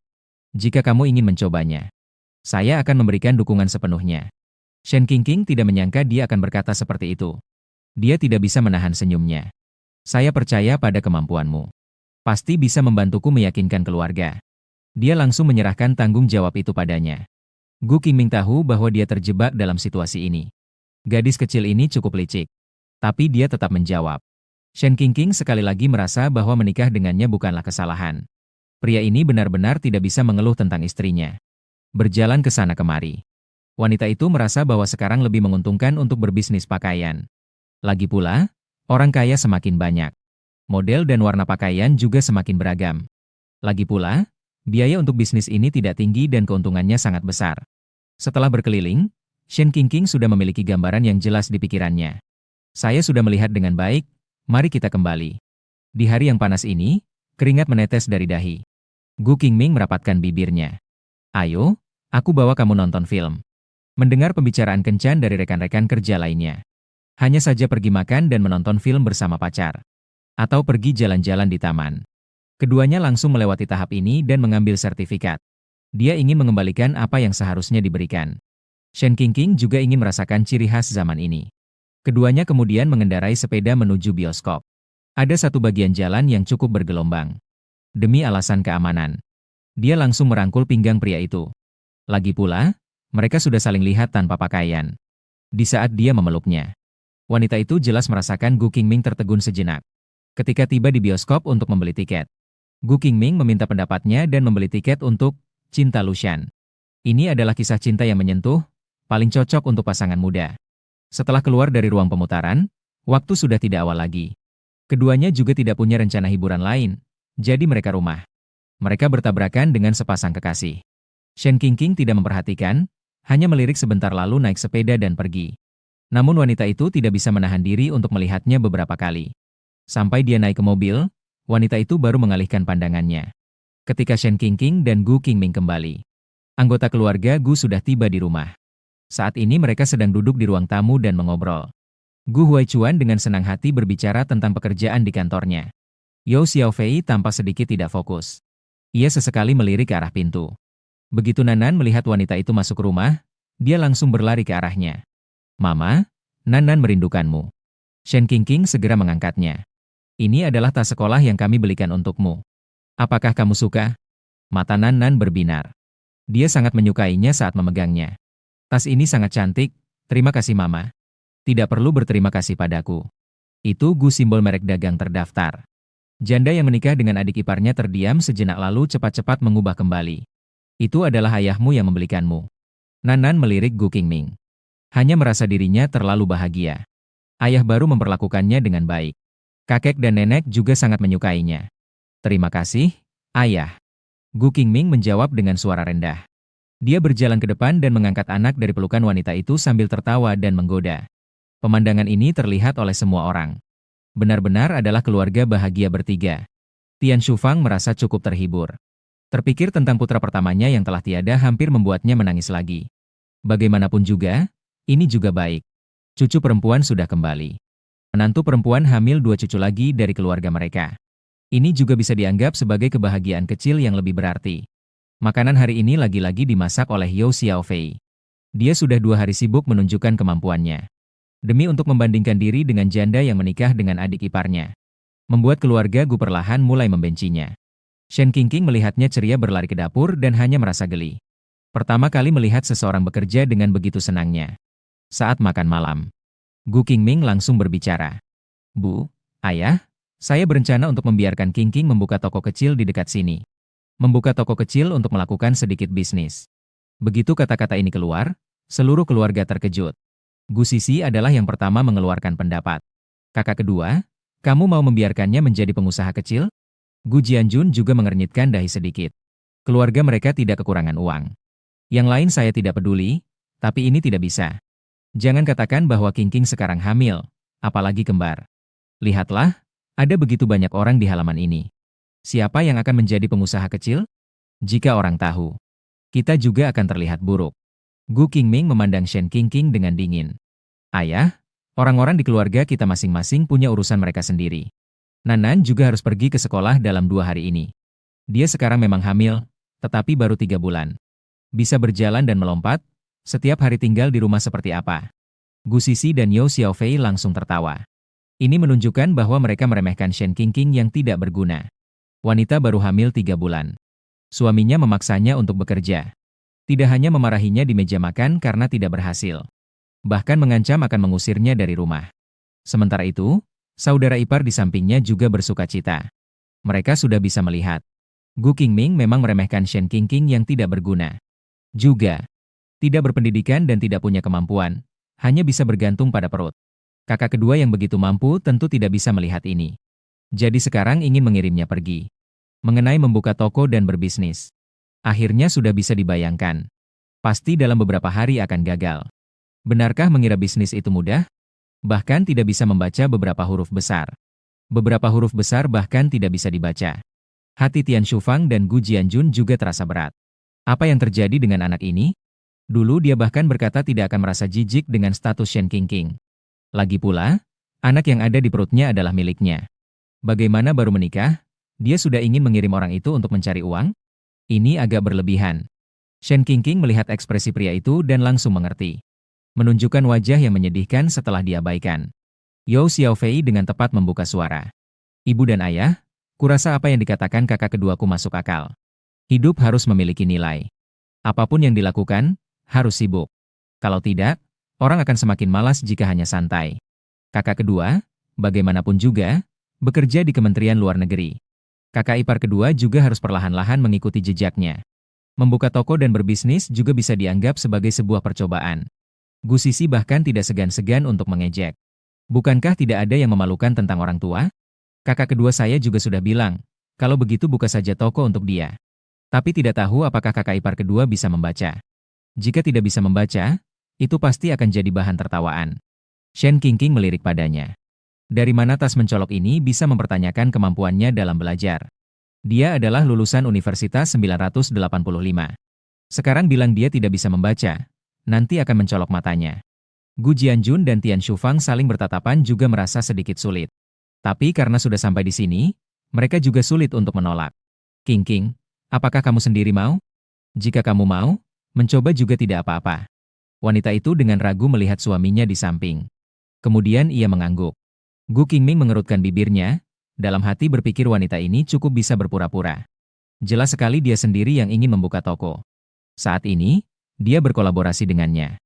Jika kamu ingin mencobanya, saya akan memberikan dukungan sepenuhnya. Shen Qingqing tidak menyangka dia akan berkata seperti itu. Dia tidak bisa menahan senyumnya. Saya percaya pada kemampuanmu. Pasti bisa membantuku meyakinkan keluarga. Dia langsung menyerahkan tanggung jawab itu padanya. Gu Qingming tahu bahwa dia terjebak dalam situasi ini. Gadis kecil ini cukup licik. Tapi dia tetap menjawab. Shen Qingqing sekali lagi merasa bahwa menikah dengannya bukanlah kesalahan. Pria ini benar-benar tidak bisa mengeluh tentang istrinya. Berjalan ke sana kemari. Wanita itu merasa bahwa sekarang lebih menguntungkan untuk berbisnis pakaian. Lagi pula, orang kaya semakin banyak. Model dan warna pakaian juga semakin beragam. Lagi pula, biaya untuk bisnis ini tidak tinggi dan keuntungannya sangat besar. Setelah berkeliling, Shen Qingqing sudah memiliki gambaran yang jelas di pikirannya. Saya sudah melihat dengan baik, mari kita kembali. Di hari yang panas ini, keringat menetes dari dahi. Gu Qingming merapatkan bibirnya. Ayo, aku bawa kamu nonton film. Mendengar pembicaraan kencan dari rekan-rekan kerja lainnya. Hanya saja pergi makan dan menonton film bersama pacar. Atau pergi jalan-jalan di taman. Keduanya langsung melewati tahap ini dan mengambil sertifikat. Dia ingin mengembalikan apa yang seharusnya diberikan. Shen Qingqing juga ingin merasakan ciri khas zaman ini. Keduanya kemudian mengendarai sepeda menuju bioskop. Ada satu bagian jalan yang cukup bergelombang. Demi alasan keamanan, dia langsung merangkul pinggang pria itu. Lagi pula, mereka sudah saling lihat tanpa pakaian. Di saat dia memeluknya, wanita itu jelas merasakan Gu Qingming tertegun sejenak. Ketika tiba di bioskop untuk membeli tiket, Gu Qingming meminta pendapatnya dan membeli tiket untuk Cinta Lushan. Ini adalah kisah cinta yang menyentuh, paling cocok untuk pasangan muda. Setelah keluar dari ruang pemutaran, waktu sudah tidak awal lagi. Keduanya juga tidak punya rencana hiburan lain, jadi mereka rumah. Mereka bertabrakan dengan sepasang kekasih. Shen Qingqing tidak memperhatikan, hanya melirik sebentar lalu naik sepeda dan pergi. Namun wanita itu tidak bisa menahan diri untuk melihatnya beberapa kali. Sampai dia naik ke mobil, wanita itu baru mengalihkan pandangannya. Ketika Shen Qingqing dan Gu Qingming kembali, anggota keluarga Gu sudah tiba di rumah. Saat ini mereka sedang duduk di ruang tamu dan mengobrol. Gu Huaichuan dengan senang hati berbicara tentang pekerjaan di kantornya. Yao Xiaofei tampak sedikit tidak fokus. Ia sesekali melirik ke arah pintu. Begitu Nanan melihat wanita itu masuk rumah, dia langsung berlari ke arahnya. Mama, Nanan merindukanmu. Shen Qingqing segera mengangkatnya. Ini adalah tas sekolah yang kami belikan untukmu. Apakah kamu suka? Mata Nanan berbinar. Dia sangat menyukainya saat memegangnya. Tas ini sangat cantik, terima kasih Mama. Tidak perlu berterima kasih padaku. Itu Gu simbol merek dagang terdaftar. Janda yang menikah dengan adik iparnya terdiam sejenak lalu cepat-cepat mengubah kembali. Itu adalah ayahmu yang membelikanmu. Nanan melirik Gu Qingming. Hanya merasa dirinya terlalu bahagia. Ayah baru memperlakukannya dengan baik. Kakek dan nenek juga sangat menyukainya. Terima kasih, Ayah. Gu Qingming menjawab dengan suara rendah. Dia berjalan ke depan dan mengangkat anak dari pelukan wanita itu sambil tertawa dan menggoda. Pemandangan ini terlihat oleh semua orang. Benar-benar adalah keluarga bahagia bertiga. Tian Shufang merasa cukup terhibur. Terpikir tentang putra pertamanya yang telah tiada hampir membuatnya menangis lagi. Bagaimanapun juga, ini juga baik. Cucu perempuan sudah kembali. Menantu perempuan hamil 2 cucu lagi dari keluarga mereka. Ini juga bisa dianggap sebagai kebahagiaan kecil yang lebih berarti. Makanan hari ini lagi-lagi dimasak oleh Yao Xiaofei. Dia sudah 2 hari sibuk menunjukkan kemampuannya. Demi untuk membandingkan diri dengan janda yang menikah dengan adik iparnya. Membuat keluarga Gu perlahan mulai membencinya. Shen Qingqing melihatnya ceria berlari ke dapur dan hanya merasa geli. Pertama kali melihat seseorang bekerja dengan begitu senangnya. Saat makan malam, Gu Qingming langsung berbicara. Bu, ayah, saya berencana untuk membiarkan Qingqing membuka toko kecil di dekat sini. Membuka toko kecil untuk melakukan sedikit bisnis. Begitu kata-kata ini keluar, seluruh keluarga terkejut. Gu Sisi adalah yang pertama mengeluarkan pendapat. Kakak kedua, kamu mau membiarkannya menjadi pengusaha kecil? Gu Jianjun juga mengernyitkan dahi sedikit. Keluarga mereka tidak kekurangan uang. Yang lain saya tidak peduli, tapi ini tidak bisa. Jangan katakan bahwa Qingqing sekarang hamil, apalagi kembar. Lihatlah, ada begitu banyak orang di halaman ini. Siapa yang akan menjadi pengusaha kecil? Jika orang tahu, kita juga akan terlihat buruk. Gu Qingming memandang Shen Qingqing dengan dingin. Ayah, orang-orang di keluarga kita masing-masing punya urusan mereka sendiri. Nanan juga harus pergi ke sekolah dalam 2 hari ini. Dia sekarang memang hamil, tetapi baru 3 bulan. Bisa berjalan dan melompat, setiap hari tinggal di rumah seperti apa. Gu Sisi dan Yao Xiaofei langsung tertawa. Ini menunjukkan bahwa mereka meremehkan Shen Qingqing yang tidak berguna. Wanita baru hamil 3 bulan. Suaminya memaksanya untuk bekerja. Tidak hanya memarahinya di meja makan karena tidak berhasil. Bahkan mengancam akan mengusirnya dari rumah. Sementara itu, saudara ipar di sampingnya juga bersukacita. Mereka sudah bisa melihat. Gu Qingming memang meremehkan Shen Qingqing yang tidak berguna. Juga, tidak berpendidikan dan tidak punya kemampuan, hanya bisa bergantung pada perut. Kakak kedua yang begitu mampu tentu tidak bisa melihat ini. Jadi sekarang ingin mengirimnya pergi. Mengenai membuka toko dan berbisnis. Akhirnya sudah bisa dibayangkan. Pasti dalam beberapa hari akan gagal. Benarkah mengira bisnis itu mudah? Bahkan tidak bisa membaca beberapa huruf besar. Beberapa huruf besar bahkan tidak bisa dibaca. Hati Tian Shufang dan Gu Jianjun juga terasa berat. Apa yang terjadi dengan anak ini? Dulu dia bahkan berkata tidak akan merasa jijik dengan status Shen Qingqing. Lagi pula, anak yang ada di perutnya adalah miliknya. Bagaimana baru menikah, dia sudah ingin mengirim orang itu untuk mencari uang? Ini agak berlebihan. Shen Qingqing melihat ekspresi pria itu dan langsung mengerti. Menunjukkan wajah yang menyedihkan setelah diabaikan. Yao Xiaofei dengan tepat membuka suara. Ibu dan ayah, kurasa apa yang dikatakan kakak keduaku masuk akal. Hidup harus memiliki nilai. Apapun yang dilakukan, harus sibuk. Kalau tidak, orang akan semakin malas jika hanya santai. Kakak kedua, bagaimanapun juga, bekerja di Kementerian Luar Negeri. Kakak ipar kedua juga harus perlahan-lahan mengikuti jejaknya. Membuka toko dan berbisnis juga bisa dianggap sebagai sebuah percobaan. Gu Sisi bahkan tidak segan-segan untuk mengejek. Bukankah tidak ada yang memalukan tentang orang tua? Kakak kedua saya juga sudah bilang, kalau begitu buka saja toko untuk dia. Tapi tidak tahu apakah kakak ipar kedua bisa membaca. Jika tidak bisa membaca, itu pasti akan jadi bahan tertawaan. Shen Qingqing melirik padanya. Dari mana tas mencolok ini bisa mempertanyakan kemampuannya dalam belajar? Dia adalah lulusan Universitas 985. Sekarang bilang dia tidak bisa membaca, nanti akan mencolok matanya. Gu Jianjun dan Tian Shufang saling bertatapan juga merasa sedikit sulit. Tapi karena sudah sampai di sini, mereka juga sulit untuk menolak. Qingqing, apakah kamu sendiri mau? Jika kamu mau, mencoba juga tidak apa-apa. Wanita itu dengan ragu melihat suaminya di samping. Kemudian ia mengangguk. Gu Qingming mengerutkan bibirnya, dalam hati berpikir wanita ini cukup bisa berpura-pura. Jelas sekali dia sendiri yang ingin membuka toko. Saat ini, dia berkolaborasi dengannya.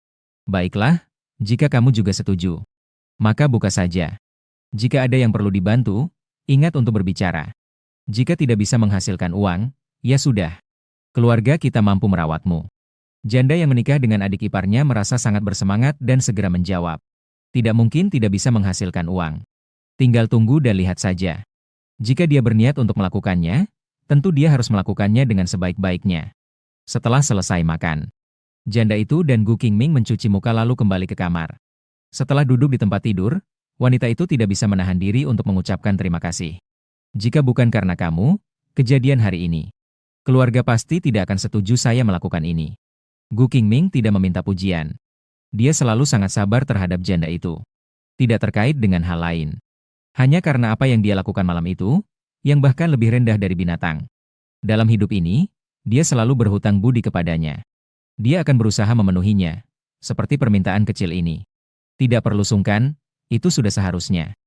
Baiklah, jika kamu juga setuju, maka buka saja. Jika ada yang perlu dibantu, ingat untuk berbicara. Jika tidak bisa menghasilkan uang, ya sudah. Keluarga kita mampu merawatmu. Janda yang menikah dengan adik iparnya merasa sangat bersemangat dan segera menjawab. Tidak mungkin tidak bisa menghasilkan uang. Tinggal tunggu dan lihat saja. Jika dia berniat untuk melakukannya, tentu dia harus melakukannya dengan sebaik-baiknya. Setelah selesai makan, janda itu dan Gu Qingming mencuci muka lalu kembali ke kamar. Setelah duduk di tempat tidur, wanita itu tidak bisa menahan diri untuk mengucapkan terima kasih. Jika bukan karena kamu, kejadian hari ini, keluarga pasti tidak akan setuju saya melakukan ini. Gu Qingming tidak meminta pujian. Dia selalu sangat sabar terhadap janda itu. Tidak terkait dengan hal lain. Hanya karena apa yang dia lakukan malam itu, yang bahkan lebih rendah dari binatang. Dalam hidup ini, dia selalu berhutang budi kepadanya. Dia akan berusaha memenuhinya, seperti permintaan kecil ini. Tidak perlu sungkan, itu sudah seharusnya.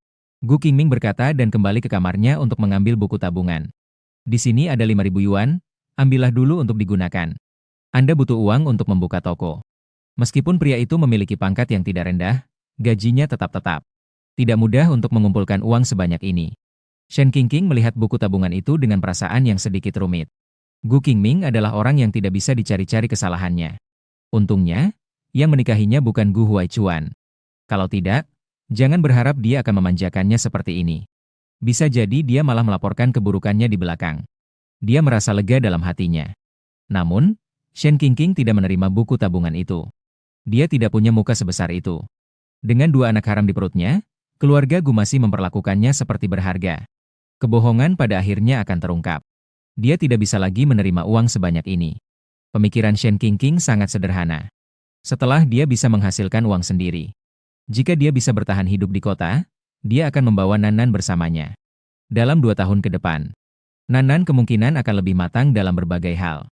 Gu Qingming berkata dan kembali ke kamarnya untuk mengambil buku tabungan. Di sini ada 5.000 yuan, ambillah dulu untuk digunakan. Anda butuh uang untuk membuka toko. Meskipun pria itu memiliki pangkat yang tidak rendah, gajinya tetap-tetap. Tidak mudah untuk mengumpulkan uang sebanyak ini. Shen Qingqing melihat buku tabungan itu dengan perasaan yang sedikit rumit. Gu Qingming adalah orang yang tidak bisa dicari-cari kesalahannya. Untungnya, yang menikahinya bukan Gu Huaichuan. Kalau tidak, jangan berharap dia akan memanjakannya seperti ini. Bisa jadi dia malah melaporkan keburukannya di belakang. Dia merasa lega dalam hatinya. Namun, Shen Qingqing tidak menerima buku tabungan itu. Dia tidak punya muka sebesar itu. Dengan 2 anak haram di perutnya, keluarga Gu masih memperlakukannya seperti berharga. Kebohongan pada akhirnya akan terungkap. Dia tidak bisa lagi menerima uang sebanyak ini. Pemikiran Shen Qingqing sangat sederhana. Setelah dia bisa menghasilkan uang sendiri, jika dia bisa bertahan hidup di kota, dia akan membawa Nanan bersamanya. Dalam 2 tahun ke depan, Nanan kemungkinan akan lebih matang dalam berbagai hal.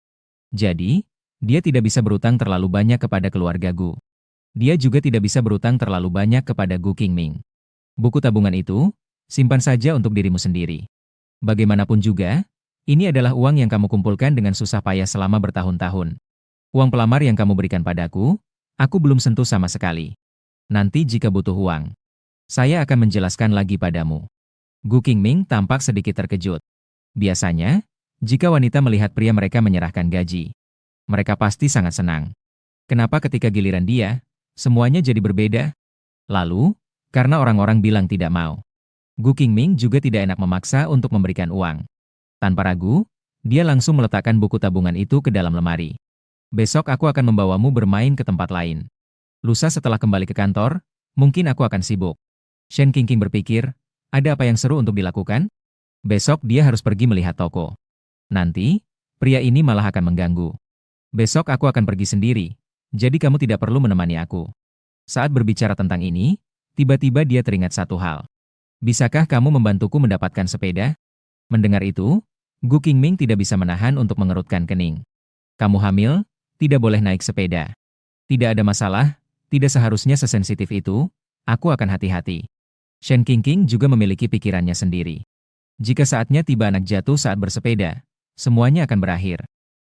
Jadi, dia tidak bisa berutang terlalu banyak kepada keluarga Gu. Dia juga tidak bisa berutang terlalu banyak kepada Gu Qingming. Buku tabungan itu, simpan saja untuk dirimu sendiri. Bagaimanapun juga, ini adalah uang yang kamu kumpulkan dengan susah payah selama bertahun-tahun. Uang pelamar yang kamu berikan padaku, aku belum sentuh sama sekali. Nanti jika butuh uang, saya akan menjelaskan lagi padamu. Gu Qingming tampak sedikit terkejut. Biasanya, jika wanita melihat pria mereka menyerahkan gaji, mereka pasti sangat senang. Kenapa ketika giliran dia, semuanya jadi berbeda? Lalu, karena orang-orang bilang tidak mau. Gu Qingming juga tidak enak memaksa untuk memberikan uang. Tanpa ragu, dia langsung meletakkan buku tabungan itu ke dalam lemari. Besok aku akan membawamu bermain ke tempat lain. Lusa setelah kembali ke kantor, mungkin aku akan sibuk. Shen Qingqing berpikir, ada apa yang seru untuk dilakukan? Besok dia harus pergi melihat toko. Nanti, pria ini malah akan mengganggu. Besok aku akan pergi sendiri, jadi kamu tidak perlu menemani aku. Saat berbicara tentang ini, tiba-tiba dia teringat satu hal. Bisakah kamu membantuku mendapatkan sepeda? Mendengar itu, Gu Qingming tidak bisa menahan untuk mengerutkan kening. Kamu hamil, tidak boleh naik sepeda. Tidak ada masalah, tidak seharusnya sesensitif itu, aku akan hati-hati. Shen Qingqing juga memiliki pikirannya sendiri. Jika saatnya tiba anak jatuh saat bersepeda, semuanya akan berakhir.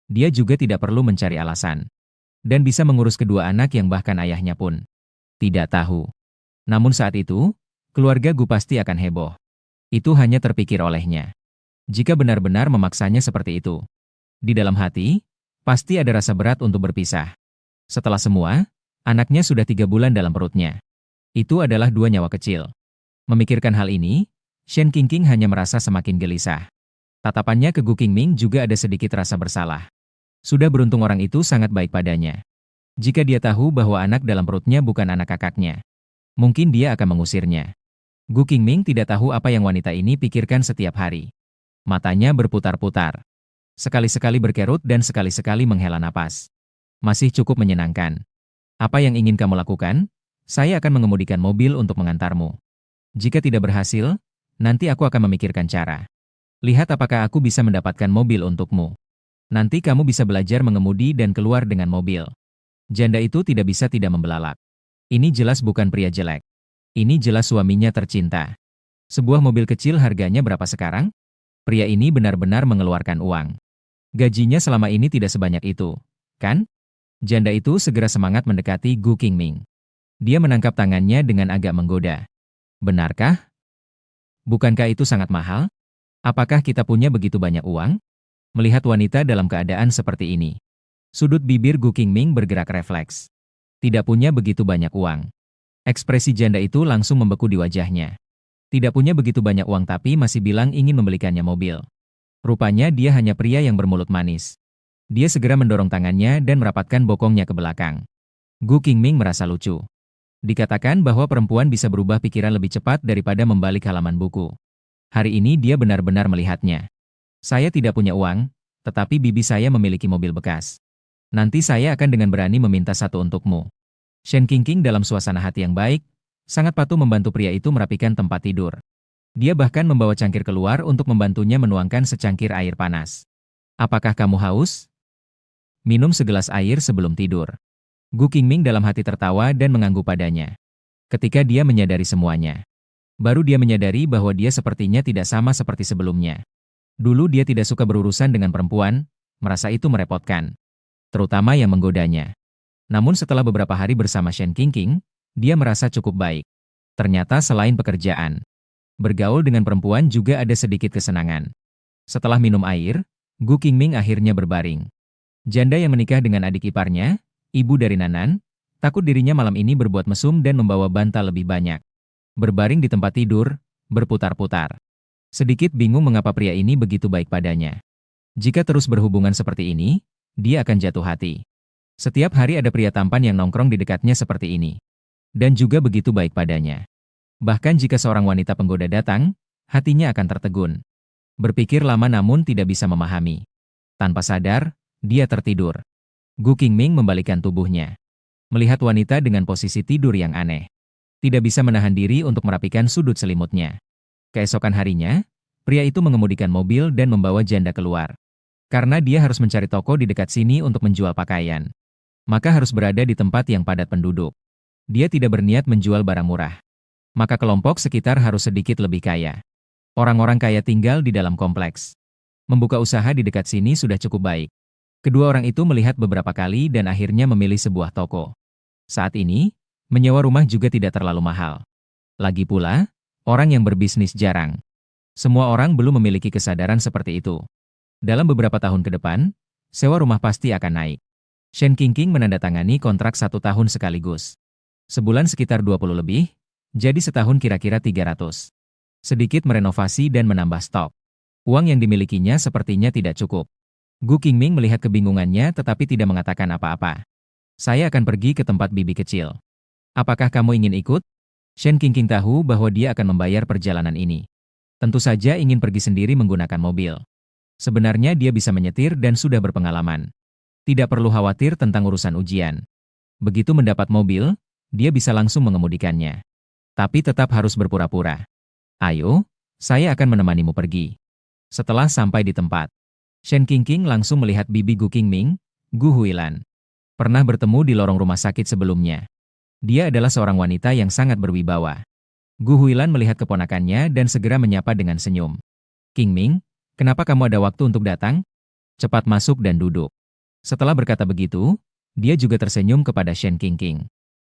Dia juga tidak perlu mencari alasan. Dan bisa mengurus kedua anak yang bahkan ayahnya pun tidak tahu. Namun saat itu, keluarga Gu pasti akan heboh. Itu hanya terpikir olehnya. Jika benar-benar memaksanya seperti itu, di dalam hati, pasti ada rasa berat untuk berpisah. Setelah semua, anaknya sudah 3 bulan dalam perutnya. Itu adalah 2 nyawa kecil. Memikirkan hal ini, Shen Qingqing hanya merasa semakin gelisah. Tatapannya ke Gu Qingming juga ada sedikit rasa bersalah. Sudah beruntung orang itu sangat baik padanya. Jika dia tahu bahwa anak dalam perutnya bukan anak kakaknya, mungkin dia akan mengusirnya. Gu Qingming tidak tahu apa yang wanita ini pikirkan setiap hari. Matanya berputar-putar. Sekali-sekali berkerut dan sekali-sekali menghela napas. Masih cukup menyenangkan. Apa yang ingin kamu lakukan? Saya akan mengemudikan mobil untuk mengantarmu. Jika tidak berhasil, nanti aku akan memikirkan cara. Lihat apakah aku bisa mendapatkan mobil untukmu. Nanti kamu bisa belajar mengemudi dan keluar dengan mobil. Janda itu tidak bisa tidak membelalak. Ini jelas bukan pria jelek. Ini jelas suaminya tercinta. Sebuah mobil kecil harganya berapa sekarang? Pria ini benar-benar mengeluarkan uang. Gajinya selama ini tidak sebanyak itu, kan? Janda itu segera semangat mendekati Gu Qingming. Dia menangkap tangannya dengan agak menggoda. Benarkah? Bukankah itu sangat mahal? Apakah kita punya begitu banyak uang? Melihat wanita dalam keadaan seperti ini, sudut bibir Gu Qingming bergerak refleks. Tidak punya begitu banyak uang. Ekspresi janda itu langsung membeku di wajahnya. Tidak punya begitu banyak uang tapi masih bilang ingin membelikannya mobil. Rupanya dia hanya pria yang bermulut manis. Dia segera mendorong tangannya dan merapatkan bokongnya ke belakang. Gu Qingming merasa lucu. Dikatakan bahwa perempuan bisa berubah pikiran lebih cepat daripada membalik halaman buku. Hari ini dia benar-benar melihatnya. Saya tidak punya uang, tetapi bibi saya memiliki mobil bekas. Nanti saya akan dengan berani meminta satu untukmu. Shen Qingqing dalam suasana hati yang baik, sangat patuh membantu pria itu merapikan tempat tidur. Dia bahkan membawa cangkir keluar untuk membantunya menuangkan secangkir air panas. Apakah kamu haus? Minum segelas air sebelum tidur. Gu Qingming dalam hati tertawa dan mengangguk padanya. Ketika dia menyadari semuanya, baru dia menyadari bahwa dia sepertinya tidak sama seperti sebelumnya. Dulu dia tidak suka berurusan dengan perempuan, merasa itu merepotkan, terutama yang menggodanya. Namun setelah beberapa hari bersama Shen Qingqing, dia merasa cukup baik. Ternyata selain pekerjaan, bergaul dengan perempuan juga ada sedikit kesenangan. Setelah minum air, Gu Qingming akhirnya berbaring. Janda yang menikah dengan adik iparnya, ibu dari Nanan, takut dirinya malam ini berbuat mesum dan membawa bantal lebih banyak. Berbaring di tempat tidur, berputar-putar. Sedikit bingung mengapa pria ini begitu baik padanya. Jika terus berhubungan seperti ini, dia akan jatuh hati. Setiap hari ada pria tampan yang nongkrong di dekatnya seperti ini. Dan juga begitu baik padanya. Bahkan jika seorang wanita penggoda datang, hatinya akan tertegun. Berpikir lama namun tidak bisa memahami. Tanpa sadar, dia tertidur. Gu Qingming membalikkan tubuhnya. Melihat wanita dengan posisi tidur yang aneh. Tidak bisa menahan diri untuk merapikan sudut selimutnya. Keesokan harinya, pria itu mengemudikan mobil dan membawa janda keluar. Karena dia harus mencari toko di dekat sini untuk menjual pakaian. Maka harus berada di tempat yang padat penduduk. Dia tidak berniat menjual barang murah. Maka kelompok sekitar harus sedikit lebih kaya. Orang-orang kaya tinggal di dalam kompleks. Membuka usaha di dekat sini sudah cukup baik. Kedua orang itu melihat beberapa kali dan akhirnya memilih sebuah toko. Saat ini, menyewa rumah juga tidak terlalu mahal. Lagi pula, orang yang berbisnis jarang. Semua orang belum memiliki kesadaran seperti itu. Dalam beberapa tahun ke depan, sewa rumah pasti akan naik. Shen Qingqing menandatangani kontrak 1 tahun sekaligus. Sebulan sekitar 20 lebih, jadi setahun kira-kira 300. Sedikit merenovasi dan menambah stok. Uang yang dimilikinya sepertinya tidak cukup. Gu Qingming melihat kebingungannya tetapi tidak mengatakan apa-apa. Saya akan pergi ke tempat bibi kecil. Apakah kamu ingin ikut? Shen Qingqing tahu bahwa dia akan membayar perjalanan ini. Tentu saja ingin pergi sendiri menggunakan mobil. Sebenarnya dia bisa menyetir dan sudah berpengalaman. Tidak perlu khawatir tentang urusan ujian. Begitu mendapat mobil, dia bisa langsung mengemudikannya. Tapi tetap harus berpura-pura. Ayo, saya akan menemanimu pergi. Setelah sampai di tempat, Shen Qingqing langsung melihat bibi Gu Qingming, Gu Huilan. Pernah bertemu di lorong rumah sakit sebelumnya. Dia adalah seorang wanita yang sangat berwibawa. Gu Huilan melihat keponakannya dan segera menyapa dengan senyum. Qingming, kenapa kamu ada waktu untuk datang? Cepat masuk dan duduk. Setelah berkata begitu, dia juga tersenyum kepada Shen Qingqing.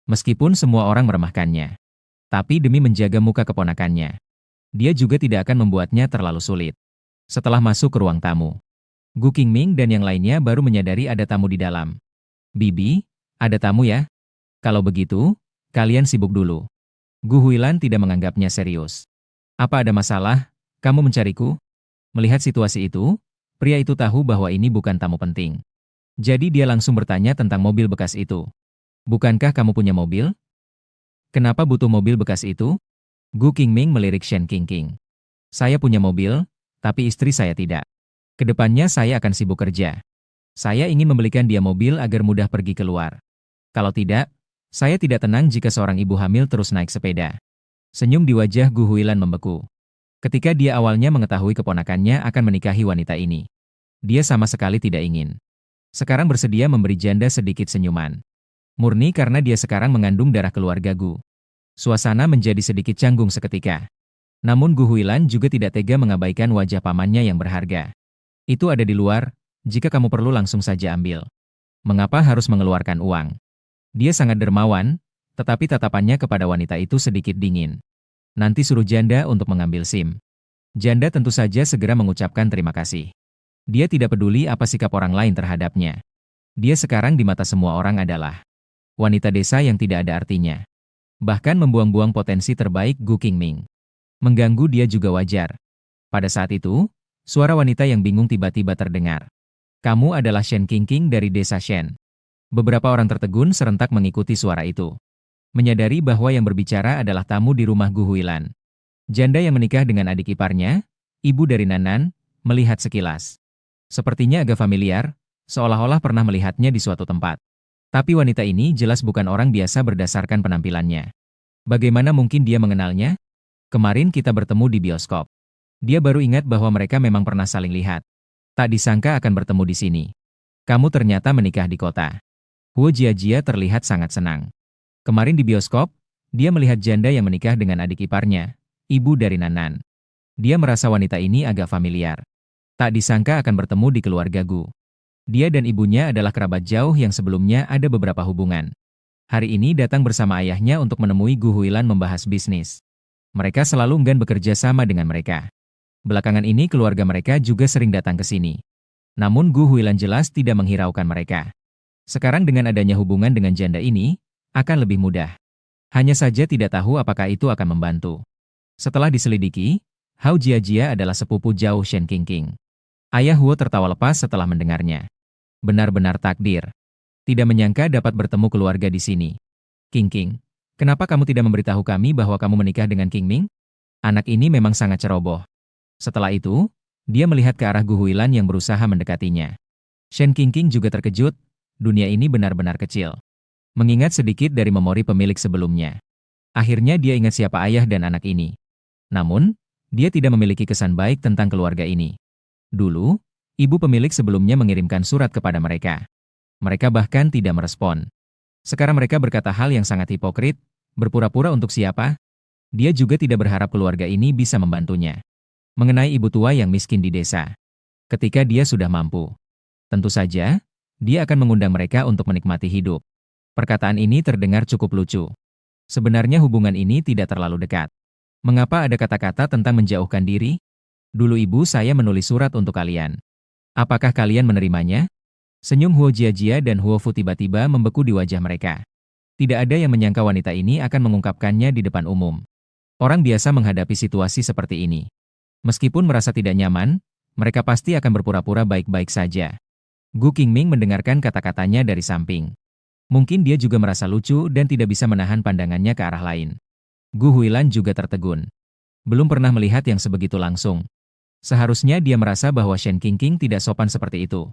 Meskipun semua orang meremehkannya. Tapi demi menjaga muka keponakannya, dia juga tidak akan membuatnya terlalu sulit. Setelah masuk ke ruang tamu, Gu Qingming dan yang lainnya baru menyadari ada tamu di dalam. Bibi, ada tamu ya? Kalau begitu, kalian sibuk dulu. Gu Huilan tidak menganggapnya serius. Apa ada masalah? Kamu mencariku? Melihat situasi itu, pria itu tahu bahwa ini bukan tamu penting. Jadi dia langsung bertanya tentang mobil bekas itu. Bukankah kamu punya mobil? Kenapa butuh mobil bekas itu? Gu Qingming melirik Shen Qingqing. Saya punya mobil, tapi istri saya tidak. Kedepannya saya akan sibuk kerja. Saya ingin membelikan dia mobil agar mudah pergi keluar. Kalau tidak, saya tidak tenang jika seorang ibu hamil terus naik sepeda. Senyum di wajah Gu Huilan membeku. Ketika dia awalnya mengetahui keponakannya akan menikahi wanita ini, dia sama sekali tidak ingin. Sekarang bersedia memberi janda sedikit senyuman. Murni karena dia sekarang mengandung darah keluarga Gu. Suasana menjadi sedikit canggung seketika. Namun Gu Huilan juga tidak tega mengabaikan wajah pamannya yang berharga. Itu ada di luar, jika kamu perlu langsung saja ambil. Mengapa harus mengeluarkan uang? Dia sangat dermawan, tetapi tatapannya kepada wanita itu sedikit dingin. Nanti suruh janda untuk mengambil SIM. Janda tentu saja segera mengucapkan terima kasih. Dia tidak peduli apa sikap orang lain terhadapnya. Dia sekarang di mata semua orang adalah wanita desa yang tidak ada artinya. Bahkan membuang-buang potensi terbaik Gu Qingming. Mengganggu dia juga wajar. Pada saat itu, suara wanita yang bingung tiba-tiba terdengar. Kamu adalah Shen Qingqing dari desa Shen. Beberapa orang tertegun serentak mengikuti suara itu. Menyadari bahwa yang berbicara adalah tamu di rumah Gu Huilan. Janda yang menikah dengan adik iparnya, ibu dari Nanan, melihat sekilas. Sepertinya agak familiar, seolah-olah pernah melihatnya di suatu tempat. Tapi wanita ini jelas bukan orang biasa berdasarkan penampilannya. Bagaimana mungkin dia mengenalnya? Kemarin kita bertemu di bioskop. Dia baru ingat bahwa mereka memang pernah saling lihat. Tak disangka akan bertemu di sini. Kamu ternyata menikah di kota. Huo Jiajia terlihat sangat senang. Kemarin di bioskop, dia melihat janda yang menikah dengan adik iparnya, ibu dari Nanan. Dia merasa wanita ini agak familiar. Tak disangka akan bertemu di keluarga Gu. Dia dan ibunya adalah kerabat jauh yang sebelumnya ada beberapa hubungan. Hari ini datang bersama ayahnya untuk menemui Gu Huilan membahas bisnis. Mereka selalu enggan bekerja sama dengan mereka. Belakangan ini keluarga mereka juga sering datang ke sini. Namun Gu Huilan jelas tidak menghiraukan mereka. Sekarang dengan adanya hubungan dengan janda ini, akan lebih mudah. Hanya saja tidak tahu apakah itu akan membantu. Setelah diselidiki, Hao Jiajia adalah sepupu jauh Shen Qingqing. Ayah Huo tertawa lepas setelah mendengarnya. Benar-benar takdir. Tidak menyangka dapat bertemu keluarga di sini. Qingqing, kenapa kamu tidak memberitahu kami bahwa kamu menikah dengan Qingming? Anak ini memang sangat ceroboh. Setelah itu, dia melihat ke arah Gu Huilan yang berusaha mendekatinya. Shen Qingqing juga terkejut, dunia ini benar-benar kecil. Mengingat sedikit dari memori pemilik sebelumnya. Akhirnya dia ingat siapa ayah dan anak ini. Namun, dia tidak memiliki kesan baik tentang keluarga ini. Dulu, ibu pemilik sebelumnya mengirimkan surat kepada mereka. Mereka bahkan tidak merespon. Sekarang mereka berkata hal yang sangat hipokrit, berpura-pura untuk siapa? Dia juga tidak berharap keluarga ini bisa membantunya. Mengenai ibu tua yang miskin di desa. Ketika dia sudah mampu. Tentu saja, dia akan mengundang mereka untuk menikmati hidup. Perkataan ini terdengar cukup lucu. Sebenarnya hubungan ini tidak terlalu dekat. Mengapa ada kata-kata tentang menjauhkan diri? Dulu ibu saya menulis surat untuk kalian. Apakah kalian menerimanya? Senyum Huo Jiajia dan Huo Fu tiba-tiba membeku di wajah mereka. Tidak ada yang menyangka wanita ini akan mengungkapkannya di depan umum. Orang biasa menghadapi situasi seperti ini. Meskipun merasa tidak nyaman, mereka pasti akan berpura-pura baik-baik saja. Gu Qingming mendengarkan kata-katanya dari samping. Mungkin dia juga merasa lucu dan tidak bisa menahan pandangannya ke arah lain. Gu Huilan juga tertegun. Belum pernah melihat yang sebegitu langsung. Seharusnya dia merasa bahwa Shen Qingqing tidak sopan seperti itu.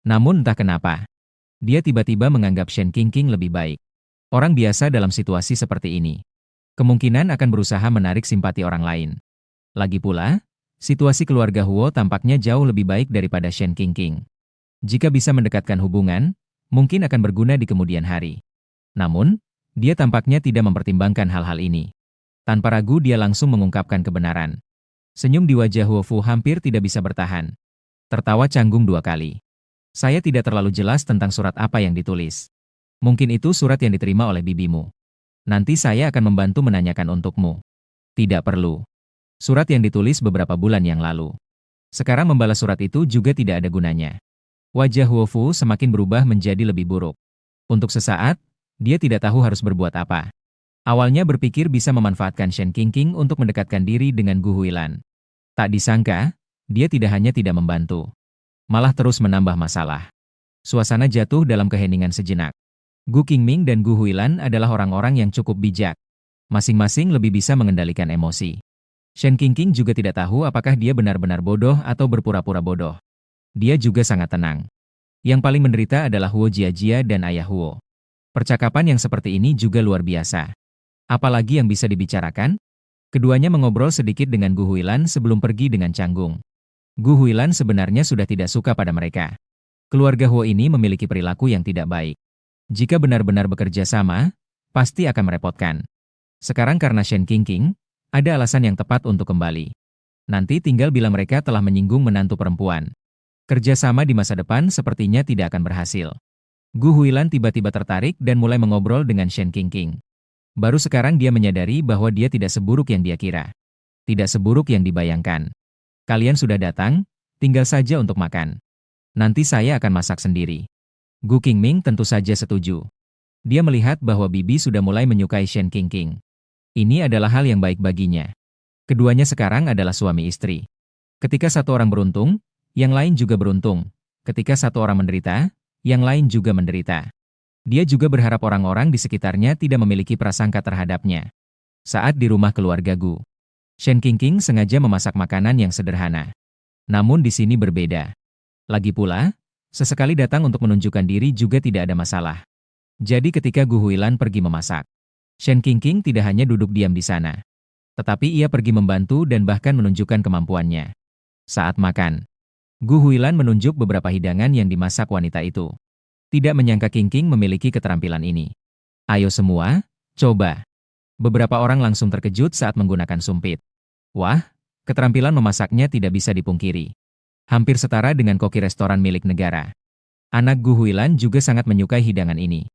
Namun entah kenapa, dia tiba-tiba menganggap Shen Qingqing lebih baik. Orang biasa dalam situasi seperti ini. Kemungkinan akan berusaha menarik simpati orang lain. Lagi pula, situasi keluarga Huo tampaknya jauh lebih baik daripada Shen Qingqing. Jika bisa mendekatkan hubungan, mungkin akan berguna di kemudian hari. Namun, dia tampaknya tidak mempertimbangkan hal-hal ini. Tanpa ragu dia langsung mengungkapkan kebenaran. Senyum di wajah Huo Fu hampir tidak bisa bertahan. Tertawa canggung 2 kali. Saya tidak terlalu jelas tentang surat apa yang ditulis. Mungkin itu surat yang diterima oleh bibimu. Nanti saya akan membantu menanyakan untukmu. Tidak perlu. Surat yang ditulis beberapa bulan yang lalu. Sekarang membalas surat itu juga tidak ada gunanya. Wajah Huo Fu semakin berubah menjadi lebih buruk. Untuk sesaat, dia tidak tahu harus berbuat apa. Awalnya berpikir bisa memanfaatkan Shen Qingqing untuk mendekatkan diri dengan Gu Huilan. Tak disangka, dia tidak hanya tidak membantu, malah terus menambah masalah. Suasana jatuh dalam keheningan sejenak. Gu Qingming dan Gu Huilan adalah orang-orang yang cukup bijak. Masing-masing lebih bisa mengendalikan emosi. Shen Qingqing juga tidak tahu apakah dia benar-benar bodoh atau berpura-pura bodoh. Dia juga sangat tenang. Yang paling menderita adalah Huo Jiajia dan ayah Huo. Percakapan yang seperti ini juga luar biasa. Apalagi yang bisa dibicarakan? Keduanya mengobrol sedikit dengan Gu Huilan sebelum pergi dengan canggung. Gu Huilan sebenarnya sudah tidak suka pada mereka. Keluarga Huo ini memiliki perilaku yang tidak baik. Jika benar-benar bekerja sama, pasti akan merepotkan. Sekarang karena Shen Qingqing, ada alasan yang tepat untuk kembali. Nanti tinggal bila mereka telah menyinggung menantu perempuan. Kerjasama di masa depan sepertinya tidak akan berhasil. Gu Huilan tiba-tiba tertarik dan mulai mengobrol dengan Shen Qingqing. Baru sekarang dia menyadari bahwa dia tidak seburuk yang dia kira. Tidak seburuk yang dibayangkan. Kalian sudah datang, tinggal saja untuk makan. Nanti saya akan masak sendiri. Gu Qingming tentu saja setuju. Dia melihat bahwa bibi sudah mulai menyukai Shen Qingqing. Ini adalah hal yang baik baginya. Keduanya sekarang adalah suami istri. Ketika satu orang beruntung, yang lain juga beruntung. Ketika satu orang menderita, yang lain juga menderita. Dia juga berharap orang-orang di sekitarnya tidak memiliki prasangka terhadapnya. Saat di rumah keluarga Gu, Shen Qingqing sengaja memasak makanan yang sederhana. Namun di sini berbeda. Lagi pula, sesekali datang untuk menunjukkan diri juga tidak ada masalah. Jadi ketika Gu Huilan pergi memasak, Shen Qingqing tidak hanya duduk diam di sana, tetapi ia pergi membantu dan bahkan menunjukkan kemampuannya. Saat makan, Gu Huilan menunjuk beberapa hidangan yang dimasak wanita itu. Tidak menyangka Qingqing memiliki keterampilan ini. Ayo semua, coba. Beberapa orang langsung terkejut saat menggunakan sumpit. Wah, keterampilan memasaknya tidak bisa dipungkiri. Hampir setara dengan koki restoran milik negara. Anak Gu Huilan juga sangat menyukai hidangan ini.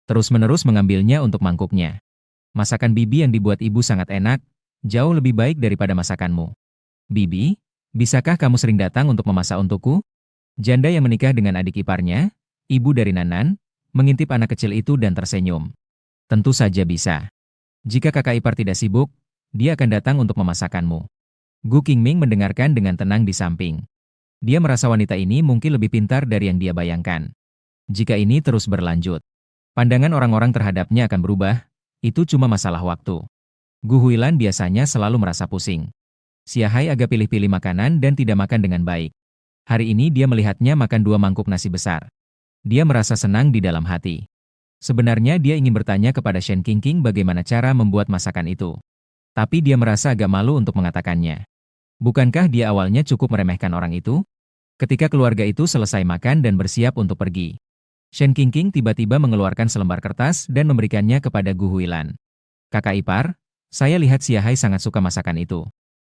Terus-menerus mengambilnya untuk mangkuknya. Masakan Bibi yang dibuat ibu sangat enak, jauh lebih baik daripada masakanmu. Bibi, bisakah kamu sering datang untuk memasak untukku? Janda yang menikah dengan adik iparnya, ibu dari Nanan, mengintip anak kecil itu dan tersenyum. Tentu saja bisa. Jika kakak ipar tidak sibuk, dia akan datang untuk memasakkanmu. Gu Qingming mendengarkan dengan tenang di samping. Dia merasa wanita ini mungkin lebih pintar dari yang dia bayangkan. Jika ini terus berlanjut, pandangan orang-orang terhadapnya akan berubah, itu cuma masalah waktu. Gu Huilan biasanya selalu merasa pusing. Xiahai agak pilih-pilih makanan dan tidak makan dengan baik. Hari ini dia melihatnya makan 2 mangkuk nasi besar. Dia merasa senang di dalam hati. Sebenarnya dia ingin bertanya kepada Shen Qingqing bagaimana cara membuat masakan itu. Tapi dia merasa agak malu untuk mengatakannya. Bukankah dia awalnya cukup meremehkan orang itu? Ketika keluarga itu selesai makan dan bersiap untuk pergi, Shen Qingqing tiba-tiba mengeluarkan selembar kertas dan memberikannya kepada Gu Huilan. Kakak ipar, saya lihat Xiahai sangat suka masakan itu.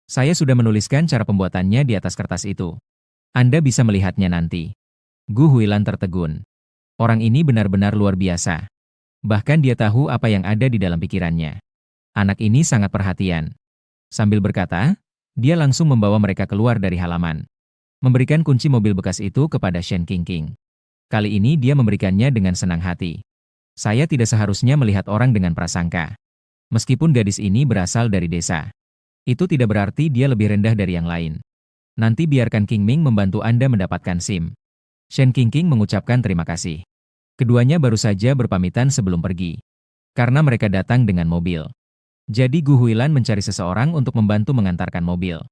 Saya sudah menuliskan cara pembuatannya di atas kertas itu. Anda bisa melihatnya nanti. Gu Huilan tertegun. Orang ini benar-benar luar biasa. Bahkan dia tahu apa yang ada di dalam pikirannya. Anak ini sangat perhatian. Sambil berkata, dia langsung membawa mereka keluar dari halaman. Memberikan kunci mobil bekas itu kepada Shen Qingqing. Kali ini dia memberikannya dengan senang hati. Saya tidak seharusnya melihat orang dengan prasangka. Meskipun gadis ini berasal dari desa, itu tidak berarti dia lebih rendah dari yang lain. Nanti biarkan Qingming membantu Anda mendapatkan SIM. Shen Qingqing mengucapkan terima kasih. Keduanya baru saja berpamitan sebelum pergi. Karena mereka datang dengan mobil. Jadi Gu Huilan mencari seseorang untuk membantu mengantarkan mobil.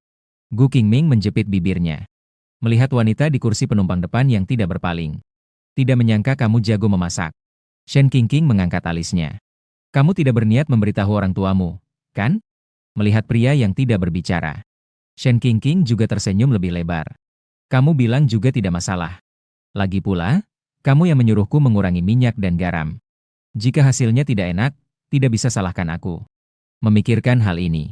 Gu Qingming menjepit bibirnya. Melihat wanita di kursi penumpang depan yang tidak berpaling. Tidak menyangka kamu jago memasak. Shen Qingqing mengangkat alisnya. Kamu tidak berniat memberitahu orang tuamu, kan? Melihat pria yang tidak berbicara. Shen Qingqing juga tersenyum lebih lebar. Kamu bilang juga tidak masalah. Lagi pula, kamu yang menyuruhku mengurangi minyak dan garam. Jika hasilnya tidak enak, tidak bisa salahkan aku. Memikirkan hal ini,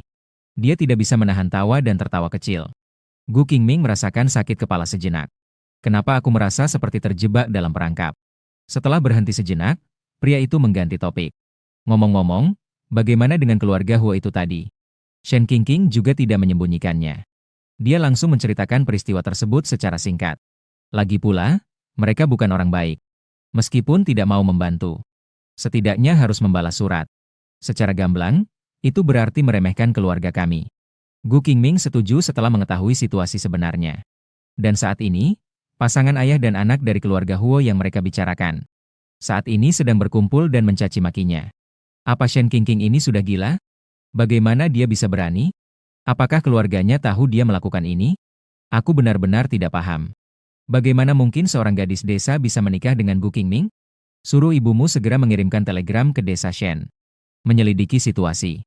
dia tidak bisa menahan tawa dan tertawa kecil. Gu Qingming merasakan sakit kepala sejenak. Kenapa aku merasa seperti terjebak dalam perangkap? Setelah berhenti sejenak, pria itu mengganti topik. Ngomong-ngomong, bagaimana dengan keluarga Huo itu tadi? Shen Qingqing juga tidak menyembunyikannya. Dia langsung menceritakan peristiwa tersebut secara singkat. Lagi pula, mereka bukan orang baik. Meskipun tidak mau membantu, setidaknya harus membalas surat. Secara gamblang, itu berarti meremehkan keluarga kami. Gu Qingming setuju setelah mengetahui situasi sebenarnya. Dan saat ini, pasangan ayah dan anak dari keluarga Huo yang mereka bicarakan saat ini sedang berkumpul dan mencaci makinya. Apa Shen Qingqing ini sudah gila? Bagaimana dia bisa berani? Apakah keluarganya tahu dia melakukan ini? Aku benar-benar tidak paham. Bagaimana mungkin seorang gadis desa bisa menikah dengan Gu Qingming? Suruh ibumu segera mengirimkan telegram ke desa Shen. Menyelidiki situasi.